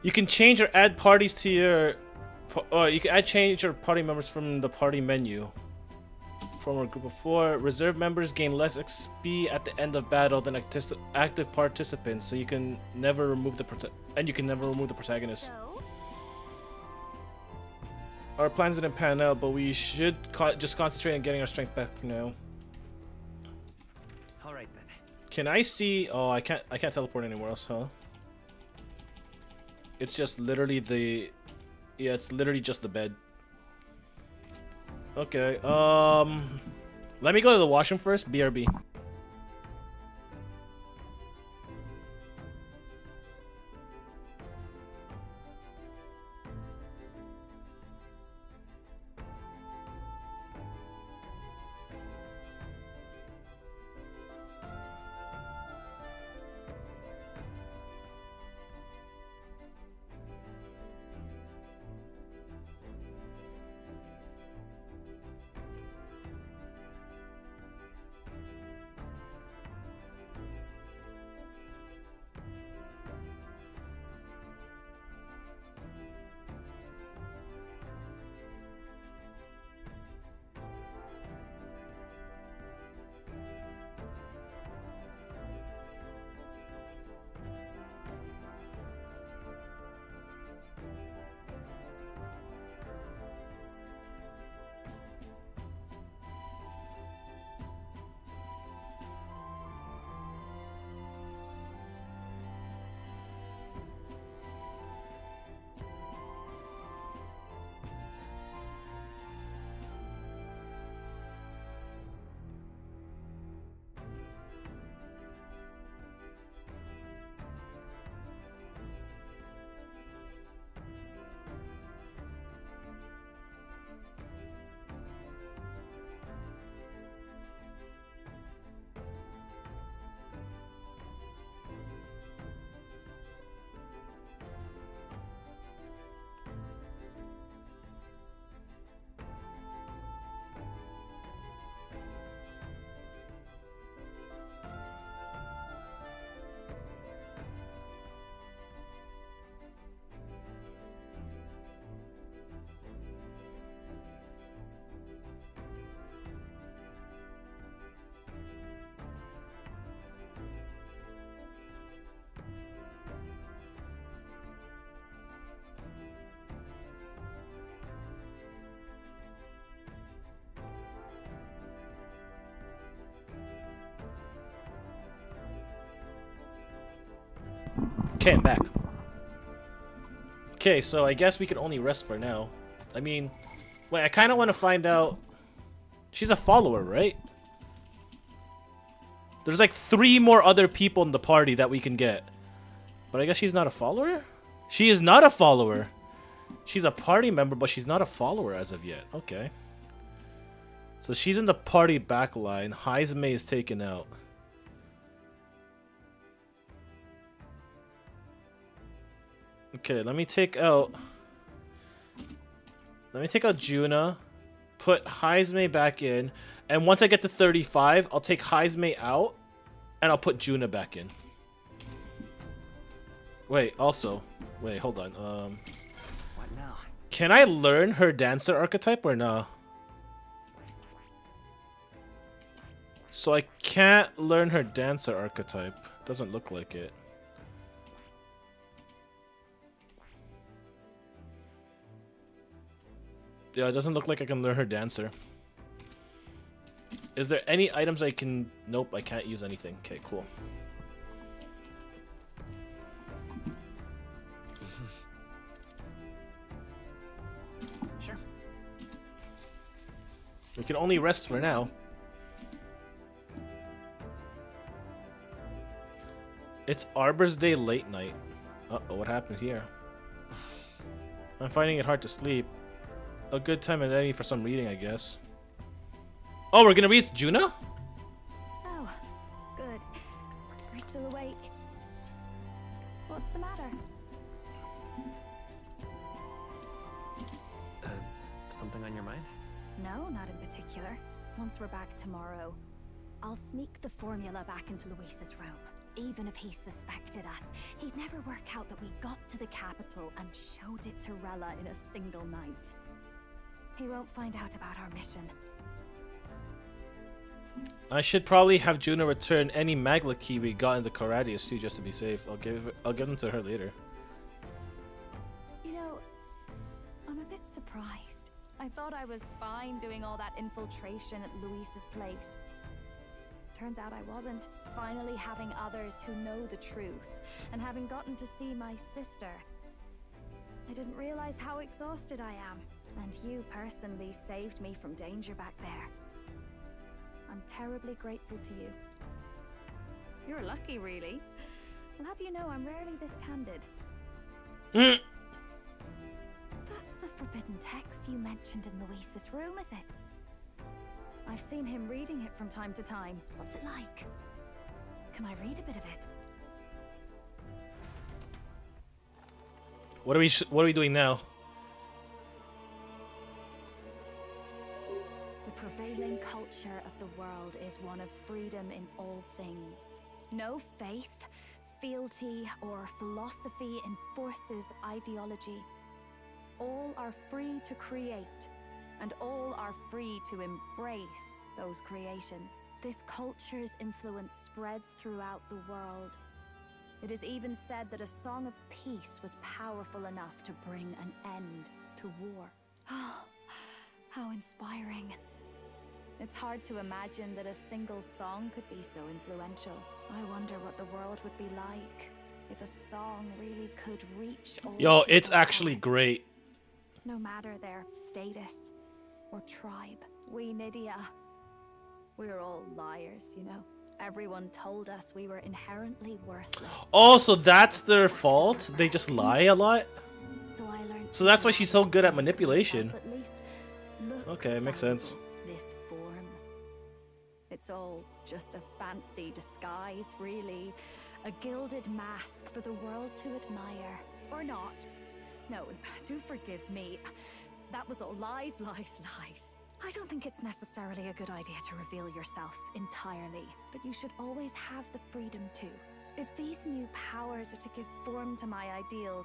You can change or add parties to your... you can change your party members from the party menu. Form a group of 4. Reserve members gain less XP at the end of battle than active participants, so you can never remove the protagonist. So? Our plans didn't pan out, but we should just concentrate on getting our strength back now. All right then. Can I see? Oh, I can't teleport anywhere else, huh? It's just literally the... Yeah, it's literally just the bed. Okay, let me go to the washroom first. BRB. Okay, I'm back. Okay, so I guess we can only rest for now. I mean, wait, I kind of want to find out. She's a follower, right? There's like 3 more other people in the party that we can get. But I guess she's not a follower? She is not a follower. She's a party member, but she's not a follower as of yet. Okay. So she's in the party backline. Heisme is taken out. Okay, let me take out Juna, put Heisme back in, and once I get to 35, I'll take Heisme out, and I'll put Juna back in. Wait, also, wait, hold on. What now? Can I learn her dancer archetype or no? So I can't learn her dancer archetype. Doesn't look like it. Yeah, it doesn't look like I can learn her dancer. Is there any items I can... Nope, I can't use anything. Okay, cool. Sure. We can only rest for now. It's Arbor's Day late night. Uh-oh, what happened here? I'm finding it hard to sleep. A good time of day for some reading, I guess. Oh, we're gonna read Juna? Oh, good. We're still awake. What's the matter? Something on your mind? No, not in particular. Once we're back tomorrow, I'll sneak the formula back into Luis's room. Even if he suspected us, he'd never work out that we got to the capital and showed it to Rella in a single night. He won't find out about our mission. I should probably have Juna return any Magla key we got in the Coradius too, just to be safe. I'll give them to her later. You know, I'm a bit surprised. I thought I was fine doing all that infiltration at Luis's place. Turns out I wasn't. Finally having others who know the truth, and having gotten to see my sister. I didn't realize how exhausted I am, and you personally saved me from danger back there. I'm terribly grateful to you. You're lucky, really. I'll have you know I'm rarely this candid. That's the forbidden text you mentioned in Luis's room, is it? I've seen him reading it from time to time. What's it like? Can I read a bit of it? What are we doing now? The prevailing culture of the world is one of freedom in all things. No faith, fealty, or philosophy enforces ideology. All are free to create, and all are free to embrace those creations. This culture's influence spreads throughout the world. It is even said that a song of peace was powerful enough to bring an end to war. Oh, how inspiring. It's hard to imagine that a single song could be so influential. I wonder what the world would be like if a song really could reach all. Yo, it's actually great. No matter their status or tribe. We Nydia, we're all liars, you know. Everyone told us we were inherently worthless. Oh, so that's their fault? They just lie a lot? So that's why she's so good at manipulation. Okay, makes sense. This form. It's all just a fancy disguise, really. A gilded mask for the world to admire. Or not. No, do forgive me. That was all lies, lies, lies. I don't think it's necessarily a good idea to reveal yourself entirely, but you should always have the freedom to. If these new powers are to give form to my ideals,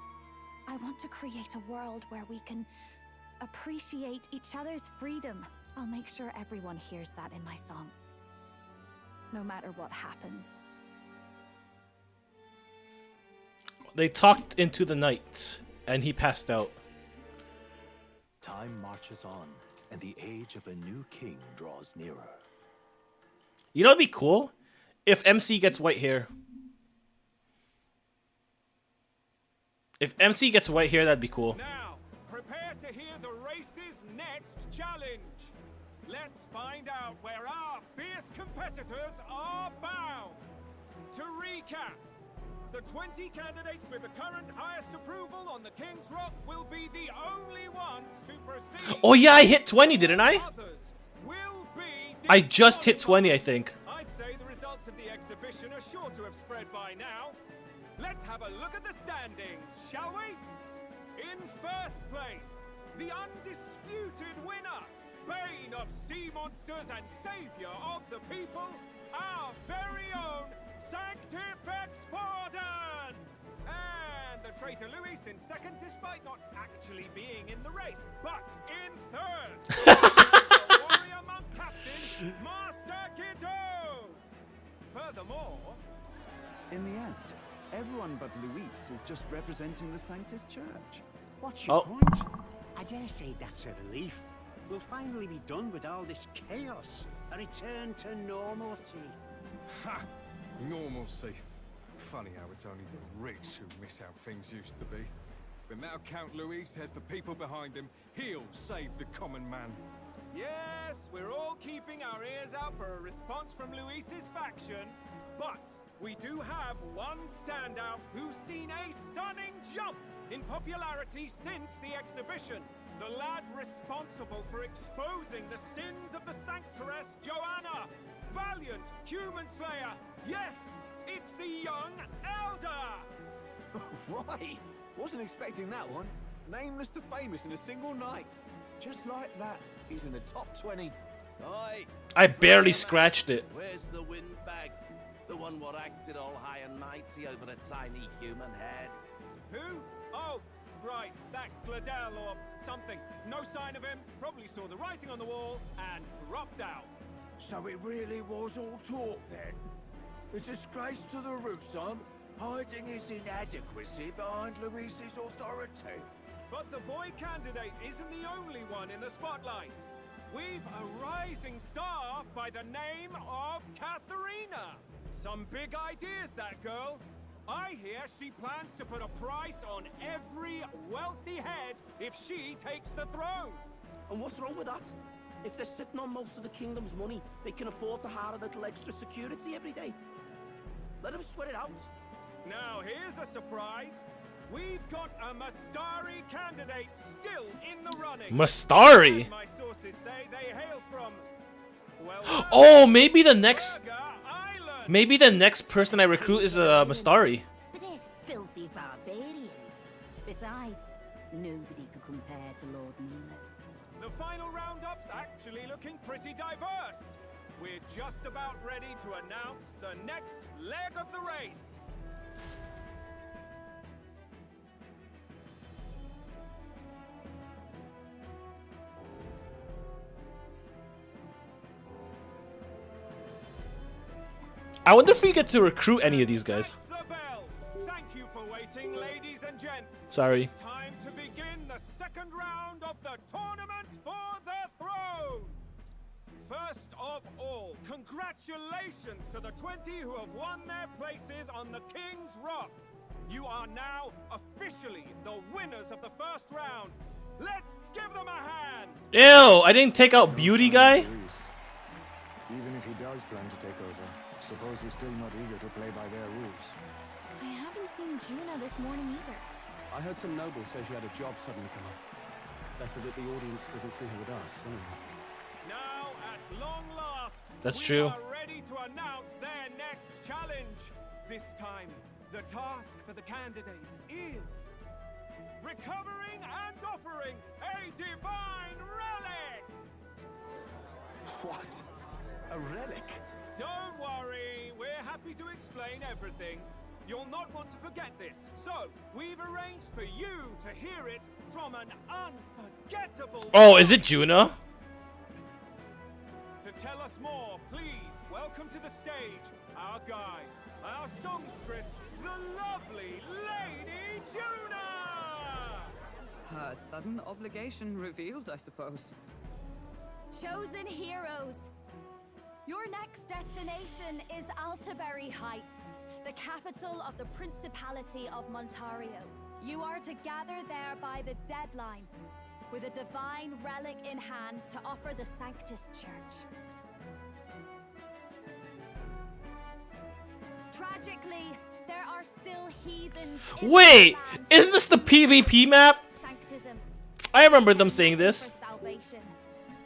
I want to create a world where we can appreciate each other's freedom. I'll make sure everyone hears that in my songs, no matter what happens. They talked into the night, and he passed out. Time marches on, and the age of a new king draws nearer. You know what'd be cool? If MC gets white hair. If MC gets white hair, that'd be cool. Now, prepare to hear the race's next challenge. Let's find out where our fierce competitors are bound. To recap, the 20 candidates with the current highest approval on the King's Rock will be the only ones to proceed. Oh yeah, I hit 20, didn't I? I just hit 20, I think. I'd say the results of the exhibition are sure to have spread by now. Let's have a look at the standings, shall we? In first place, the undisputed winner, bane of sea monsters and savior of the people, our very own Sanctifex Forden! And the traitor Luis in second, despite not actually being in the race, but in third. The warrior monk captain, Master Guido! Furthermore, In the end, everyone but Luis is just representing the Sanctus Church. What's your point? I dare say that's a relief. We'll finally be done with all this chaos. A return to normalcy. Ha! Normalcy. Funny how it's only the rich who miss how things used to be. But now Count Luis has the people behind him. He'll save the common man. yes, we're all keeping our ears out for a response from Luis's faction, but we do have one standout who's seen a stunning jump in popularity since the exhibition. The lad responsible for exposing the sins of the Sanctress Joanna. Valiant human slayer. Yes, it's the young Elder. Right. Wasn't expecting that one. Nameless to famous in a single night. Just like that, he's in the top 20. Oi! I barely scratched it. Where's the windbag? The one what acted all high and mighty over a tiny human head. Who? Oh, right, that Gladel or something. No sign of him. Probably saw the writing on the wall and dropped out. So it really was all talk then? A disgrace to the Rusum, hiding his inadequacy behind Luis's authority. But the boy candidate isn't the only one in the spotlight. We've a rising star by the name of Katharina. Some big ideas, that girl. I hear she plans to put a price on every wealthy head if she takes the throne. And what's wrong with that? If they're sitting on most of the kingdom's money, they can afford to hire a little extra security every day. Let them sweat it out. Now here's a surprise. We've got a Mastari candidate still in the running. Mastari? My sources say they hail from, well, Oh, maybe the next person I recruit is Mastari. But they're filthy barbarians. Besides, nobody could compare to Lord Nilo. The final roundup's actually looking pretty diverse. We're just about ready to announce the next leg of the race. I wonder if we get to recruit any of these guys. Thank you for waiting, ladies and gents. Sorry. It's time to begin the second round of the tournament for the throne. First of all, congratulations to the 20 who have won their places on the King's Rock. You are now officially the winners of the first round. Let's give them a hand. Ew, I didn't take out Beauty Guy. Even if he does plan to take over, suppose he's still not eager to play by their rules. I haven't seen Juna this morning either. I heard some noble say she had a job suddenly come up. Better that the audience doesn't see her with us. Now, at long last, That's we true. are ready to announce their next challenge. This time, the task for the candidates is recovering and offering a divine relic. What? A relic? Don't worry, we're happy to explain everything. You'll not want to forget this, so we've arranged for you to hear it from an unforgettable... Oh, is it Juna? To tell us more, please welcome to the stage our guide, our songstress, the lovely Lady Juna! Her sudden obligation revealed, I suppose. Chosen heroes! Your next destination is Altaberry Heights, the capital of the Principality of Montario. You are to gather there by the deadline, with a divine relic in hand to offer the Sanctus Church. Tragically, there are still heathens in Wait, this land isn't this the PvP map? Sanctism. I remember them saying this. For salvation.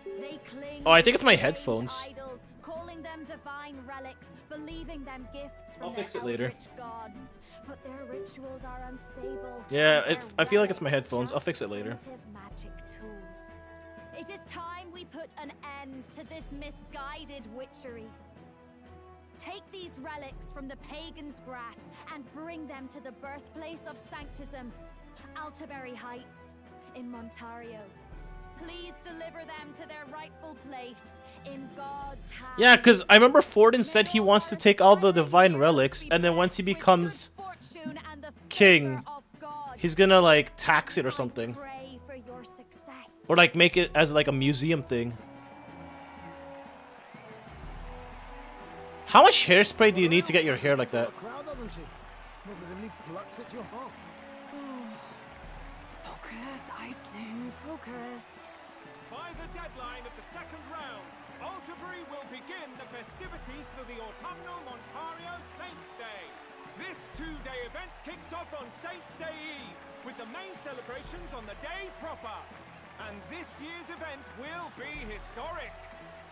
They cling Oh, I think it's my to headphones. idols, calling them divine relics, believing them gifts from I'll fix their it later. eldritch gods. But their rituals are unstable. Yeah, and their I feel like it's my relics headphones. I'll just fix it later. primitive magic tools. It is time we put an end to this misguided witchery. Take these relics from the pagan's grasp and bring them to the birthplace of Sanctism, Altaberry Heights, in Montario. Please deliver them to their rightful place in God's hands. Yeah, because I remember Forden said he wants to take all the divine relics, and then once he becomes king, he's gonna like tax it or something, or like make it as like a museum thing. How much hairspray do you need to get your hair like that? Focus, Iceland, focus. By the deadline of the second round, Altaberry will begin the festivities for the autumnal Montario Saints' Day. This two-day event kicks off on Saints' Day Eve, with the main celebrations on the day proper. And this year's event will be historic.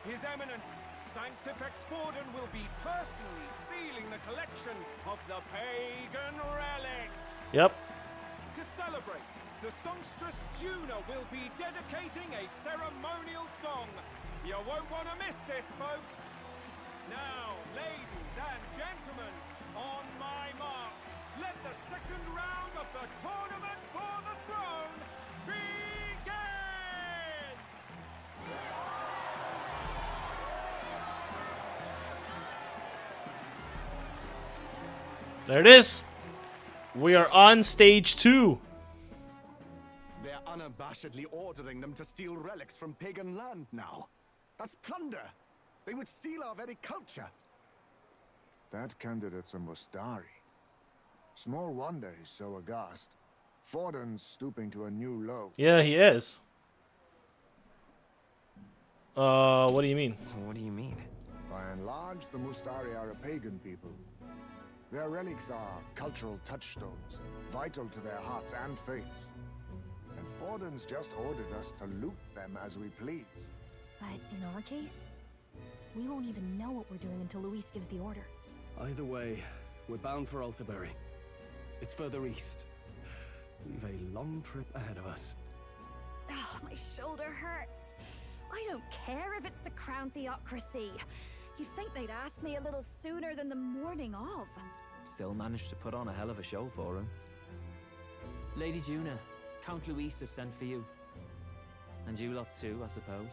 His Eminence, Sanctifex Forden, will be personally sealing the collection of the pagan relics. Yep. To celebrate, the songstress Juna will be dedicating a ceremonial song. You won't want to miss this, folks. Now, ladies and gentlemen, on my mark, let the second round of the tournament for the throne begin! There it is. We are on stage 2. They're unabashedly ordering them to steal relics from pagan land now. That's plunder. They would steal our very culture. That candidate's a Mustari. Small wonder he's so aghast. Forden's stooping to a new low. Yeah, he is. What do you mean? What do you mean? By and large, the Mustari are a pagan people. Their relics are cultural touchstones, vital to their hearts and faiths. And Forden's just ordered us to loot them as we please. But in our case, we won't even know what we're doing until Luis gives the order. Either way, we're bound for Altaberry. It's further east. We've a long trip ahead of us. Oh, my shoulder hurts. I don't care if it's the Crown Theocracy. You'd think they'd ask me a little sooner than the morning of. Still managed to put on a hell of a show for him. Lady Juna, Count Luis has sent for you. And you lot too, I suppose.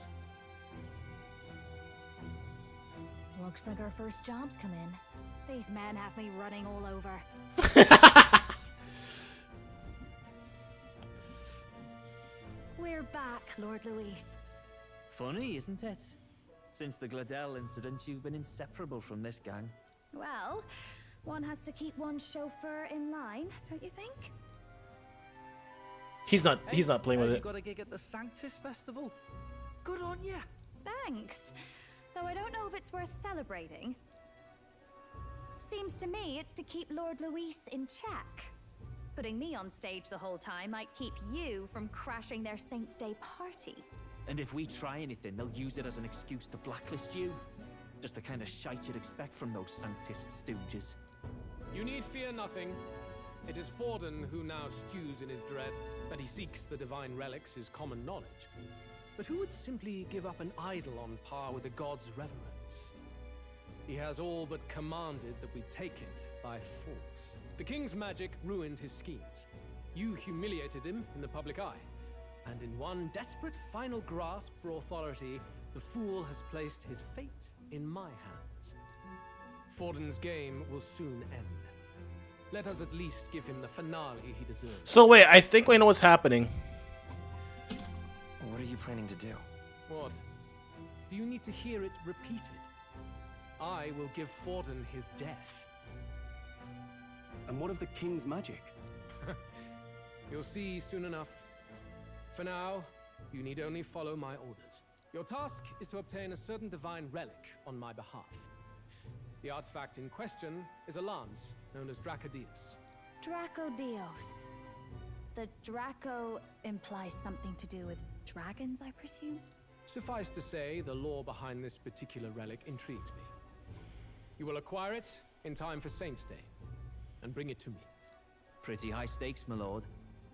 Looks like our first job's come in. These men have me running all over. We're back, Lord Luis. Funny, isn't it? Since the Gladel incident, you've been inseparable from this gang. Well, one has to keep one's chauffeur in line, don't you think? He's not playing with You it. got a gig at the Sanctus Festival. Good on ya. Thanks. Though I don't know if it's worth celebrating. Seems to me it's to keep Lord Luis in check. Putting me on stage the whole time might keep you from crashing their Saints' Day party. And if we try anything, they'll use it as an excuse to blacklist you. Just the kind of shite you'd expect from those Sanctist stooges. You need fear nothing. It is Forden who now stews in his dread. That he seeks the divine relics is common knowledge. But who would simply give up an idol on par with the god's reverence? He has all but commanded that we take it by force. The king's magic ruined his schemes. You humiliated him in the public eye. And in one desperate final grasp for authority, the fool has placed his fate in my hands. Forden's game will soon end. Let us at least give him the finale he deserves. So wait, I think I know what's happening. What are you planning to do? What? Do you need to hear it repeated? I will give Forden his death. And what of the king's magic? You'll see soon enough. For now, you need only follow my orders. Your task is to obtain a certain divine relic on my behalf. The artifact in question is a lance known as Dracodius. Dracodios. The Draco implies something to do with dragons, I presume? Suffice to say, the lore behind this particular relic intrigues me. You will acquire it, in time for Saints' Day, and bring it to me. Pretty high stakes, my lord.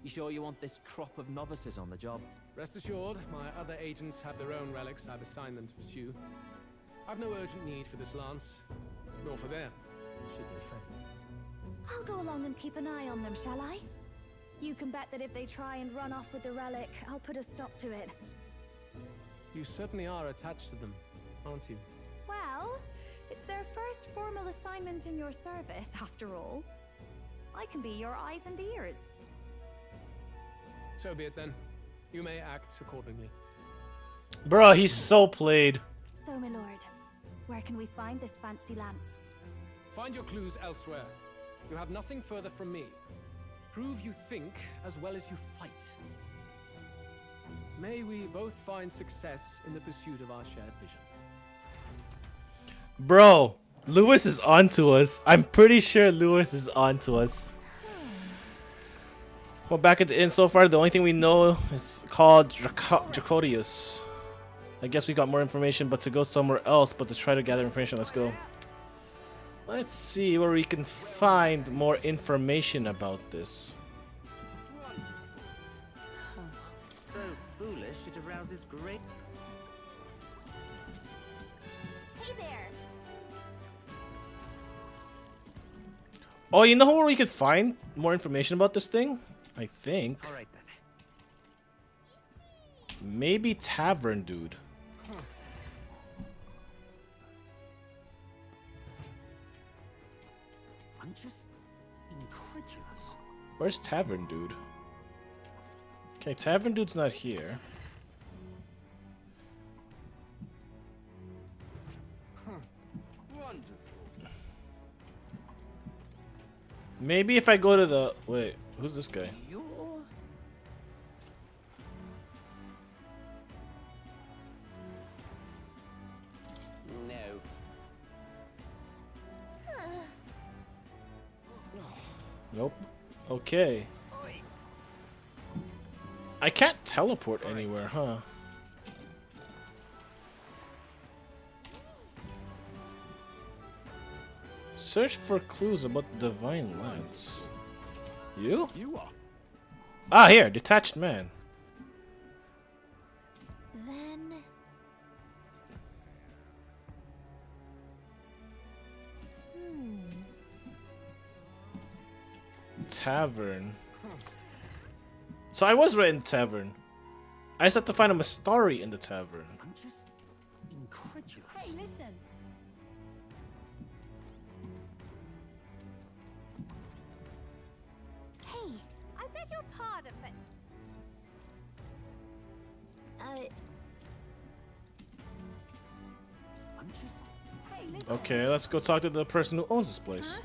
You sure you want this crop of novices on the job? Rest assured, my other agents have their own relics I've assigned them to pursue. I've no urgent need for this lance, nor for them, should they fail. I'll go along and keep an eye on them, shall I? You can bet that if they try and run off with the relic, I'll put a stop to it. You certainly are attached to them, aren't you? Well, it's their first formal assignment in your service, after all. I can be your eyes and ears. So be it then. You may act accordingly. Bro, he's so played. So, my lord, where can we find this fancy lance? Find your clues elsewhere. You have nothing further from me. Prove you think as well as you fight. May we both find success in the pursuit of our shared vision. Bro, Lewis is onto us. I'm pretty sure Lewis is onto us. Well, back at the inn so far, the only thing we know is called Dracodius. I guess we got more information, but to go somewhere else, but to try to gather information, let's go. Let's see where we can find more information about this. So foolish, it arouses great... Hey there. Oh, you know where we could find more information about this thing? I think. All right, then. Maybe Tavern Dude. I'm just incredulous. Where's Tavern Dude? Okay, Tavern Dude's not here. Wonderful. Maybe if I go to the... Wait, who's this guy? No. Nope. Okay. I can't teleport anywhere, huh? Search for clues about the Divine Lance. You? You are. Ah, here, detached man. Then... Tavern. So I was right in tavern. I just have to find a Mastari in the tavern. I'm just incredulous. Hey, listen. Hey, I beg your pardon, but... I'm just... Hey, listen. Okay, let's go talk to the person who owns this place.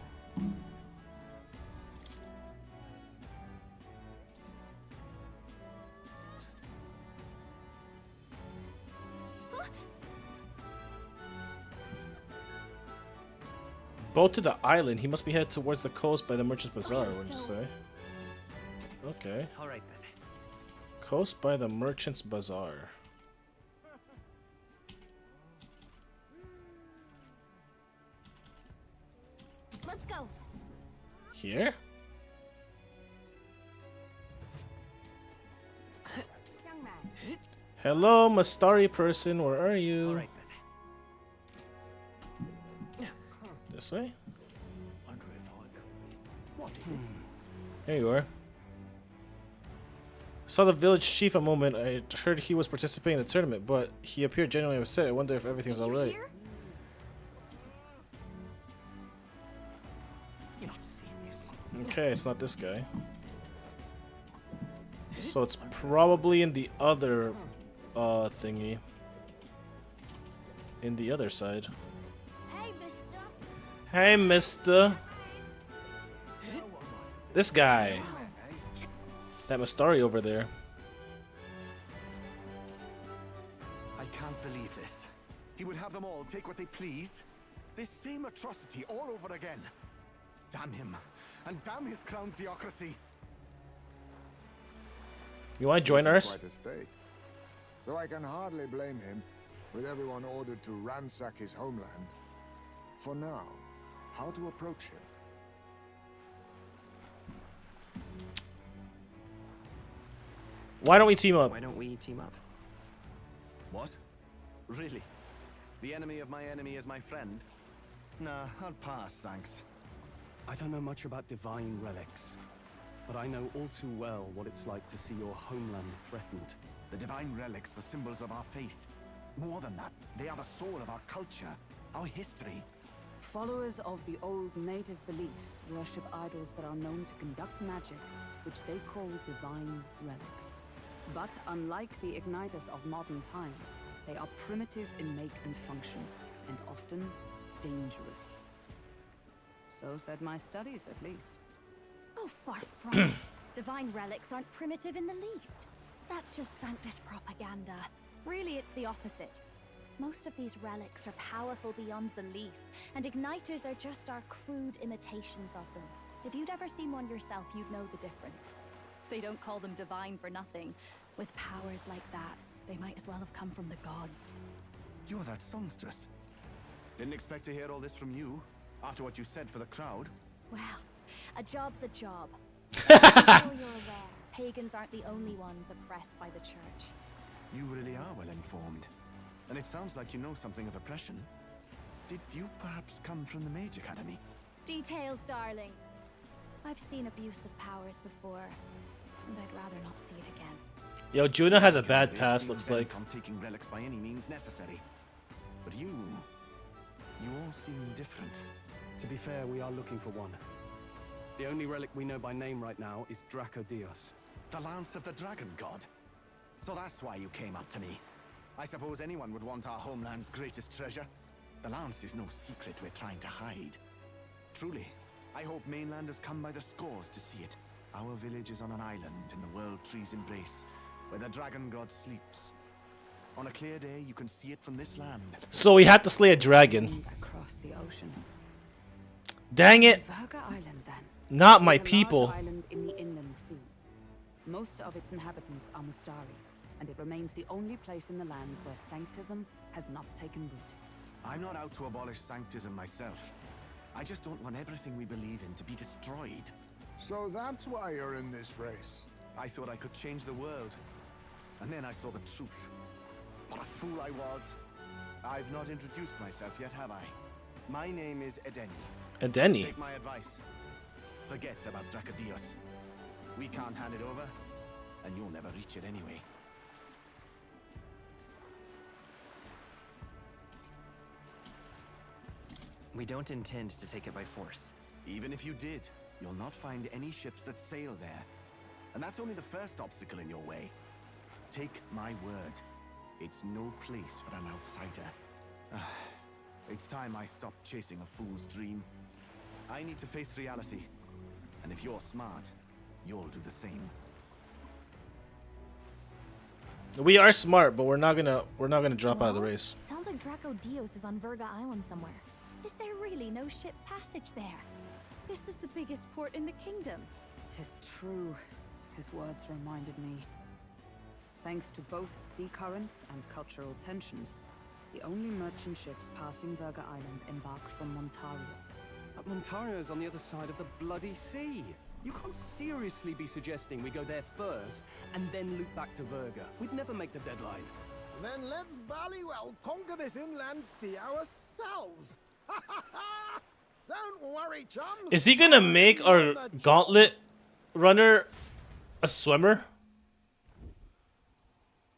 Boat to the island. He must be headed towards the coast by the Merchant's Bazaar, wouldn't you say? Okay. All right, then. Coast by the Merchant's Bazaar. Let's go. Here? Young man. Hello, Mastari person. Where are you? All right, then. This way? Wonder if I could... What is it? There you are. Saw the village chief a moment. I heard he was participating in the tournament, but he appeared genuinely upset. I wonder if everything's alright. You're not serious. Okay, it's not this guy. So it's probably in the other thingy. In the other side. Hey, mister. Hey, mister. This guy. That Mastari over there. I can't believe this. He would have them all take what they please. This same atrocity all over again. Damn him. And damn his crown theocracy. You want to join ours? Quite a state. Though I can hardly blame him, with everyone ordered to ransack his homeland. For now, how to approach him? Why don't we team up? Why don't we team up? What? Really? The enemy of my enemy is my friend? Nah, I'll pass, thanks. I don't know much about divine relics, but I know all too well what it's like to see your homeland threatened. The divine relics are symbols of our faith. More than that, they are the soul of our culture, our history. Followers of the old native beliefs worship idols that are known to conduct magic, which they call divine relics. But unlike the igniters of modern times, they are primitive in make and function, and often dangerous. So said my studies, at least. Oh, far from it. Divine relics aren't primitive in the least. That's just Sanctus propaganda. Really, it's the opposite. Most of these relics are powerful beyond belief, and igniters are just our crude imitations of them. If you'd ever seen one yourself, you'd know the difference. They don't call them divine for nothing. With powers like that, they might as well have come from the gods. You're that songstress. Didn't expect to hear all this from you, after what you said for the crowd. Well, a job's a job. I'm sure you're aware, pagans aren't the only ones oppressed by the church. You really are well informed. And it sounds like you know something of oppression. Did you perhaps come from the Mage Academy? Details, darling. I've seen abuse of powers before, and I'd rather not see it again. Yo, Juna has a bad past, looks like. I'm taking relics by any means necessary. But you all seem different. To be fair, we are looking for one. The only relic we know by name right now is Dracodios. The Lance of the Dragon God. So that's why you came up to me. I suppose anyone would want our homeland's greatest treasure. The Lance is no secret we're trying to hide. Truly, I hope mainlanders come by the scores to see it. Our village is on an island in the World Tree's embrace, where the Dragon God sleeps. On a clear day, you can see it from this land. So we had to slay a dragon. Across the ocean. Dang it! Virga Island, then. Not my It's a large people. island in the inland sea. Most of its inhabitants are Mustari, and it remains the only place in the land where sanctism has not taken root. I'm not out to abolish sanctism myself. I just don't want everything we believe in to be destroyed. So that's why you're in this race. I thought I could change the world. And then I saw the truth. What a fool I was. I've not introduced myself yet, have I? My name is Edeni. Edeni? Take my advice. Forget about Dracodios. We can't hand it over, and you'll never reach it anyway. We don't intend to take it by force. Even if you did, you'll not find any ships that sail there. And that's only the first obstacle in your way. Take my word. It's no place for an outsider. It's time I stopped chasing a fool's dream. I need to face reality. And if you're smart, you'll do the same. We are smart, but we're not gonna drop out of the race. Sounds like Dracodios is on Virga Island somewhere. Is there really no ship passage there? This is the biggest port in the kingdom. 'Tis true. His words reminded me. Thanks to both sea currents and cultural tensions, the only merchant ships passing Virga Island embark from Montario. But Montario's on the other side of the bloody sea. You can't seriously be suggesting we go there first and then loop back to Virga. We'd never make the deadline. Then let's ballywell conquer this inland sea ourselves. Don't worry, chums. Is he gonna make our gauntlet runner a swimmer?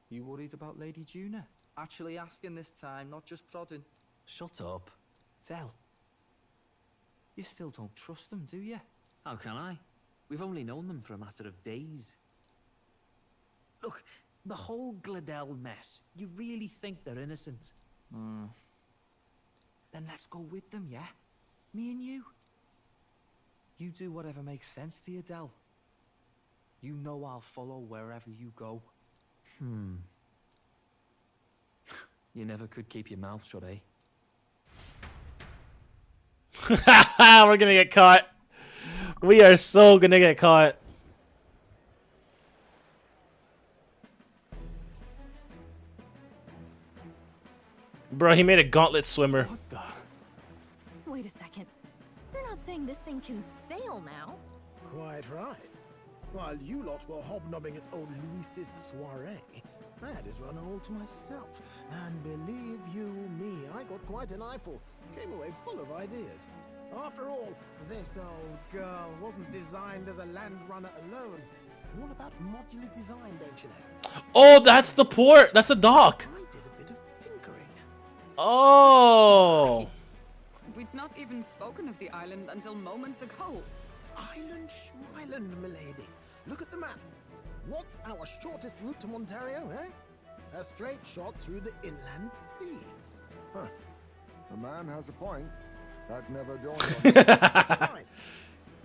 You worried about Lady Juna? Actually asking this time, not just prodding. Shut up. Tell. You still don't trust them, do you? How can I? We've only known them for a matter of days. Look, the whole Gladel mess, you really think they're innocent? Then let's go with them, yeah? Me and you. You do whatever makes sense to you, Del. You know I'll follow wherever you go. You never could keep your mouth shut, eh? We're gonna get caught. We are so gonna get caught. Bro, he made a gauntlet swimmer. What the? Wait a second. You're not saying this thing can sail now? Quite right. While you lot were hobnobbing at old Luis's soiree, I had his run all to myself. And believe you me, I got quite an eyeful. Came away full of ideas. After all, this old girl wasn't designed as a land runner alone. All about modular design, don't you know? Oh, that's the port. That's a dock. I did a bit of tinkering. Oh. We'd not even spoken of the island until moments ago. Island Schmyland, milady. Look at the map. What's our shortest route to Montario, eh? A straight shot through the inland sea. Huh. The man has a point. That never dawned on me. Besides,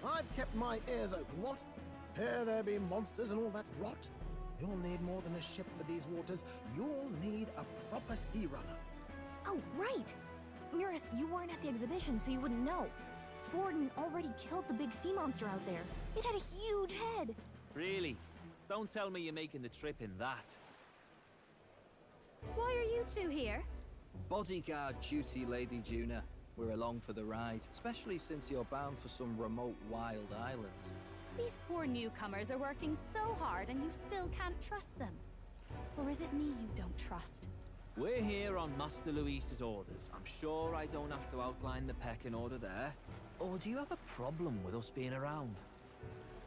I've kept my ears open, what? Here there be monsters and all that rot. You'll need more than a ship for these waters. You'll need a proper sea runner. Oh, right. Nearest, you weren't at the exhibition, so you wouldn't know. Forden already killed the big sea monster out there. It had a huge head. Really? Don't tell me you're making the trip in that. Why are you two here? Bodyguard duty, Lady Juna. We're along for the ride, especially since you're bound for some remote wild island. These poor newcomers are working so hard and you still can't trust them. Or is it me you don't trust? We're here on Master Luis's orders. I'm sure I don't have to outline the pecking order there. Or do you have a problem with us being around?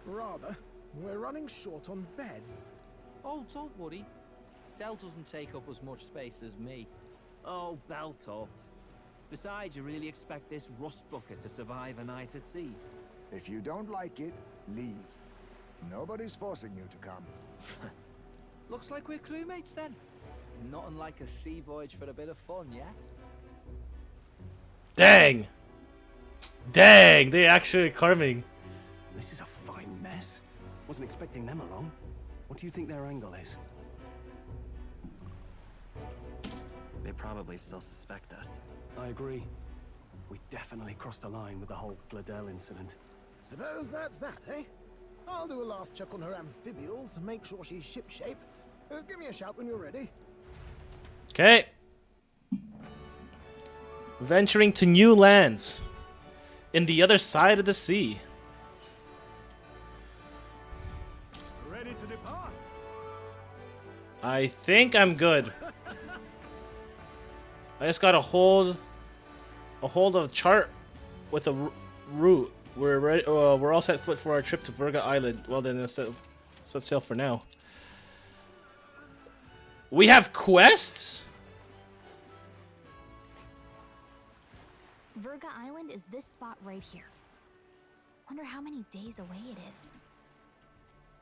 Rather, we're running short on beds. Oh, don't worry. Dell doesn't take up as much space as me. Oh, belt up. Besides, you really expect this rust bucket to survive a night at sea? If you don't like it, leave. Nobody's forcing you to come. Looks like we're crewmates then. Not unlike a sea voyage for a bit of fun, yeah? Dang. Dang, they actually coming. This is a fine mess. Wasn't expecting them along. What do you think their angle is? They probably still suspect us. I agree. We definitely crossed a line with the whole Gladell incident. Suppose that's that, eh? I'll do a last check on her amphibials, make sure she's shipshape. Give me a shout when you're ready. Okay. Venturing to new lands. In the other side of the sea. Ready to depart? I think I'm good. I just gotta hold of the chart with a route. We're ready. We're all set foot for our trip to Virga Island. Well then, let's set sail for now. We have quests. Virga Island is this spot right here. Wonder how many days away it is.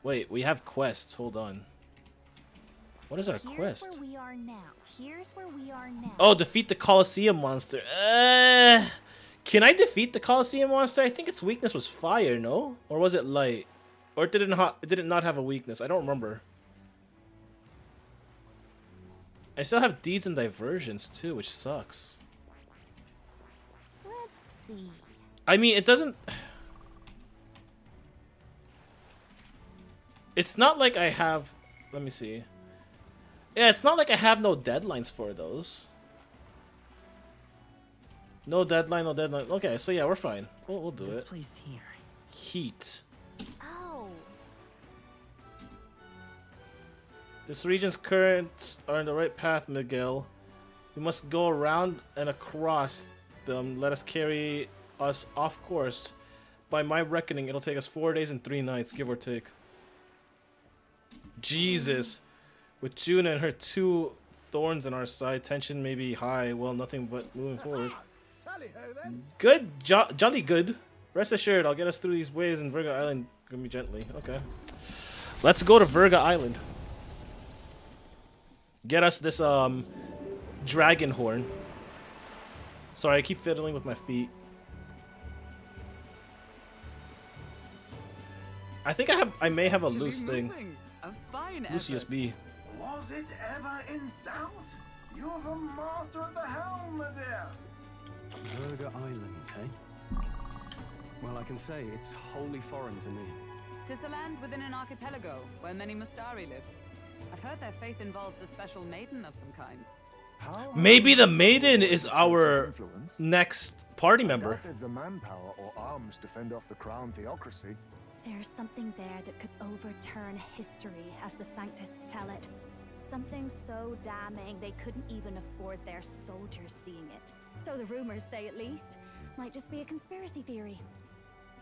Wait, we have quests. Hold on. What is our Here's quest? Where we are now. Here's where we are now. Oh, defeat the Colosseum monster. Can I defeat the Colosseum monster? I think its weakness was fire, no? Or was it light? Or did it not have a weakness? I don't remember. I still have deeds and diversions too, which sucks. Let's see. I mean, it doesn't... It's not like I have... Let me see. Yeah, it's not like I have no deadlines for those. No deadline, no deadline. Okay, so yeah, we're fine. We'll do This it. place here. Heat. Oh. This region's currents are in the right path, Miguel. We must go around and across them. Let us carry us off course. By my reckoning, it'll take us 4 days and 3 nights, give or take. Jesus. With June and her 2 thorns on our side, tension may be high. Well, nothing but moving forward. Tally-ho then. Good. Jolly good. Rest assured, I'll get us through these waves in Virga Island. Gonna be gently. Okay. Let's go to Virga Island. Get us this, dragon horn. Sorry, I keep fiddling with my feet. I think I may have a loose thing. A fine Loose effort. USB. Was it ever in doubt? You're the master of the helm, my dear. Virga Island, eh? Well, I can say it's wholly foreign to me. Tis a land within an archipelago where many Mustari live. I've heard their faith involves a special maiden of some kind. Maybe the maiden is our next party member. I doubt they've the manpower or arms to fend off the crown theocracy. There's something there that could overturn history, as the Sanctists tell it. Something so damning they couldn't even afford their soldiers seeing it. So the rumors say, at least. Might just be a conspiracy theory.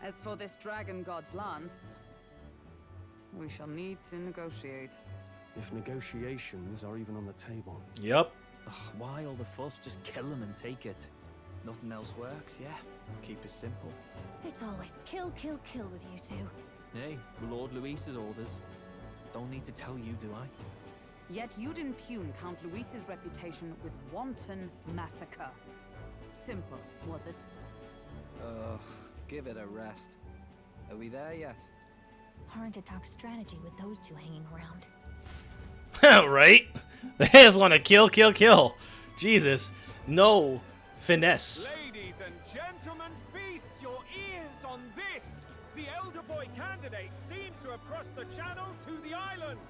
As for this dragon god's lance, we shall need to negotiate. If negotiations are even on the table. Yep. Ugh, why all the fuss? Just kill them and take it. Nothing else works, yeah. Keep it simple. It's always kill, kill, kill with you two. Hey, Lord Luis's orders. Don't need to tell you, do I? Yet you'd impugn Count Luis's reputation with wanton massacre. Simple, was it? Ugh, give it a rest. Are we there yet? Hard to talk strategy with those two hanging around. Right? They just want to kill, kill, kill. Jesus. No finesse. Ladies and gentlemen, feast your ears on this. The elder boy candidate seems to have crossed the channel to the island.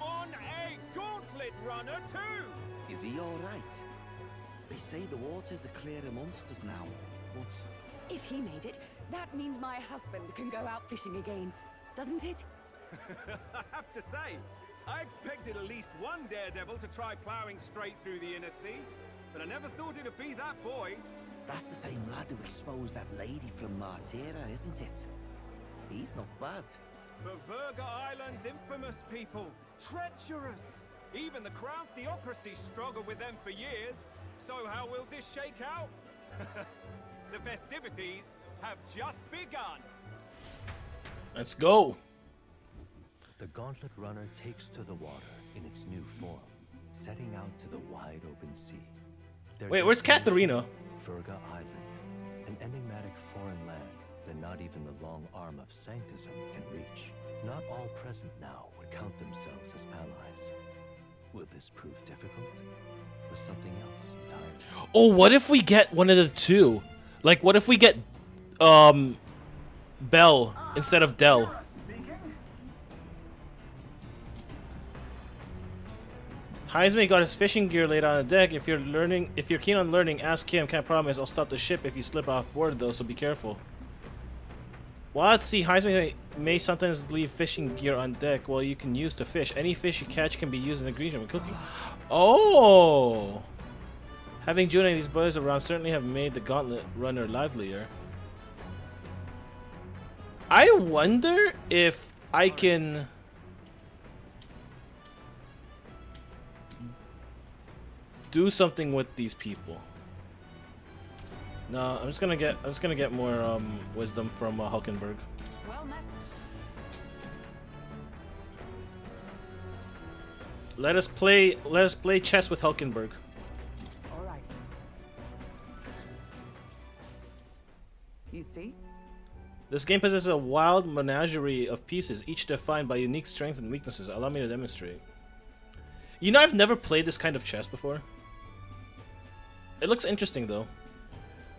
On a gauntlet runner too. Is he alright? They say the waters are clear amongst us now, but... If he made it, that means my husband can go out fishing again, doesn't it? I have to say, I expected at least one daredevil to try ploughing straight through the inner sea, but I never thought it'd be that boy. That's the same lad who exposed that lady from Martira, isn't it? He's not bad. But Verga Island's infamous people, treacherous. Even the Crown Theocracy struggled with them for years. So how will this shake out? The festivities have just begun. Let's go. The Gauntlet Runner takes to the water in its new form, setting out to the wide open sea. Wait, where's Katharina? Verga Island, an enigmatic foreign land that not even the long arm of Sanctism can reach. Not all present now would count themselves as allies. Will this prove difficult, or something else entirely? Oh, what if we get one of the two? Like, what if we get, Bell instead of Dell? Heisman got his fishing gear laid on the deck. If you're keen on learning, ask him. Can't promise I'll stop the ship if you slip off board though, so be careful. What? See, Heisman may sometimes leave fishing gear on deck while you can use to fish. Any fish you catch can be used in ingredient when cooking. Oh! Having Juna and these boys around certainly have made the Gauntlet Runner livelier. I wonder if I can... do something with these people. No, I'm just gonna get more wisdom from Hulkenberg. Well met. Let us play chess with Hulkenberg. All right. You see? This game possesses a wild menagerie of pieces, each defined by unique strengths and weaknesses. Allow me to demonstrate. You know, I've never played this kind of chess before. It looks interesting though.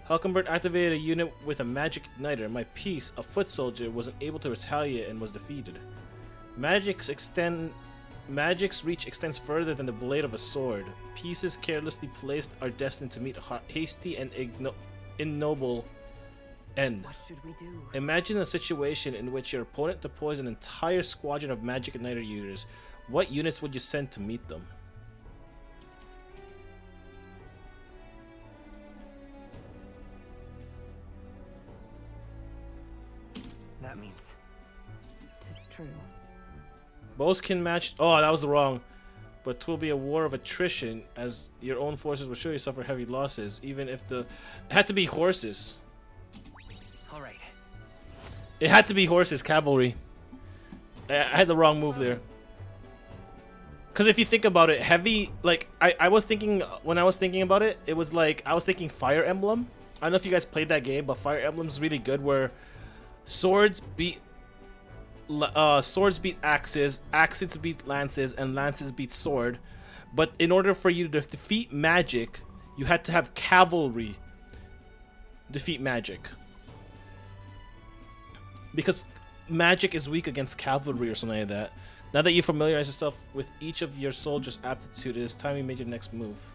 Hulkenberg activated a unit with a magic igniter. My piece, a foot soldier, wasn't able to retaliate and was defeated. Magic's reach extends further than the blade of a sword. Pieces carelessly placed are destined to meet a hasty and ignoble end. What should we do? Imagine a situation in which your opponent deploys an entire squadron of magic igniter users. What units would you send to meet them? That means... Tis true. Both can match... Oh, that was wrong. But 'twill be a war of attrition, as your own forces will surely suffer heavy losses, even if the... It had to be horses. Alright. It had to be horses, cavalry. I had the wrong move there. Because if you think about it, heavy... Like, I was thinking... When I was thinking about it, it was like... I was thinking Fire Emblem. I don't know if you guys played that game, but Fire Emblem's really good where... Swords beat axes, axes beat lances, and lances beat sword. But in order for you to defeat magic, you had to have cavalry defeat magic. Because magic is weak against cavalry or something like that. Now that you familiarize yourself with each of your soldiers' aptitude, it is time you made your next move.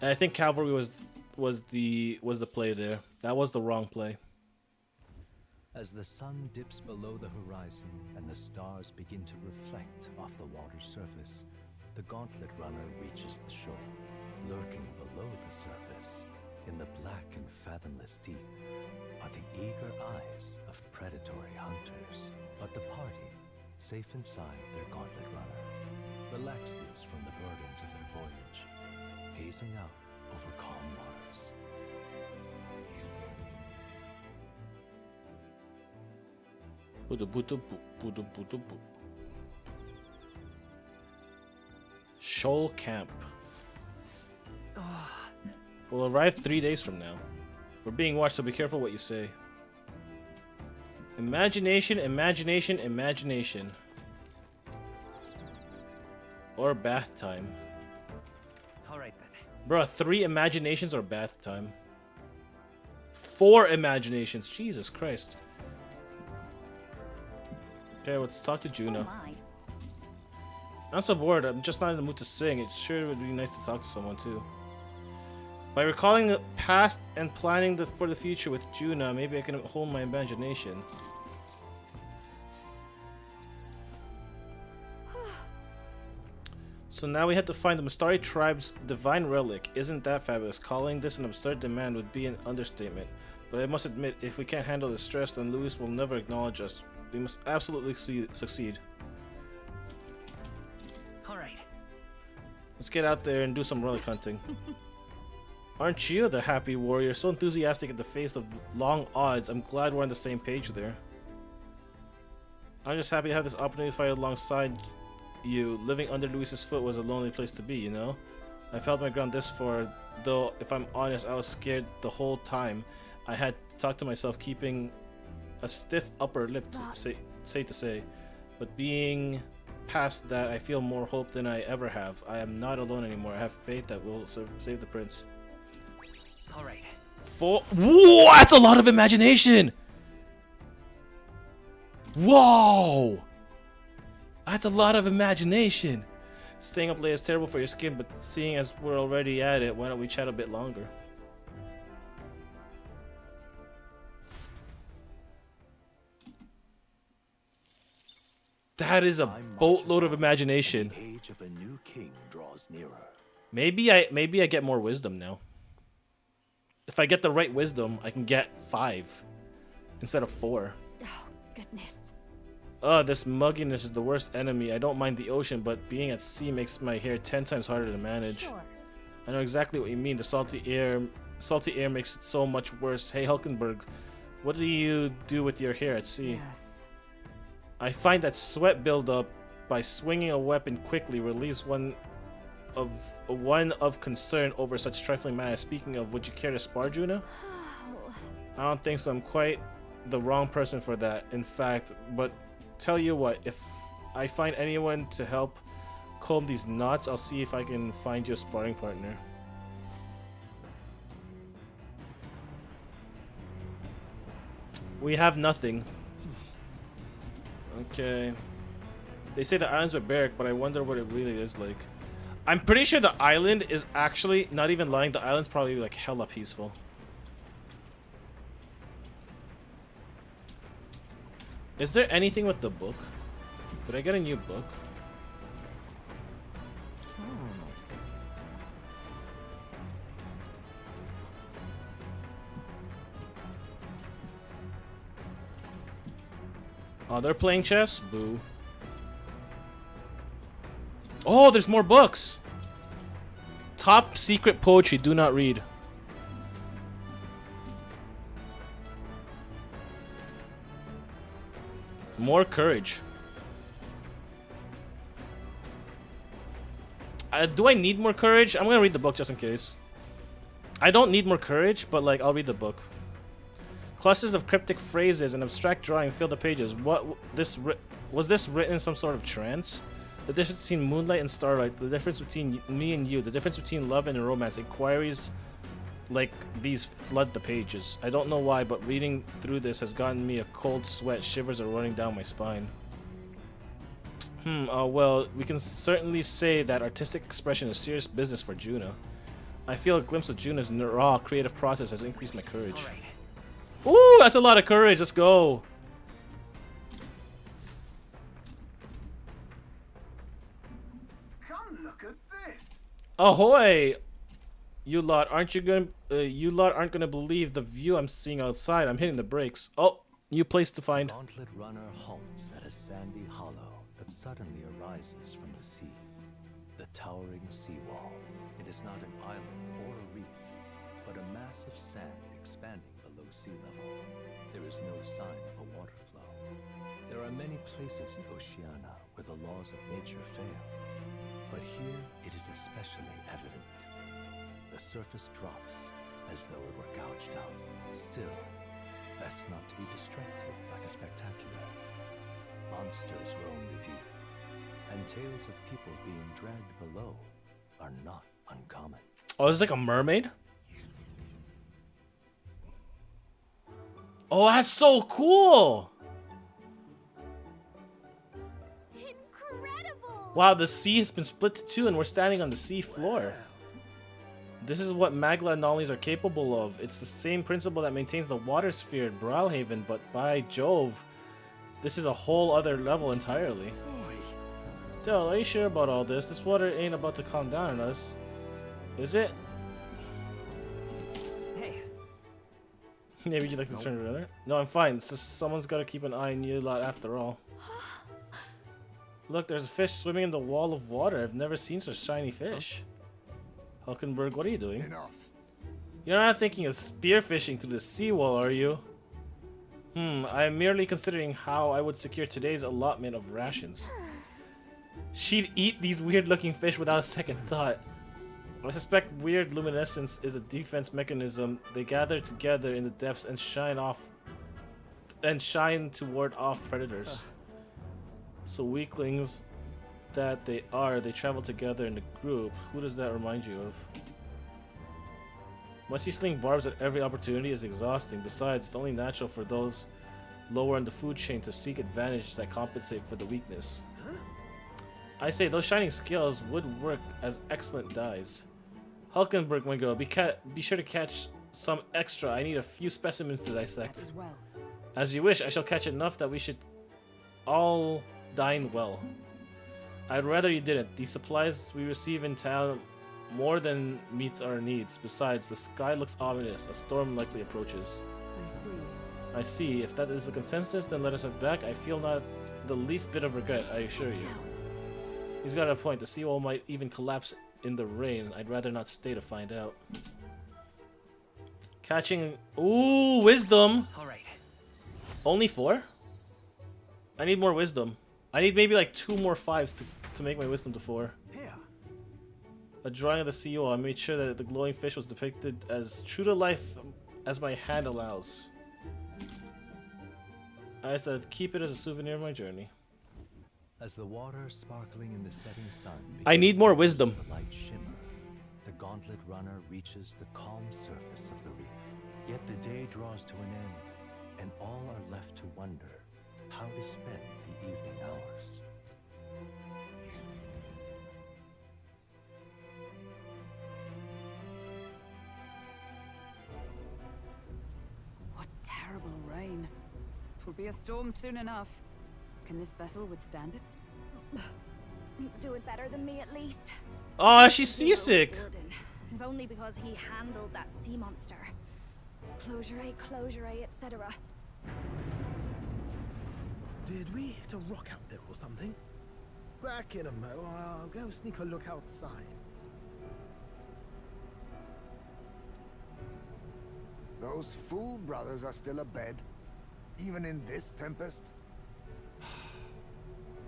And I think cavalry was the play there. That was the wrong play. As the sun dips below the horizon and the stars begin to reflect off the water's surface, the gauntlet runner reaches the shore. Lurking below the surface, in the black and fathomless deep, are the eager eyes of predatory hunters. But the party, safe inside their gauntlet runner, relaxes from the burdens of their voyage, gazing out over calm waters. Shoal Camp. We'll arrive 3 days from now. We're being watched, so be careful what you say. Imagination, imagination, imagination. Or bath time. Alright then. Bruh, 3 imaginations or bath time? 4 imaginations. Jesus Christ. Okay, let's talk to Juna. I'm so bored. I'm just not in the mood to sing. It sure would be nice to talk to someone too. By recalling the past and planning for the future with Juna, maybe I can hold my imagination. So now we have to find the Mistari tribe's divine relic. Isn't that fabulous? Calling this an absurd demand would be an understatement. But I must admit, if we can't handle the stress, then Luis will never acknowledge us. We must absolutely succeed. Alright. Let's get out there and do some relic hunting. Aren't you the happy warrior? So enthusiastic in the face of long odds. I'm glad we're on the same page there. I'm just happy to have this opportunity to fight alongside you. Living under Luis's foot was a lonely place to be, you know? I've held my ground this far, though if I'm honest, I was scared the whole time. I had to talk to myself, keeping a stiff upper lip, to say. But being past that, I feel more hope than I ever have. I am not alone anymore. I have faith that we'll save the prince. Alright. Whoa, that's a lot of imagination! Whoa! That's a lot of imagination! Staying up late is terrible for your skin, but seeing as we're already at it, why don't we chat a bit longer? That is a boatload of imagination. The age of a new king draws nearer. Maybe I get more wisdom now. If I get the right wisdom, I can get 5 instead of 4. Oh, goodness. This mugginess is the worst enemy. I don't mind the ocean, but being at sea makes my hair 10 times harder to manage. Sure. I know exactly what you mean. The salty air makes it so much worse. Hey, Hulkenberg, what do you do with your hair at sea? Yes. I find that sweat buildup by swinging a weapon quickly relieves one of concern over such trifling matters. Speaking of, would you care to spar, Juna? I don't think so. I'm quite the wrong person for that. In fact, but tell you what, if I find anyone to help comb these knots, I'll see if I can find you a sparring partner. We have nothing. Okay. They say the island's barbaric, but I wonder what it really is like. I'm pretty sure the island is actually, not even lying, the island's probably like hella peaceful. Is there anything with the book? Did I get a new book? Oh, they're playing chess? Boo. Oh, there's more books! Top secret poetry, do not read. More courage. Do I need more courage? I'm gonna read the book just in case. I don't need more courage, but like, I'll read the book. Clusters of cryptic phrases and abstract drawing fill the pages. Was this written in some sort of trance? The difference between moonlight and starlight, the difference between me and you, the difference between love and romance. Inquiries like these flood the pages. I don't know why, but reading through this has gotten me a cold sweat. Shivers are running down my spine. Well, we can certainly say that artistic expression is serious business for Juna. I feel a glimpse of Juna's raw creative process has increased my courage. Ooh, that's a lot of courage. Let's go. Come look at this. Ahoy! You lot aren't gonna believe the view I'm seeing outside. I'm hitting the brakes. Oh, new place to find. The Gauntlet Runner halts at a sandy hollow that suddenly arises from the sea. The towering seawall. It is not an island or a reef, but a mass of sand expanding below sea level. There is no sign of a water flow. There are many places in Oceania where the laws of nature fail, but here it is especially evident. The surface drops as though it were gouged out. Still, best not to be distracted by the spectacular. Monsters roam the deep, and tales of people being dragged below are not uncommon. Oh, this is like a mermaid? Oh, that's so cool! Incredible! Wow, the sea has been split to two and we're standing on the sea floor. This is what Magla anomalies are capable of. It's the same principle that maintains the water sphere at Brawlhaven, but by Jove, this is a whole other level entirely. Del, are you sure about all this? This water ain't about to calm down on us. Is it? Hey. Maybe you'd like to turn it around? No, I'm fine. It's just someone's got to keep an eye on you lot after all. Look, there's a fish swimming in the wall of water. I've never seen such shiny fish. Hulkenberg, what are you doing? Enough. You're not thinking of spearfishing through the seawall, are you? I'm merely considering how I would secure today's allotment of rations. She'd eat these weird-looking fish without a second thought. I suspect weird luminescence is a defense mechanism. They gather together in the depths and shine to ward off predators. So weaklings that they are, they travel together in a group. Who does that remind you of? Must he sling barbs at every opportunity is exhausting. Besides, it's only natural for those lower in the food chain to seek advantage that compensate for the weakness. I say, those shining scales would work as excellent dyes. Hulkenberg, my girl, be sure to catch some extra. I need a few specimens to dissect. That as well. As you wish, I shall catch enough that we should all dine well. I'd rather you didn't. The supplies we receive in town more than meets our needs. Besides, the sky looks ominous. A storm likely approaches. I see. I see. If that is the consensus, then let us head back. I feel not the least bit of regret, I assure you. He's got a point. The seawall might even collapse in the rain. I'd rather not stay to find out. Catching... Ooh, wisdom! Alright. Only 4? I need more wisdom. I need maybe like 2 more 5s to make my wisdom to 4. Here. A drawing of the seawall. I made sure that the glowing fish was depicted as true to life as my hand allows. I said keep it as a souvenir of my journey. As the water sparkling in the setting sun I need more wisdom. The light shimmer, the Gauntlet Runner reaches the calm surface of the reef. Yet the day draws to an end, and all are left to wonder how to spend the evening hours. What terrible rain. Twill be a storm soon enough. Can this vessel withstand it? It's doing better than me at least. Oh, she's seasick. If only because he handled that sea monster. Closure, etc. Did we hit a rock out there or something? Back in a mo, I'll go sneak a look outside. Those fool brothers are still abed, even in this tempest?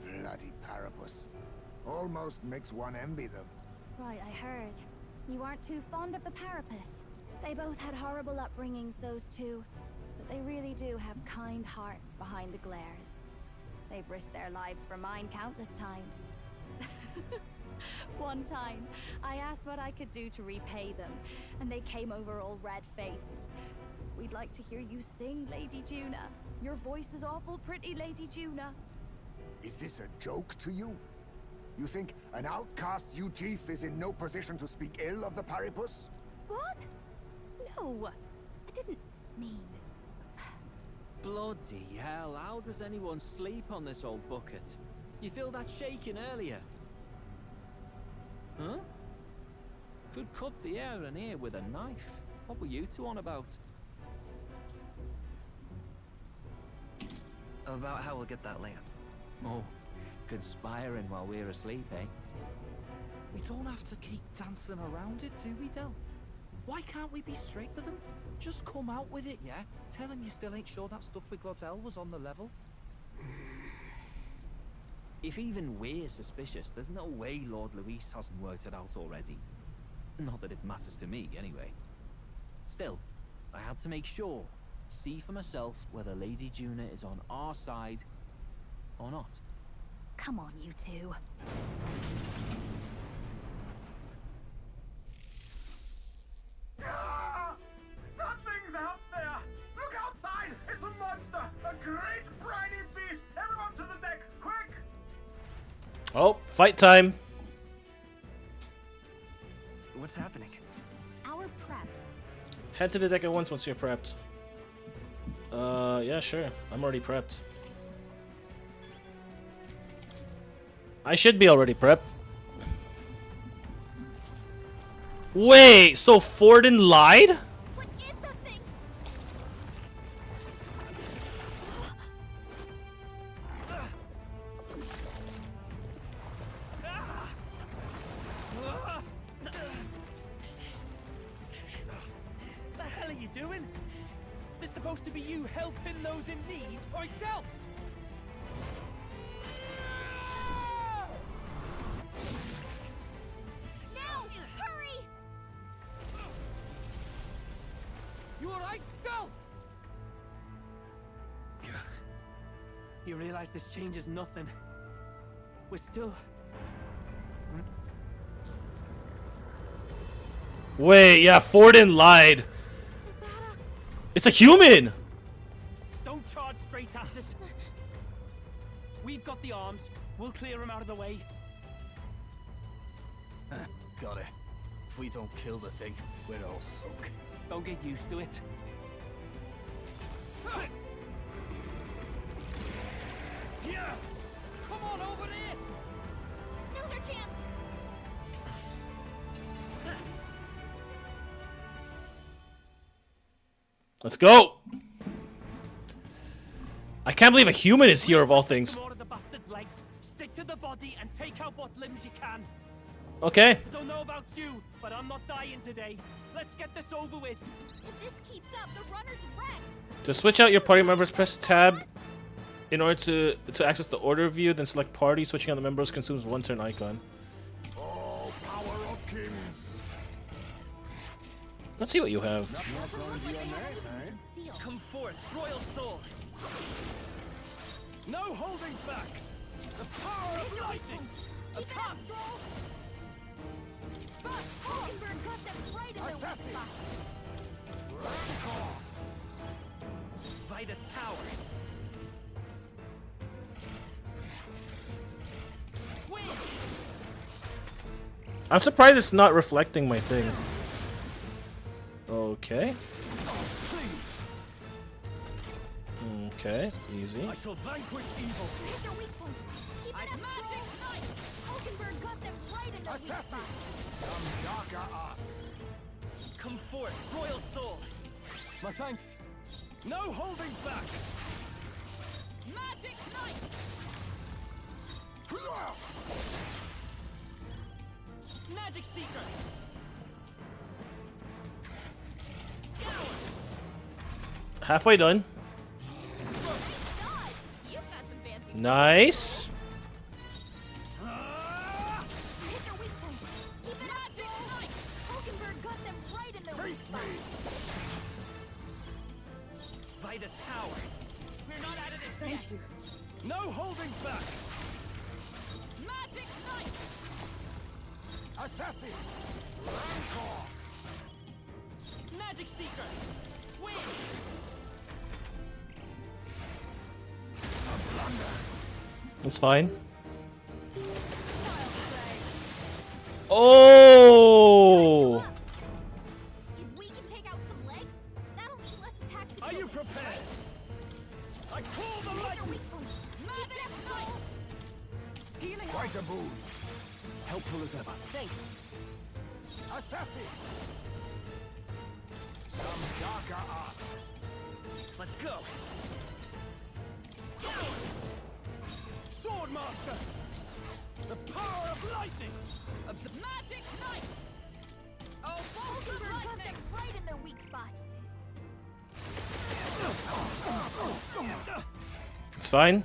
Bloody Parapus. Almost makes one envy them. Right, I heard. You aren't too fond of the Parapus. They both had horrible upbringings, those two. But they really do have kind hearts behind the glares. They've risked their lives for mine countless times. One time, I asked what I could do to repay them, and they came over all red-faced. We'd like to hear you sing, Lady Juna. Your voice is awful pretty, Lady Juna. Is this a joke to you? You think an outcast Ujief is in no position to speak ill of the Paripus? What? No, I didn't mean... Bloody hell, how does anyone sleep on this old bucket? You feel that shaking earlier? Huh? Could cut the air in here with a knife. What were you two on about? About how we'll get that lance. Oh, conspiring while we're asleep, eh? We don't have to keep dancing around it, do we, Del? Why can't we be straight with him? Just come out with it, yeah? Tell him you still ain't sure that stuff with Glottel was on the level. If even we're suspicious, there's no way Lord Luis hasn't worked it out already. Not that it matters to me, anyway. Still, I had to make sure, see for myself whether Lady Juna is on our side or not. Come on, you two. Something's out there! Look outside! It's a monster! A great briny beast! Everyone to the deck! Quick! Oh, fight time. What's happening? Our prep. Head to the deck at once you're prepped. Yeah, sure. I'm already prepped. I should be already prepped. Wait, so Forden lied? What is that thing? The hell are you doing? This supposed to be you helping those in need. Oi, Del! No! Hurry! You alright, Del? You realize this changes nothing. We're still... Wait, yeah, Forden lied. It's a human! Don't charge straight at it. We've got the arms. We'll clear him out of the way. Got it. If we don't kill the thing, we're all sunk. Don't get used to it. Yeah! Come on over there! Now's our chance! Let's go! I can't believe a human is here of all things. More of the bastard's legs. Stick to the body and take out what limbs you can. Okay. Don't know about you, but I'm not dying today. Let's get this over with. If this keeps up, the runner's wrecked. To switch out your party members, press tab in order to access the order view, then select party. Switching out the members consumes one turn icon. Oh, power of kings. Let's see what you have. Come forth, royal soul. No holding back. The power of lightning. A path. Hulkenberg got them right in their weak spot. Vitus power. Win. I'm surprised it's not reflecting my thing. Okay. Okay, easy. I shall vanquish evil. Hit their weak point. Keep it up, magic knight. Hulkenberg got them right in their weak spot. Some darker arts. Come forth, royal soul. My thanks. No holding back. Magic knight. Magic seeker. Halfway done. Nice. Hit their weak point. Keep it up, knight. Hulkenberg got them right in their weak spot. Vitus power. We're not out of this Thank yet. you. No holding back. Magic knight. Assassin. Rancor. Magic seeker. Win. That's fine. Oh! If we can take out some legs, that'll let less attack to Are kill you them, prepared? right? Quite a boon. Helpful as ever. Thanks. Assassin! Some darker arts. Let's go. Swordmaster! The power of lightning! Magic Knight! Oh, bolts of lightning! Right in their weak spot. It's fine.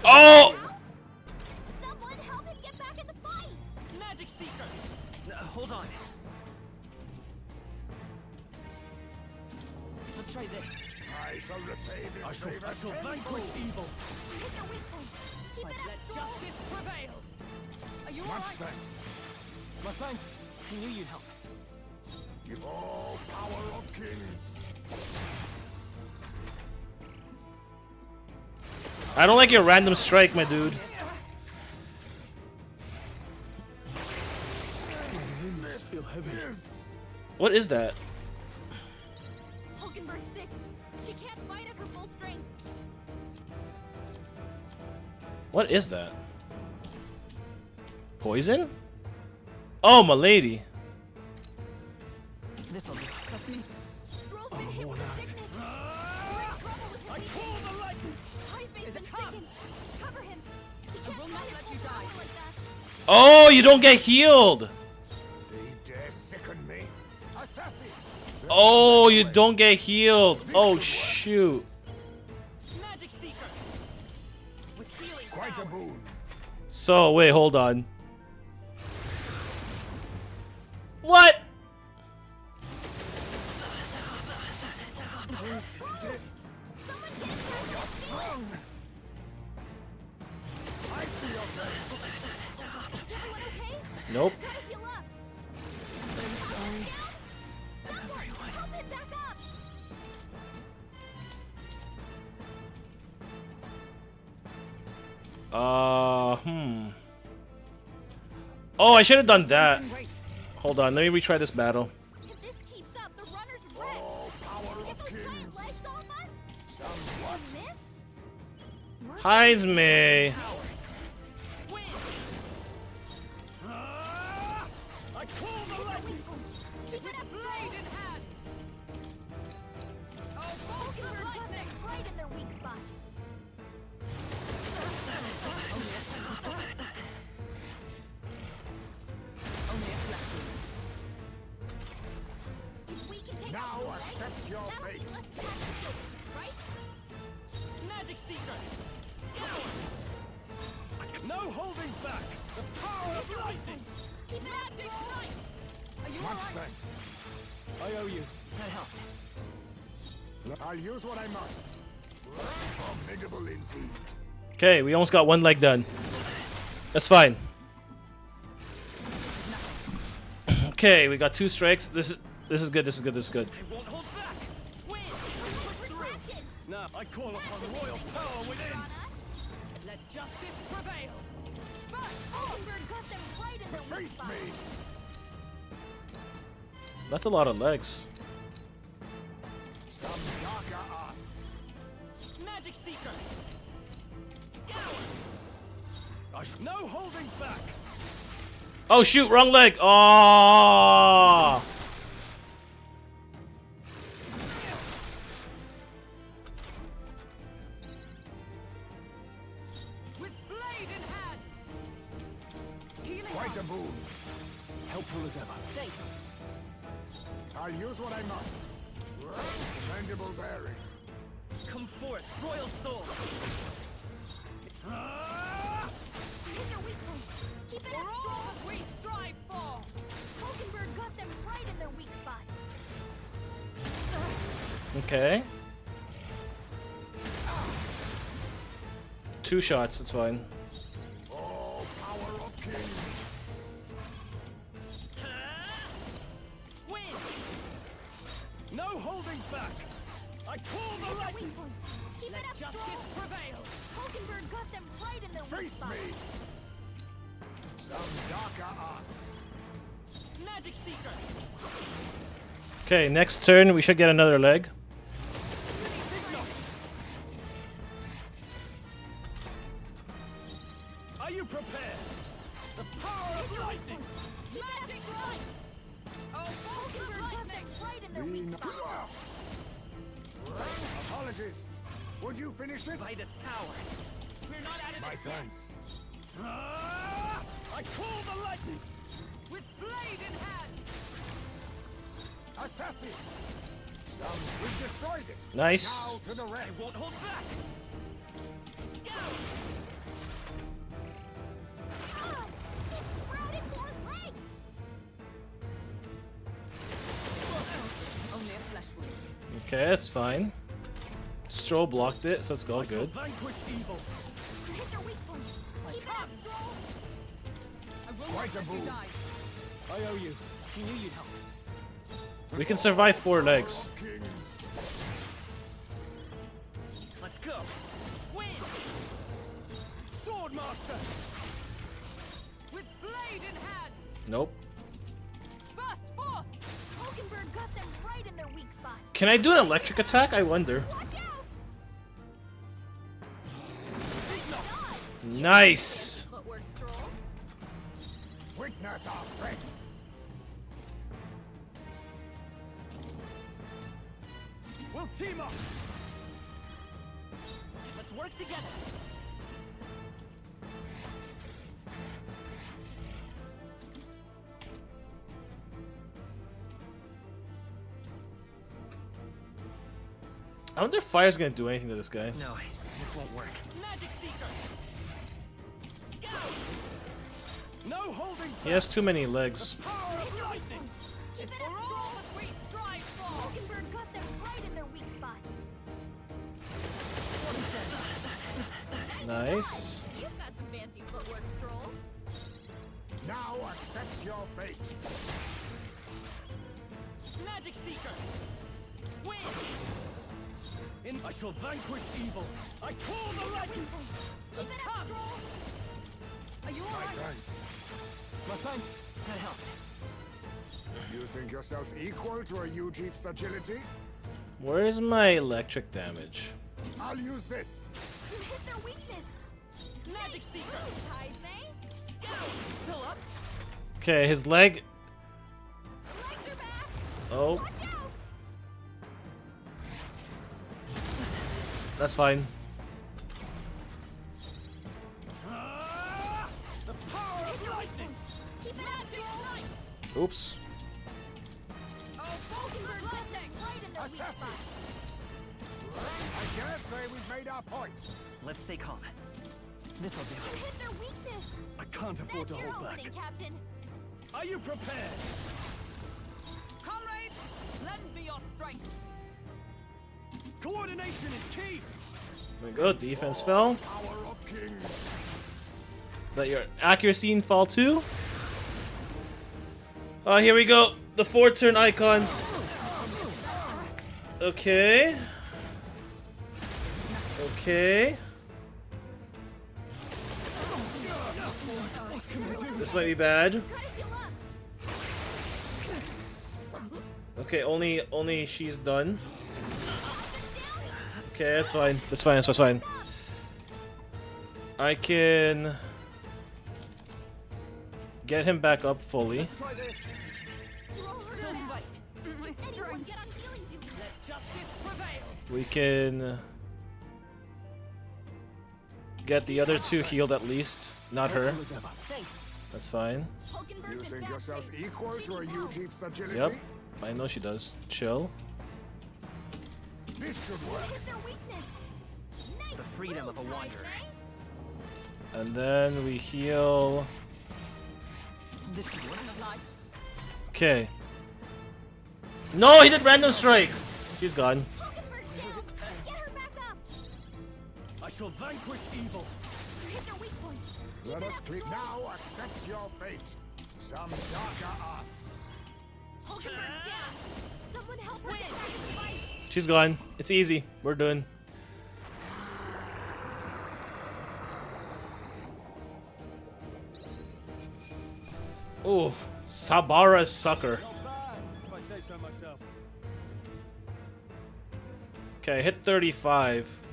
Oh! Someone help him get back in the fight! Magic Seeker! Hold on. Let's try this. I shall repay this I shall favor vanquish evil. Hit your weak point. Keep it Let up strong. justice prevail. Are you Much alright? thanks. My thanks. I knew you'd help. Give all power of kings. I don't like your random strike, my dude. Feel heavy. What is that? Hulkenberg's sick. She can't fight at her full strength. What is that? Poison? Oh, my lady. This'll do. Trust me. Stroll's been hit with a sickness. We're in trouble with his weakness. Call the lightning! Highspace been come? sickened. Cover him. He can't will not fight at let full you die. power like that. Oh, you don't get healed. They dare sicken me. Assassin! Oh, you don't get healed. Oh, shoot. Magic Seeker! With healing Quite a power. boon. So, wait, hold on. What? Someone get him back in the field. I feel that. Is everyone okay? Nope. Gotta heal up. I'm sorry. Someone help him back up. Oh, I should have done that. Hold on, let me retry this battle. If this keeps up, the runner's wrecked. All power Get of those giant kings. legs off us. Somewhat. You missed? We're Hides me. I call the Hit your lightning! weak point. Keep it up, Blade in hand. Oh, bolts of lightning! Right in their weak spot. Only a flash wound. If we can take Now out the legs, accept your that'll be fate. less catastrophic, right? Magic Seeker! No holding back! The power Hit of your weak lightning! point. Keep it up, Magic Stroll. Knight! Are you Much alright? thanks. I owe you. That helped. I'll use what I must. Formidable indeed. Okay, we almost got one leg done. That's fine. Okay, we got 2 strikes. This is good. This is good. This is good. I won't hold back! Win! Retracted. Now I call upon royal power within! On us. Let justice prevail! Hulkenberg got them right in their weak Face spot. me. That's a lot of legs. Some darker arts. Magic Seeker! No holding back! Oh shoot, wrong leg. Oh. With blade in hand! Healing Quite a boon. Helpful as ever. Thanks. I'll use what I must. Commendable bearing. Come forth, royal soul! Hit your weak point. Keep it For up, all Stroll. that we strive for! Hulkenberg got them right in their weak spot. Okay. 2 shots. That's fine. All power of kings. Win! No holding back! I call Hit the your lightning! weak point. Keep Let it up, justice Stroll. prevail! Hulkenberg got them right in their weak Face spot. me. Some darker arts. Magic Seeker! Okay, next turn we should get another leg. Are you prepared? The power of lightning! Magic light! Oh, bolts of lightning! Right in their weak spot. Apologies. Would you finish it? By this power, we're not out of My this yet. thanks. I call the lightning! With blade in hand! Assassin! We've destroyed it. Nice. Now to the rest. I won't hold back. Scout! Ah, it sprouted more legs! Only a flesh wound. Okay, that's fine. Stroll blocked it, so it's all good. Vanquish evil. Hit their weak point. Keep it up, Stroll! I will Quite not a let you move. die. I owe you. He knew you'd help. We can survive 4 legs. Kings. Let's go. Win! Swordmaster! With blade in hand! Nope. Burst forth! Hulkenberg got them right in their weak spot. Can I do an electric attack? I wonder. Watch out! Nice. Footwork, Stroll. Witness our strength. We'll team up! Let's work together. I wonder if fire's gonna do anything to this guy. No, this won't work. Magic Seeker! Scout! No holding He has too many legs. power of lightning! Keep it up, Stroll! We strive for! Hulkenberg got them right in their weak spot. Nice. You've got some fancy footwork, Stroll. Now accept your fate. Magic Seeker! Win! I shall vanquish evil. I call the lightning! Keep it up, Stroll! Are you My alright? thanks. My thanks. That helped. You think yourself equal to a Ujief's agility? Where's my electric damage? I'll use this. You hit their weakness. Magic Seeker! Ties, eh? Scout! Still up? Okay, his leg. Legs are back. Oh, Watch out! that's fine. The power of lightning! Keep it up, Stroll! Oops. Oh, Hulkenberg got them right in their weak Assassin. spot. I dare say we've made our point. Let's stay calm. This'll do. You hit their weakness. I can't afford That's to your hold back. opening, Captain. Are you prepared? Comrades, lend me your strength. Coordination is key! There we go. Defense fell. Power of kings. Let your accuracy fall too. Oh, here we go. The 4-turn icons. Okay. Okay. This might be bad. Okay, only she's done. Okay, that's fine. That's fine. That's fine. I can get him back up fully. Let's try this. My strength. Get on healing duty. Let justice prevail! We can get the other two healed at least. Not her. Thanks. That's fine. You think yourself equal to a Ujief's agility? Yep. I know she does. Chill. This should work. Hit their weakness. Nice The freedom of a move, wanderer. Ties, And then we heal. This should work. Okay. No, he did random strike. She's gone. eh? Hulkenberg's down. Get her back up. I shall vanquish evil. You hit their weak point. Let us clean. Now accept your fate. Some darker arts. Hulkenberg's down. Someone help her get back in the fight. She's gone. It's easy. We're done. Oh, Sabara's sucker. Not bad, if I say so myself. Okay, I hit 35,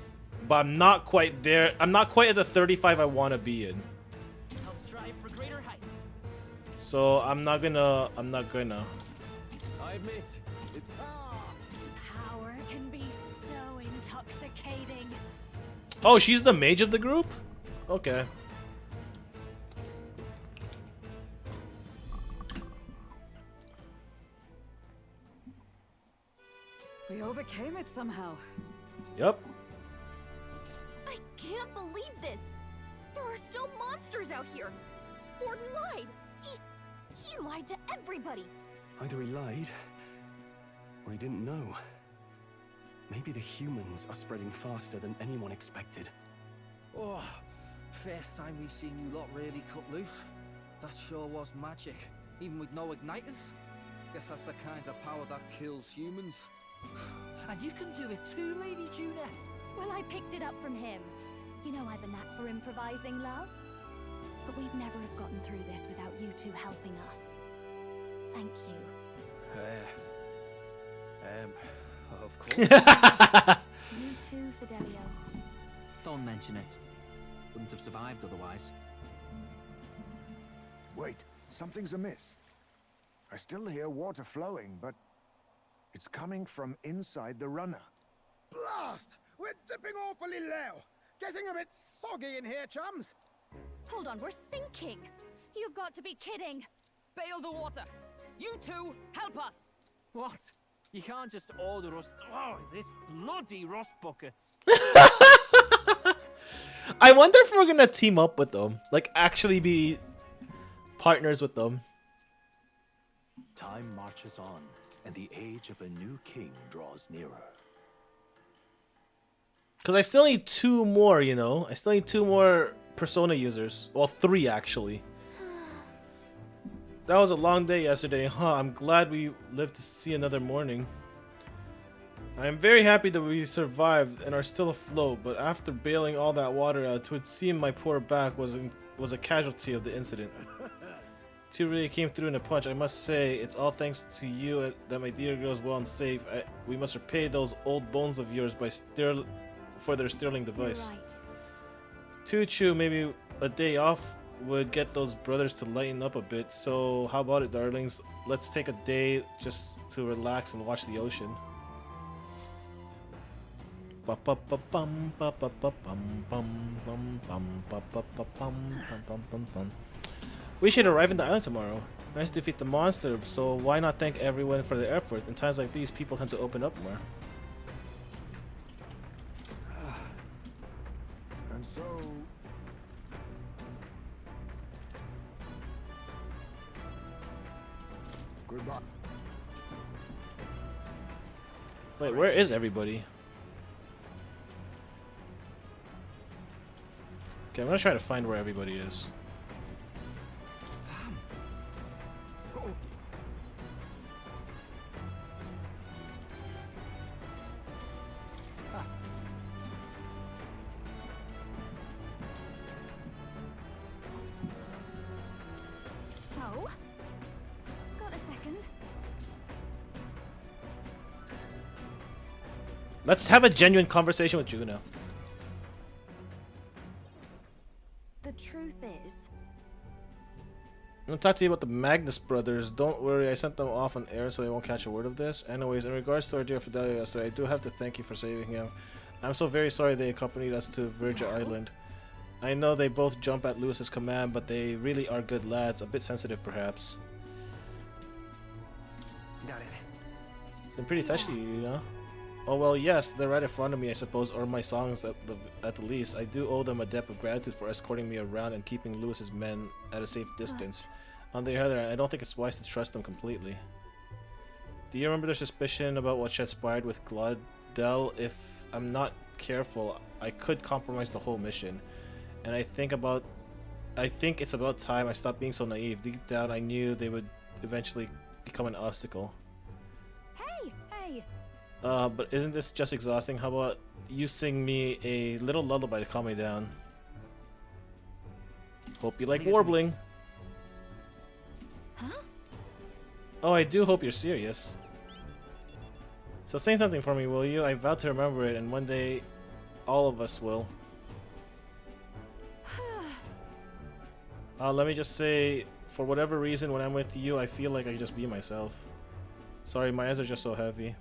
but I'm not quite there. I'm not quite at the 35 I want to be in. So I'm not gonna. I admit, Power can be so intoxicating. Oh, she's the mage of the group? Okay. we overcame it somehow. Yep. I can't believe this. There are still monsters out here. Forden lied. He lied to everybody. Either he lied, or he didn't know. Maybe the humans are spreading faster than anyone expected. Oh, first time we've seen you lot really cut loose. That sure was magic, even with no igniters. Guess that's the kind of power that kills humans. And you can do it too, Lady Juna. Well, I picked it up from him. You know I've a knack for improvising, love. But we'd never have gotten through this without you two helping us. Thank you. Of course. You too, Fidelio. Don't mention it. Wouldn't have survived otherwise. Wait, something's amiss. I still hear water flowing, but it's coming from inside the runner. Blast! We're dipping awfully low. Getting a bit soggy in here, chums. Hold on, we're sinking. You've got to be kidding. Bail the water. You two, help us. What? You can't just order us. Oh, this bloody rust buckets. I wonder if we're gonna team up with them. Like, actually be partners with them. Time marches on, and the age of a new king draws nearer. Because I still need 2 more, you know? I still need 2 more Persona users. Well, 3 actually. That was a long day yesterday, huh? I'm glad we lived to see another morning. I am very happy that we survived and are still afloat, but after bailing all that water out, it would seem my poor back was a casualty of the incident. 2 really came through in a punch. I must say, it's all thanks to you that my dear girl is well and safe. We must repay those old bones of yours for their sterling device. Right. Too true, maybe a day off would get those brothers to lighten up a bit. So how about it, darlings? Let's take a day just to relax and watch the ocean. We should arrive in the island tomorrow. Nice to defeat the monster, so why not thank everyone for their effort? In times like these, people tend to open up more. And so... Goodbye. Wait, where is everybody? Okay, I'm gonna try to find where everybody is. Oh? Got a second? Let's have a genuine conversation with Juno. The truth is... I'm gonna talk to you about the Magnus brothers. Don't worry, I sent them off on air so they won't catch a word of this. Anyways, in regards to our dear Fidelio yesterday, I do have to thank you for saving him. I'm so very sorry they accompanied us to Virgin Island. I know they both jump at Lewis's command, but they really are good lads. A bit sensitive, perhaps. Got it. It's been pretty touchy, you know? Oh well, yes, they're right in front of me, I suppose, or my songs at the least. I do owe them a debt of gratitude for escorting me around and keeping Lewis's men at a safe distance. On the other hand, I don't think it's wise to trust them completely. Do you remember their suspicion about what transpired with Glaudel? If I'm not careful, I could compromise the whole mission. And I think it's about time I stopped being so naive. Deep down, I knew they would eventually become an obstacle. Hey! But isn't this just exhausting? How about you sing me a little lullaby to calm me down? Hope you like warbling. Huh? Oh, I do hope you're serious. So sing something for me, will you? I vow to remember it, and one day, all of us will. Let me just say, For whatever reason, when I'm with you, I feel like I can just be myself. Sorry, my eyes are just so heavy.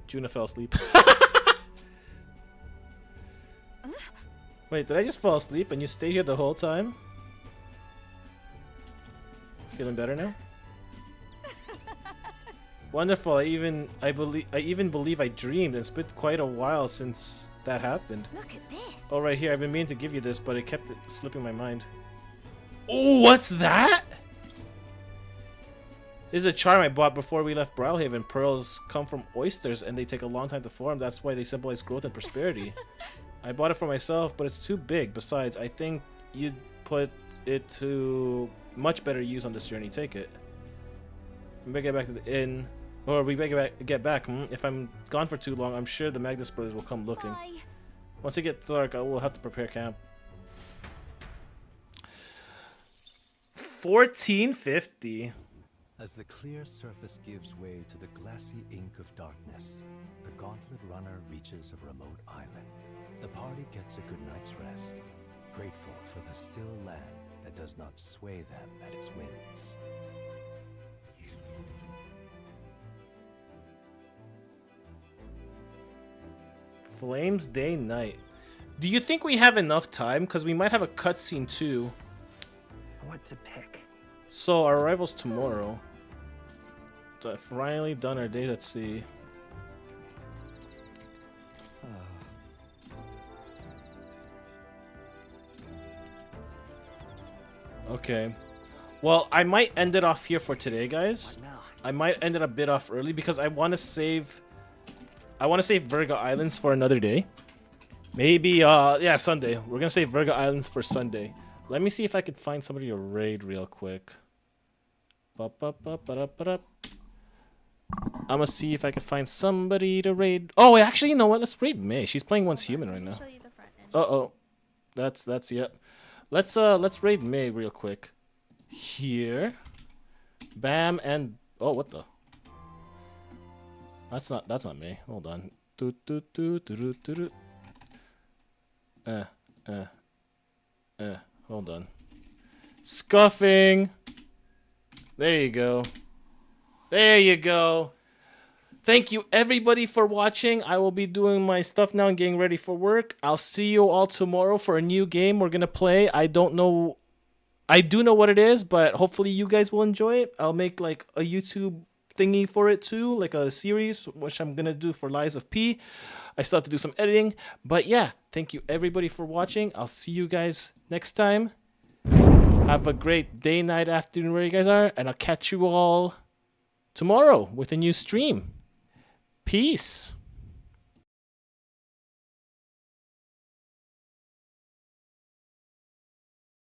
Juna fell asleep. Wait, did I just fall asleep and you stay here the whole time? Feeling better now? Wonderful. I even believe I dreamed. It's been quite a while since that happened. Look at this. Oh, right here. I've been meaning to give you this, but it kept slipping my mind. Oh, what's that? This is a charm I bought before we left Brilhaven. Pearls come from oysters and they take a long time to form. That's why they symbolize growth and prosperity. I bought it for myself, but it's too big. Besides, I think you'd put it to much better use on this journey. Take it. We better get back to the inn. Or we better get back. If I'm gone for too long, I'm sure the Magnus brothers will come looking. Bye. Once it gets dark, I will have to prepare camp. 1450. As the clear surface gives way to the glassy ink of darkness, the gauntlet runner reaches a remote island. The party gets a good night's rest, grateful for the still land that does not sway them at its whims. Flames Day Night. Do you think we have enough time? Because we might have a cutscene too. What to pick? So our arrival's tomorrow. So I've finally done our days at sea. Okay. Well, I might end it off here for today, guys. I might end it a bit off early because I want to save Virga Islands for another day. Maybe yeah, Sunday. We're going to save Virga Islands for Sunday. Let me see if I could find somebody to raid real quick. I'm gonna see if I can find somebody to raid. Oh, actually, you know what? Let's raid May. She's playing once human right now. Uh-oh. That's yep. Let's raid May real quick. Here. Bam and oh, what the? That's not May. Hold on. Hold on. Scuffing. There you go. There you go. Thank you everybody for watching. I will be doing my stuff now and getting ready for work. I'll see you all tomorrow for a new game we're gonna play. I don't know. I do know what it is, but hopefully you guys will enjoy it. I'll make like a YouTube thingy for it too, like a series, which I'm gonna do for Lies of P. I still have to do some editing, but yeah, thank you everybody for watching. I'll see you guys next time. Have a great day, night, afternoon, where you guys are, and I'll catch you all tomorrow with a new stream. Peace.